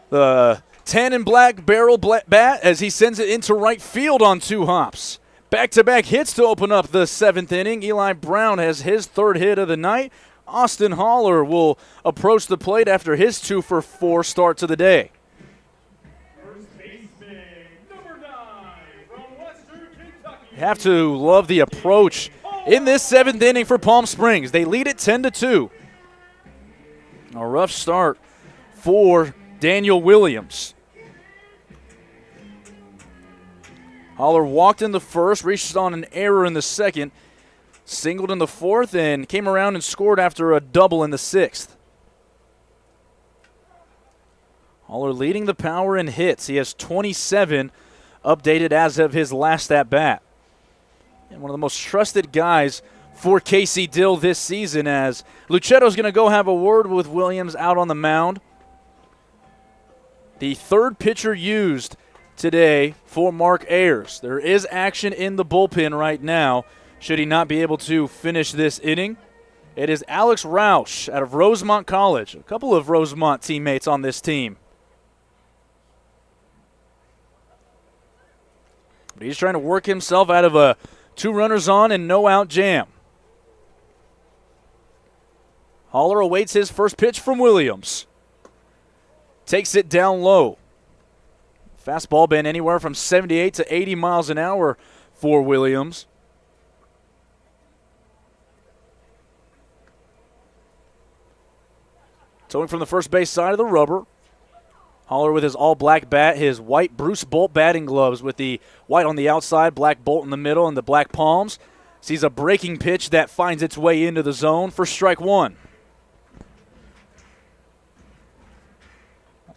The tan and black barrel bat as he sends it into right field on 2 hops. Back-to-back hits to open up the 7th inning. Eli Brown has his 3rd hit of the night. Austin Haller will approach the plate after his 2-for-4 start to the day. You have to love the approach in this 7th inning for Palm Springs. They lead it 10-2. A rough start for Daniel Williams. Haller walked in the 1st, reached on an error in the 2nd, singled in the 4th, and came around and scored after a double in the 6th. Haller leading the power in hits. He has 27 updated as of his last at-bat. And one of the most trusted guys for Casey Dill this season, as Luchetto's going to go have a word with Williams out on the mound. The 3rd pitcher used today for Mark Ayers. There is action in the bullpen right now, should he not be able to finish this inning. It is Alex Roush out of Rosemont College. A couple of Rosemont teammates on this team. But he's trying to work himself out of a 2 runners on and no out jam. Haller awaits his first pitch from Williams. Takes it down low. Fastball been anywhere from 78 to 80 miles an hour for Williams. Towing from the first base side of the rubber. Haller with his all-black bat, his white Bruce Bolt batting gloves with the white on the outside, black bolt in the middle, and the black palms. Sees a breaking pitch that finds its way into the zone for strike 1.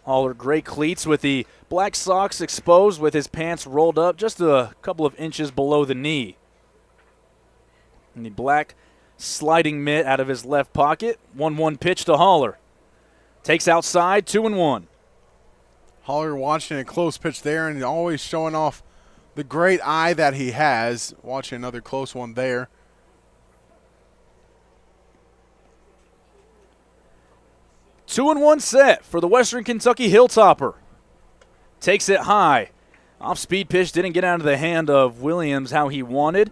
Haller gray cleats with the black socks exposed with his pants rolled up just a couple of inches below the knee. And the black sliding mitt out of his left pocket. 1-1 pitch to Haller. Takes outside, 2-1. Haller watching a close pitch there and always showing off the great eye that he has. Watching another close one there. 2-1 set for the Western Kentucky Hilltopper. Takes it high. Off-speed pitch didn't get out of the hand of Williams how he wanted.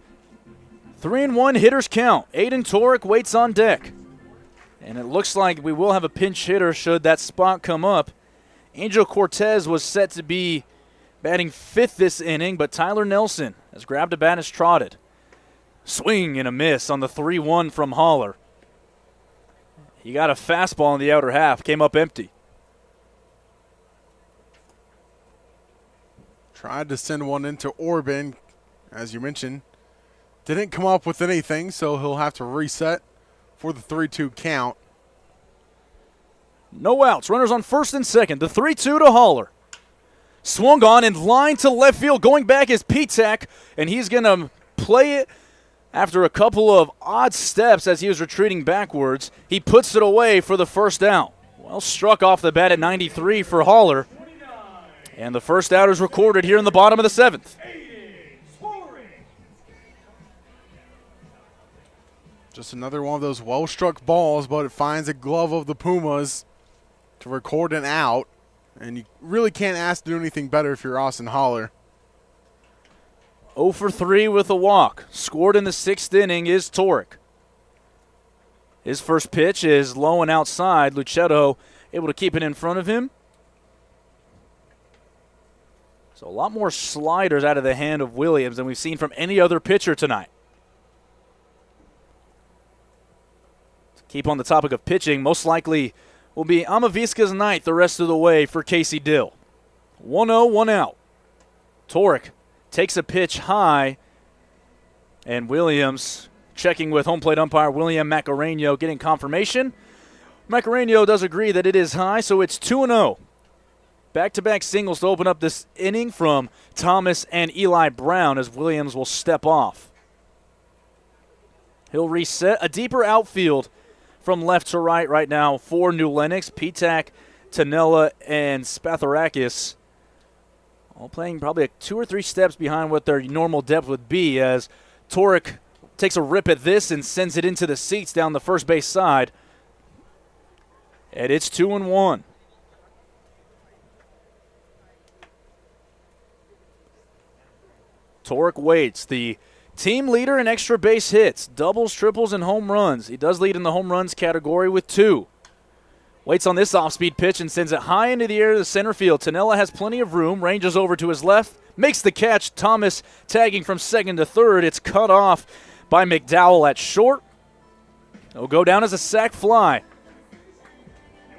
3-1 hitters count. Aiden Torek waits on deck. And it looks like we will have a pinch hitter should that spot come up. Angel Cortez was set to be batting 5th this inning, but Tyler Nelson has grabbed a bat and has trotted. Swing and a miss on the 3-1 from Haller. He got a fastball in the outer half, came up empty. Tried to send one into Orban, as you mentioned. Didn't come up with anything, so he'll have to reset for the 3-2 count. No outs. Runners on first and second. The 3-2 to Haller. Swung on and line to left field. Going back is Petak, and he's going to play it after a couple of odd steps as he was retreating backwards. He puts it away for the first out. Well struck off the bat at 93 for Haller. And the first out is recorded here in the bottom of the 7th. Just another one of those well-struck balls, but it finds a glove of the Pumas to record an out. And you really can't ask to do anything better if you're Austin Haller. 0 for 3 with a walk. Scored in the 6th inning is Torek. His first pitch is low and outside. Luchetto able to keep it in front of him. So a lot more sliders out of the hand of Williams than we've seen from any other pitcher tonight. To keep on the topic of pitching, most likely will be Amavisca's night the rest of the way for Casey Dill. 1-0, 1 out. Torek takes a pitch high, and Williams checking with home plate umpire William Macareno, getting confirmation. Macareno does agree that it is high, so it's 2-0. Back-to-back singles to open up this inning from Thomas and Eli Brown as Williams will step off. He'll reset a deeper outfield from left to right now for New Lenox. Petak, Tanella, and Spatharakis all playing probably 2 or 3 steps behind what their normal depth would be as Torek takes a rip at this and sends it into the seats down the first base side. And it's 2-1. Torek waits. The team leader in extra base hits, doubles, triples, and home runs. He does lead in the home runs category with 2. Waits on this off-speed pitch and sends it high into the air to the center field. Tanella has plenty of room, ranges over to his left, makes the catch. Thomas tagging from second to third. It's cut off by McDowell at short. It'll go down as a sac fly.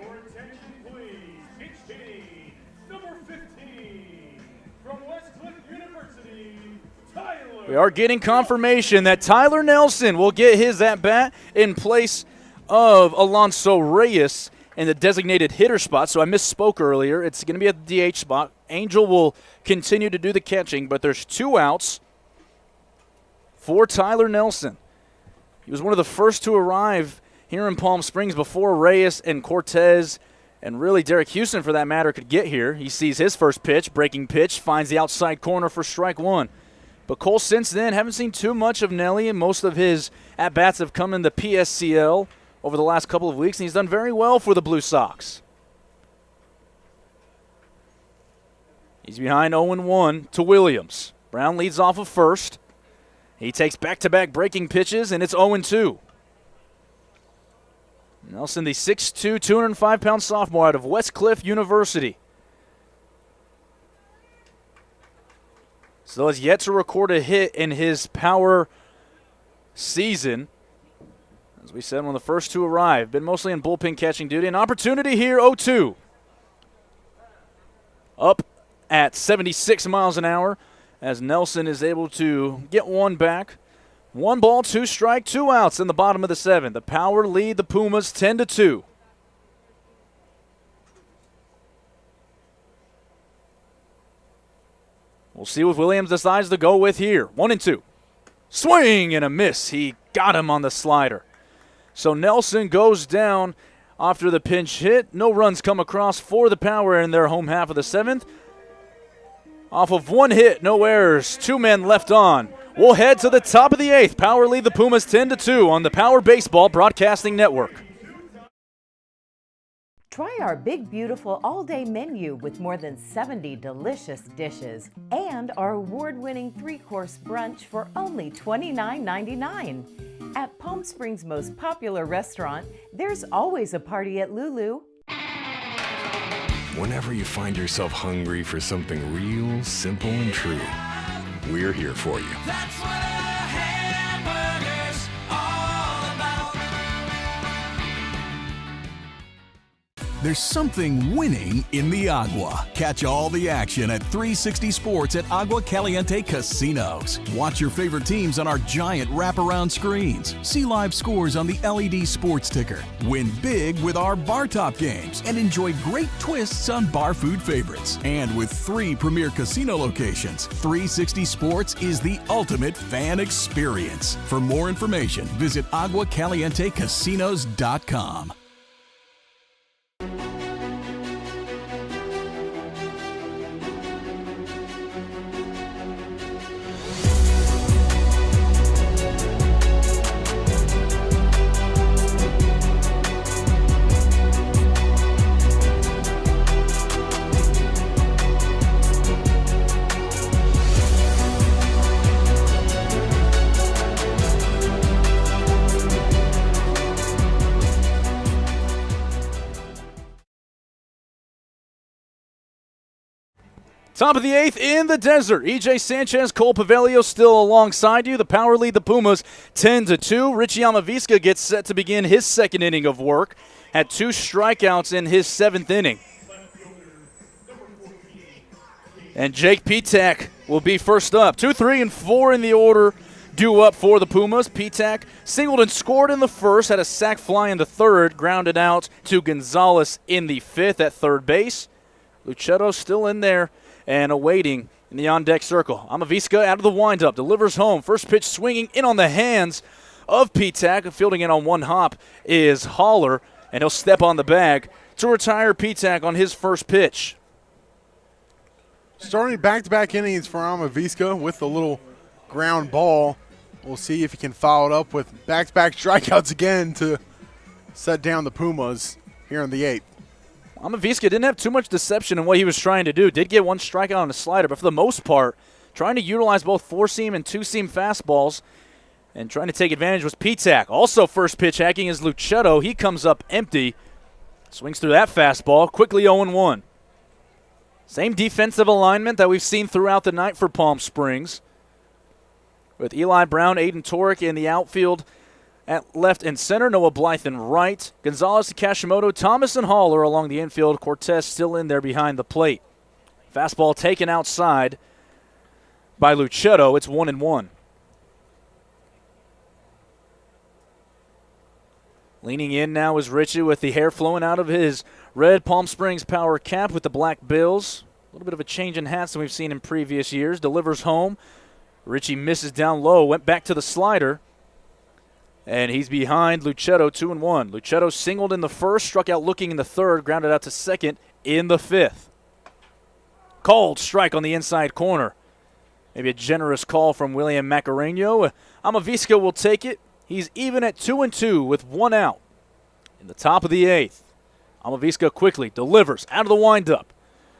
Your attention, please. Pitch hitting, number 15, from Westcliff University, Tyler. We are getting confirmation that Tyler Nelson will get his at-bat in place of Alonso Reyes in the designated hitter spot. So I misspoke earlier. It's going to be at the DH spot. Angel will continue to do the catching, but there's 2 outs for Tyler Nelson. He was one of the first to arrive here in Palm Springs before Reyes and Cortez, and really Derek Houston for that matter, could get here. He sees his first pitch, breaking pitch, finds the outside corner for strike 1. But Cole, since then, haven't seen too much of Nelly, and most of his at-bats have come in the PSCL over the last couple of weeks, and he's done very well for the Blue Sox. He's behind 0-1 to Williams. Brown leads off of first. He takes back-to-back breaking pitches, and it's 0-2. Nelson, the 6'2", 205-pound sophomore out of Westcliff University. Still has yet to record a hit in his power season. As we said, one of the first to arrive. Been mostly in bullpen catching duty. An opportunity here, 0-2. Up at 76 miles an hour as Nelson is able to get one back. 1 ball, 2 strike, 2 outs in the bottom of the 7th. The Power lead the Pumas 10-2. We'll see what Williams decides to go with here. 1-2. Swing and a miss. He got him on the slider. So Nelson goes down after the pinch hit. No runs come across for the Power in their home half of the 7th. Off of 1 hit, no errors, 2 men left on. We'll head to the top of the 8th. Power lead the Pumas 10-2 on the Power Baseball Broadcasting Network. Try our big, beautiful all-day menu with more than 70 delicious dishes and our award-winning 3-course brunch for only $29.99. At Palm Springs' most popular restaurant, there's always a party at Lulu. Whenever you find yourself hungry for something real, simple, and true, we're here for you. That's what a hamburger's all about. There's something winning in the Agua. Catch all the action at 360 Sports at Agua Caliente Casinos. Watch your favorite teams on our giant wraparound screens. See live scores on the LED sports ticker. Win big with our bar top games and enjoy great twists on bar food favorites. And with 3 premier casino locations, 360 Sports is the ultimate fan experience. For more information, visit aguacalientecasinos.com. Top of the 8th in the desert. EJ Sanchez, Cole Paveglio still alongside you. The Power lead the Pumas 10-2. Richie Amavisca gets set to begin his 2nd inning of work. Had 2 strikeouts in his 7th inning. And Jake Petak will be first up. 2, 3, and 4 in the order due up for the Pumas. Petak singled and scored in the 1st, had a sac fly in the 3rd, grounded out to Gonzalez in the 5th at third base. Luchetto still in there and awaiting in the on-deck circle. Amavisca out of the windup, delivers home. First pitch swinging in on the hands of Petak. Fielding in on 1 hop is Haller, and he'll step on the bag to retire Petak on his first pitch. Starting back-to-back innings for Amavisca with the little ground ball. We'll see if he can follow it up with back-to-back strikeouts again to set down the Pumas here in the 8th. Amavisca didn't have too much deception in what he was trying to do. Did get 1 strikeout on a slider, but for the most part, trying to utilize both four-seam and two-seam fastballs and trying to take advantage was P-Tac. Also first pitch hacking is Luchetto. He comes up empty, swings through that fastball, quickly 0-1. Same defensive alignment that we've seen throughout the night for Palm Springs, with Eli Brown, Aiden Torek in the outfield at left and center, Noah Blythe in right, Gonzalez to Kashimoto, Thomas and Haller along the infield, Cortez still in there behind the plate. Fastball taken outside by Luchetto. It's 1-1. Leaning in now is Richie with the hair flowing out of his red Palm Springs Power cap with the black bills. A little bit of a change in hats than we've seen in previous years. Delivers home. Richie misses down low, went back to the slider, and he's behind Luchetto, 2-1. Luchetto singled in the first, struck out looking in the third, grounded out to second in the fifth. Called strike on the inside corner. Maybe a generous call from William Macareno. Amavisca will take it. He's even at 2-2 with one out in the top of the eighth. Amavisca quickly delivers out of the windup.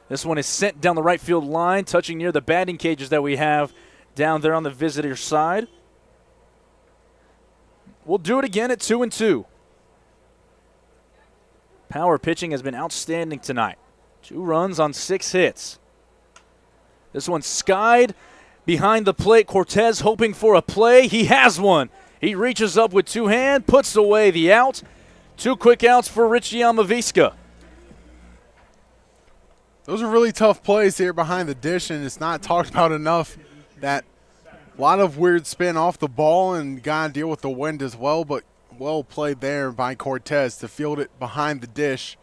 This one is sent down the right field line, touching near the batting cages that we have down there on the visitor side. We'll do it again at 2-2. Power pitching has been outstanding tonight. 2 runs on 6 hits. This one skied behind the plate. Cortez hoping for a play. He has one. He reaches up with 2 hands, puts away the out. 2 quick outs for Richie Amavisca. Those are really tough plays here behind the dish, and it's not talked about enough that a lot of weird spin off the ball and got to deal with the wind as well, but well played there by Cortez to field it behind the dish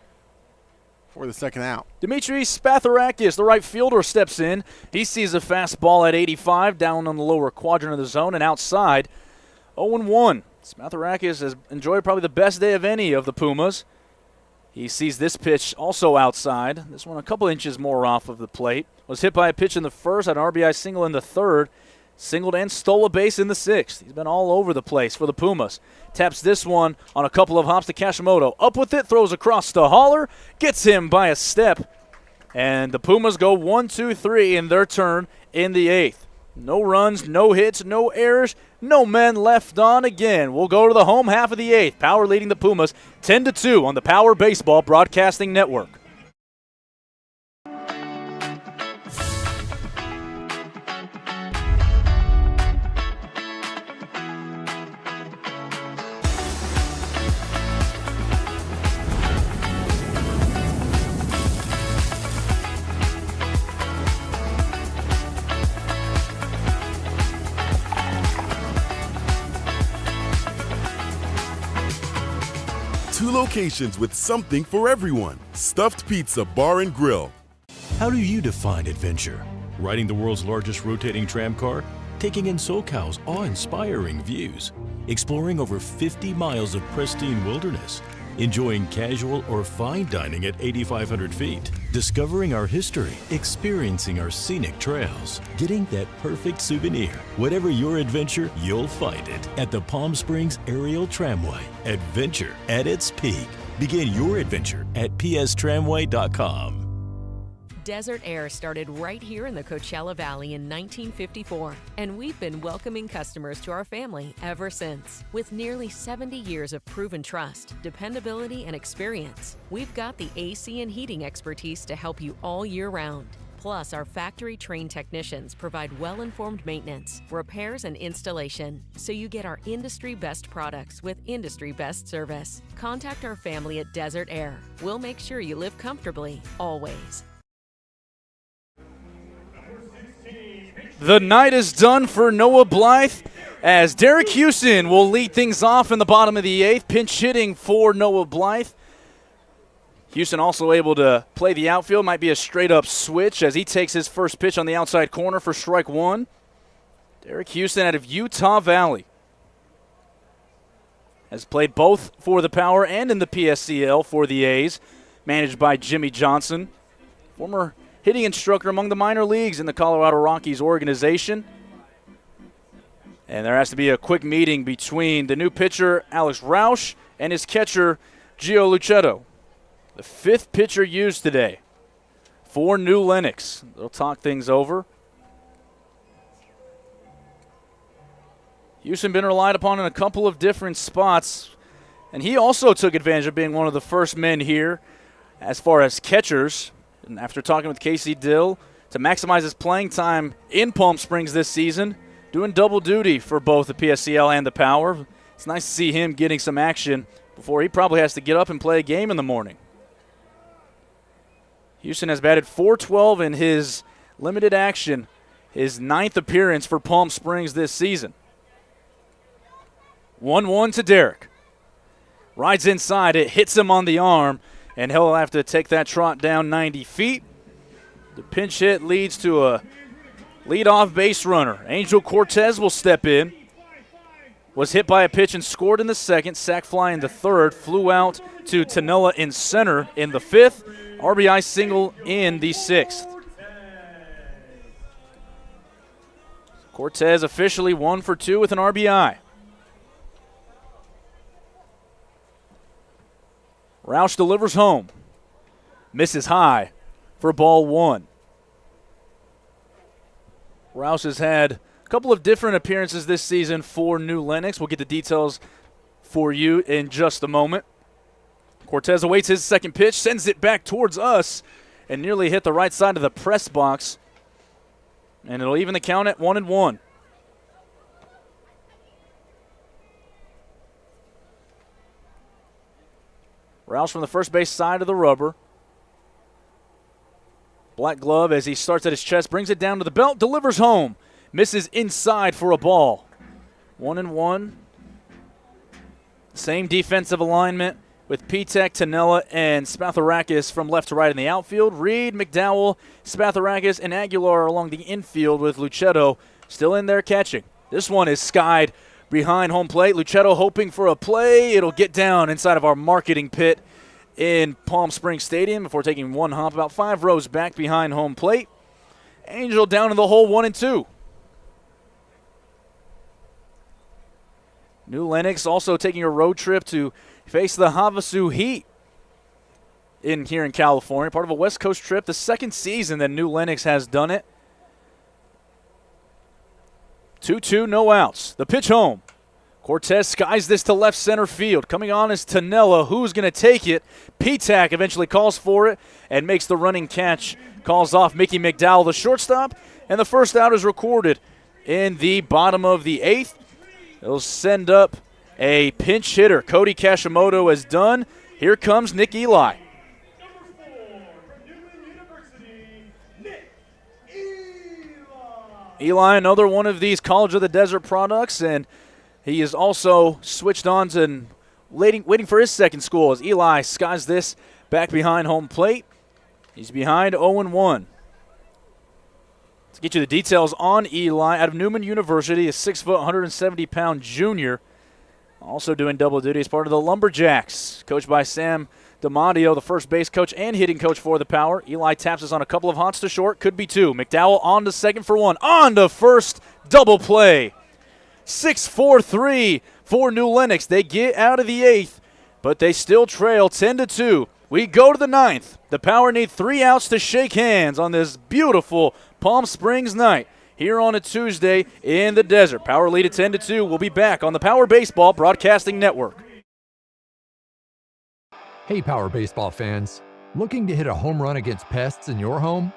for the second out. Dimitri Spatharakis, the right fielder, steps in. He sees a fastball at 85 down on the lower quadrant of the zone and outside. 0-1. Spatharakis has enjoyed probably the best day of any of the Pumas. He sees this pitch also outside. This one a couple inches more off of the plate. Was hit by a pitch in the first, had an RBI single in the third. Singled and stole a base in the sixth. He's been all over the place for the Pumas. Taps this one on a couple of hops to Kashimoto. Up with it, throws across to Haller. Gets him by a step. And the Pumas go 1-2-3 in their turn in the eighth. No runs, no hits, no errors, no men left on again. We'll go to the home half of the eighth. Power leading the Pumas 10-2 on the Power Baseball Broadcasting Network. Two locations with something for everyone. Stuffed Pizza Bar and Grill. How do you define adventure? Riding the world's largest rotating tram car? Taking in SoCal's awe-inspiring views? Exploring over 50 miles of pristine wilderness? Enjoying casual or fine dining at 8,500 feet? Discovering our history? Experiencing our scenic trails? Getting that perfect souvenir? Whatever your adventure, you'll find it at the Palm Springs Aerial Tramway. Adventure at its peak. Begin your adventure at pstramway.com. Desert Air started right here in the Coachella Valley in 1954, and we've been welcoming customers to our family ever since. With nearly 70 years of proven trust, dependability, and experience, we've got the AC and heating expertise to help you all year round. Plus, our factory-trained technicians provide well-informed maintenance, repairs, and installation, so you get our industry-best products with industry-best service. Contact our family at Desert Air. We'll make sure you live comfortably, always. The night is done for Noah Blythe as Derek Houston will lead things off in the bottom of the eighth, pinch hitting for Noah Blythe. Houston also able to play the outfield, might be a straight-up switch as he takes his first pitch on the outside corner for strike one. Derek Houston out of Utah Valley has played both for the Power and in the PSCL for the A's, managed by Jimmy Johnson, former hitting instructor among the minor leagues in the Colorado Rockies organization. And there has to be a quick meeting between the new pitcher, Alex Roush, and his catcher, Gio Luchetto. The fifth pitcher used today for New Lenox. They'll talk things over. Houston been relied upon in a couple of different spots, and he also took advantage of being one of the first men here as far as catchers. And after talking with Casey Dill to maximize his playing time in Palm Springs this season, doing double duty for both the PSCL and the Power. It's nice to see him getting some action before he probably has to get up and play a game in the morning. Houston has batted .412 in his limited action, his 9th appearance for Palm Springs this season. 1-1 to Derek. Rides inside, it hits him on the arm, and he'll have to take that trot down 90 feet. The pinch hit leads to a leadoff base runner. Angel Cortez will step in. Was hit by a pitch and scored in the second. Sac fly in the third. Flew out to Tanella in center in the fifth. RBI single in the sixth. Cortez officially 1 for 2 with an RBI. Roush delivers home. Misses high for ball 1. Roush has had a couple of different appearances this season for New Lenox. We'll get the details for you in just a moment. Cortez awaits his second pitch, sends it back towards us, and nearly hit the right side of the press box. And it'll even the count at 1-1. Roush from the first base side of the rubber. Black glove as he starts at his chest, brings it down to the belt, delivers home. Misses inside for a ball. 1-1. Same defensive alignment with Pitek, Tanella, and Spatharakis from left to right in the outfield. Reed, McDowell, Spatharakis, and Aguilar along the infield with Luchetto still in there catching. This one is skied behind home plate. Luchetto hoping for a play. It'll get down inside of our marketing pit in Palm Springs Stadium before taking one hop about 5 rows back behind home plate. Angel down in the hole, 1-2. New Lenox also taking a road trip to face the Havasu Heat here in California. Part of a West Coast trip, the second season that New Lenox has done it. 2-2, no outs. The pitch home. Cortez skies this to left center field. Coming on is Tanella. Who's going to take it? Pitak eventually calls for it and makes the running catch. Calls off Mickey McDowell, the shortstop. And the first out is recorded in the bottom of the 8th. It'll send up a pinch hitter. Cody Kashimoto is done. Here comes Nick Eli. Eli, another one of these College of the Desert products, and he is also switched on to waiting for his second school as Eli skies this back behind home plate. He's behind 0-1. Let's get you the details on Eli. Out of Newman University, a 6', 170-pound junior. Also doing double duty as part of the Lumberjacks, coached by Sam DiMatteo, the first base coach and hitting coach for the Power. Eli taps us on a couple of hots to short, could be 2. McDowell on to second for 1. On to first, double play. 6-4-3 for New Lenox. They get out of the 8th, but they still trail 10-2. We go to the 9th. The Power need 3 outs to shake hands on this beautiful Palm Springs night here on a Tuesday in the desert. Power lead at 10-2. We'll be back on the Power Baseball Broadcasting Network. Hey, Power Baseball fans. Looking to hit a home run against pests in your home?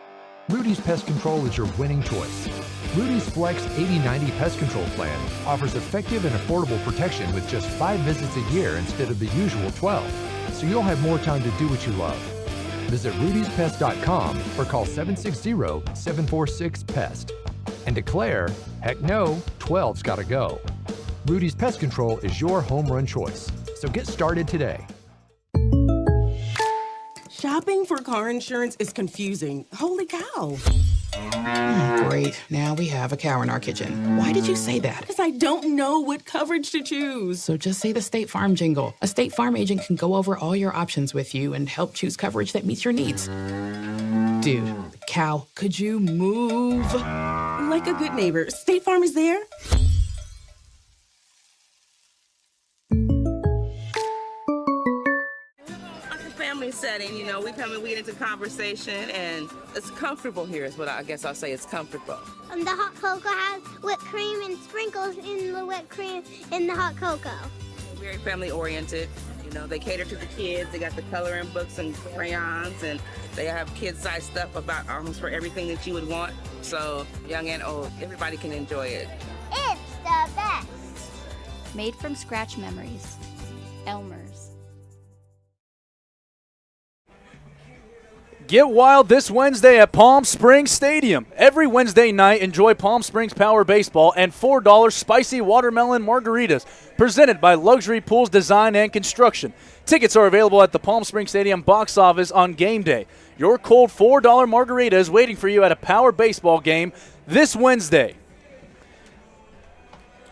Rudy's Pest Control is your winning choice. Rudy's Flex 80/90 Pest Control Plan offers effective and affordable protection with just 5 visits a year instead of the usual 12, so you'll have more time to do what you love. Visit rudyspest.com or call 760-746-PEST and declare, heck no, 12's gotta go. Rudy's Pest Control is your home run choice, so get started today. Shopping for car insurance is confusing. Holy cow. Great. Now we have a cow in our kitchen. Why did you say that? Because I don't know what coverage to choose. So just say the State Farm jingle. A State Farm agent can go over all your options with you and help choose coverage that meets your needs. Dude, cow, could you move? Like a good neighbor, State Farm is there. setting. You know, we come and we get into conversation, and it's comfortable here is what I guess I'll say. It's comfortable. The hot cocoa has whipped cream and sprinkles in the whipped cream in the hot cocoa. Very family oriented. You know, they cater to the kids. They got the coloring books and crayons, and they have kid-sized stuff about almost for everything that you would want. So young and old, everybody can enjoy it. It's the best. Made from scratch memories. Elmer's. Get wild this Wednesday at Palm Springs Stadium. Every Wednesday night, enjoy Palm Springs Power Baseball and $4 spicy watermelon margaritas, presented by Luxury Pools Design and Construction. Tickets are available at the Palm Springs Stadium box office on game day. Your cold $4 margarita is waiting for you at a Power Baseball game this Wednesday.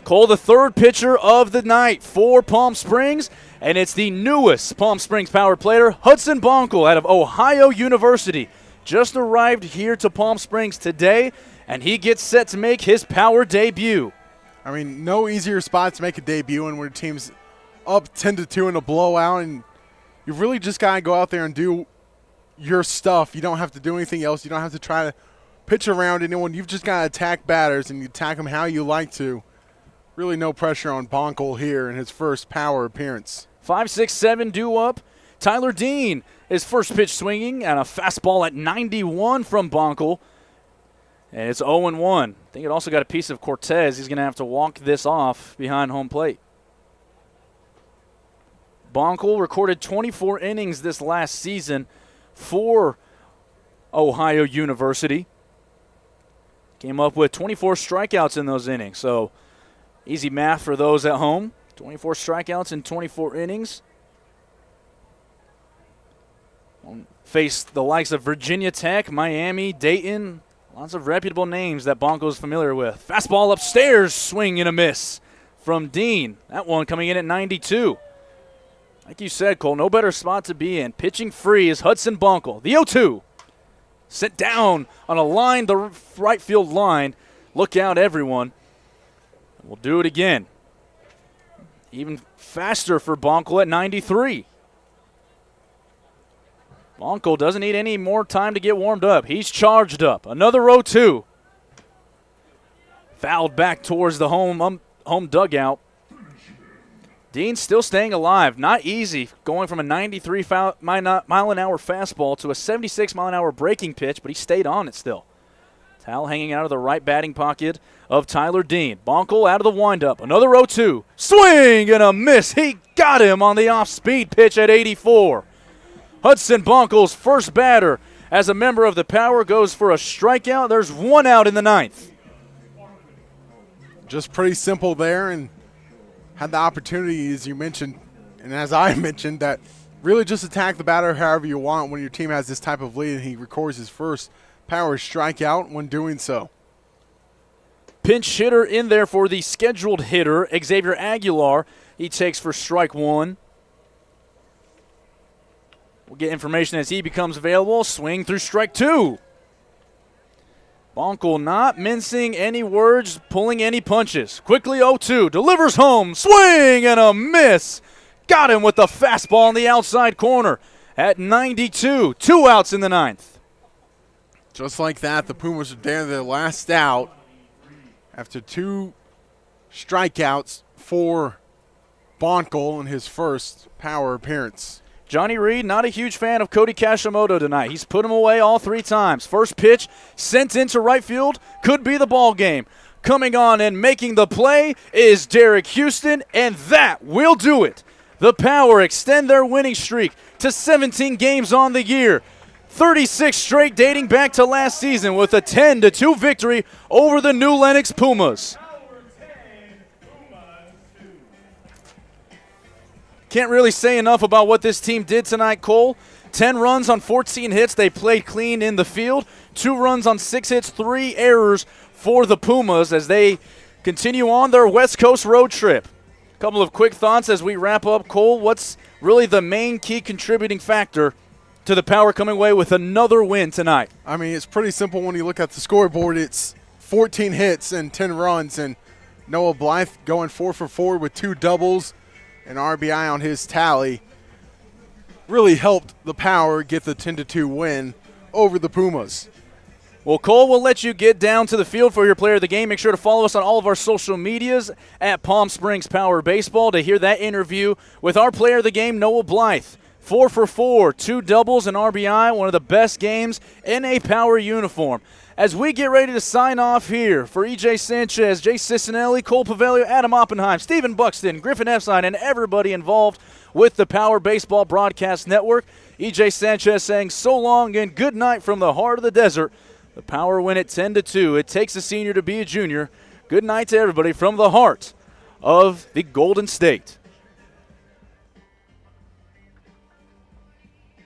Cole, the third pitcher of the night for Palm Springs, and it's the newest Palm Springs Power player, Hudson Bonkel out of Ohio University. Just arrived here to Palm Springs today, and he gets set to make his Power debut. I mean, no easier spot to make a debut when your team's up 10-2 in a blowout, and you've really just got to go out there and do your stuff. You don't have to do anything else. You don't have to try to pitch around anyone. You've just got to attack batters, and you attack them how you like to. Really no pressure on Bonkel here in his first Power appearance. 5-6-7 due up. Tyler Dean, his first pitch swinging, and a fastball at 91 from Bonkel. And it's 0-1. I think it also got a piece of Cortez. He's going to have to walk this off behind home plate. Bonkel recorded 24 innings this last season for Ohio University. Came up with 24 strikeouts in those innings. So easy math for those at home. 24 strikeouts in 24 innings. Faced the likes of Virginia Tech, Miami, Dayton. Lots of reputable names that Bonkel's familiar with. Fastball upstairs, swing and a miss from Dean. That one coming in at 92. Like you said, Cole, no better spot to be in. Pitching free is Hudson Bonkel. The 0-2. Sent down on a line, the right field line. Look out, everyone. We'll do it again. Even faster for Bonkel at 93. Bonkel doesn't need any more time to get warmed up. He's charged up. Another 0-2. Fouled back towards the home dugout. Dean still staying alive. Not easy going from a 93 mile-an-hour fastball to a 76 mile-an-hour breaking pitch, but he stayed on it still. Towel hanging out of the right batting pocket of Tyler Dean. Bonkel out of the windup. Another 0-2. Swing and a miss. He got him on the off-speed pitch at 84. Hudson Bonkel's first batter as a member of the Power goes for a strikeout. There's one out in the ninth. Just pretty simple there, and had the opportunity, as you mentioned, and as I mentioned, that really just attack the batter however you want when your team has this type of lead, and he records his first Power strikeout when doing so. Pinch hitter in there for the scheduled hitter, Xavier Aguilar. He takes for strike one. We'll get information as he becomes available. Swing through strike two. Bonkel not mincing any words, pulling any punches. Quickly 0-2, delivers home, swing and a miss. Got him with the fastball in the outside corner at 92. 2 outs in the ninth. Just like that, the Pumas are down to their last out after 2 strikeouts for Bonkel in his first Power appearance. Johnny Reed, not a huge fan of Cody Kashimoto tonight. He's put him away all 3 times. First pitch sent into right field, could be the ball game. Coming on and making the play is Derek Houston, and that will do it. The Power extend their winning streak to 17 games on the year. 36 straight dating back to last season with a 10-2 victory over the new Lenox Pumas. Can't really say enough about what this team did tonight, Cole. 10 runs on 14 hits. They played clean in the field. 2 runs on 6 hits, 3 errors for the Pumas as they continue on their West Coast road trip. A couple of quick thoughts as we wrap up, Cole. What's really the main key contributing factor to the Power coming away with another win tonight? I mean, it's pretty simple when you look at the scoreboard. It's 14 hits and 10 runs, and Noah Blythe going 4 for 4 with 2 doubles, an RBI on his tally. really helped the Power get the 10-2 win over the Pumas. Well, Cole, we'll let you get down to the field for your player of the game. Make sure to follow us on all of our social medias at Palm Springs Power Baseball to hear that interview with our player of the game, Noah Blythe. 4 for 4, 2 doubles, and RBI, one of the best games in a Power uniform. As we get ready to sign off here for E.J. Sanchez, Jay Cicinelli, Cole Paveglio, Adam Oppenheim, Stephen Buxton, Griffin Epstein, and everybody involved with the Power Baseball Broadcast Network, E.J. Sanchez saying so long and good night from the heart of the desert. The Power win it 10-2. It takes a senior to be a junior. Good night to everybody from the heart of the Golden State.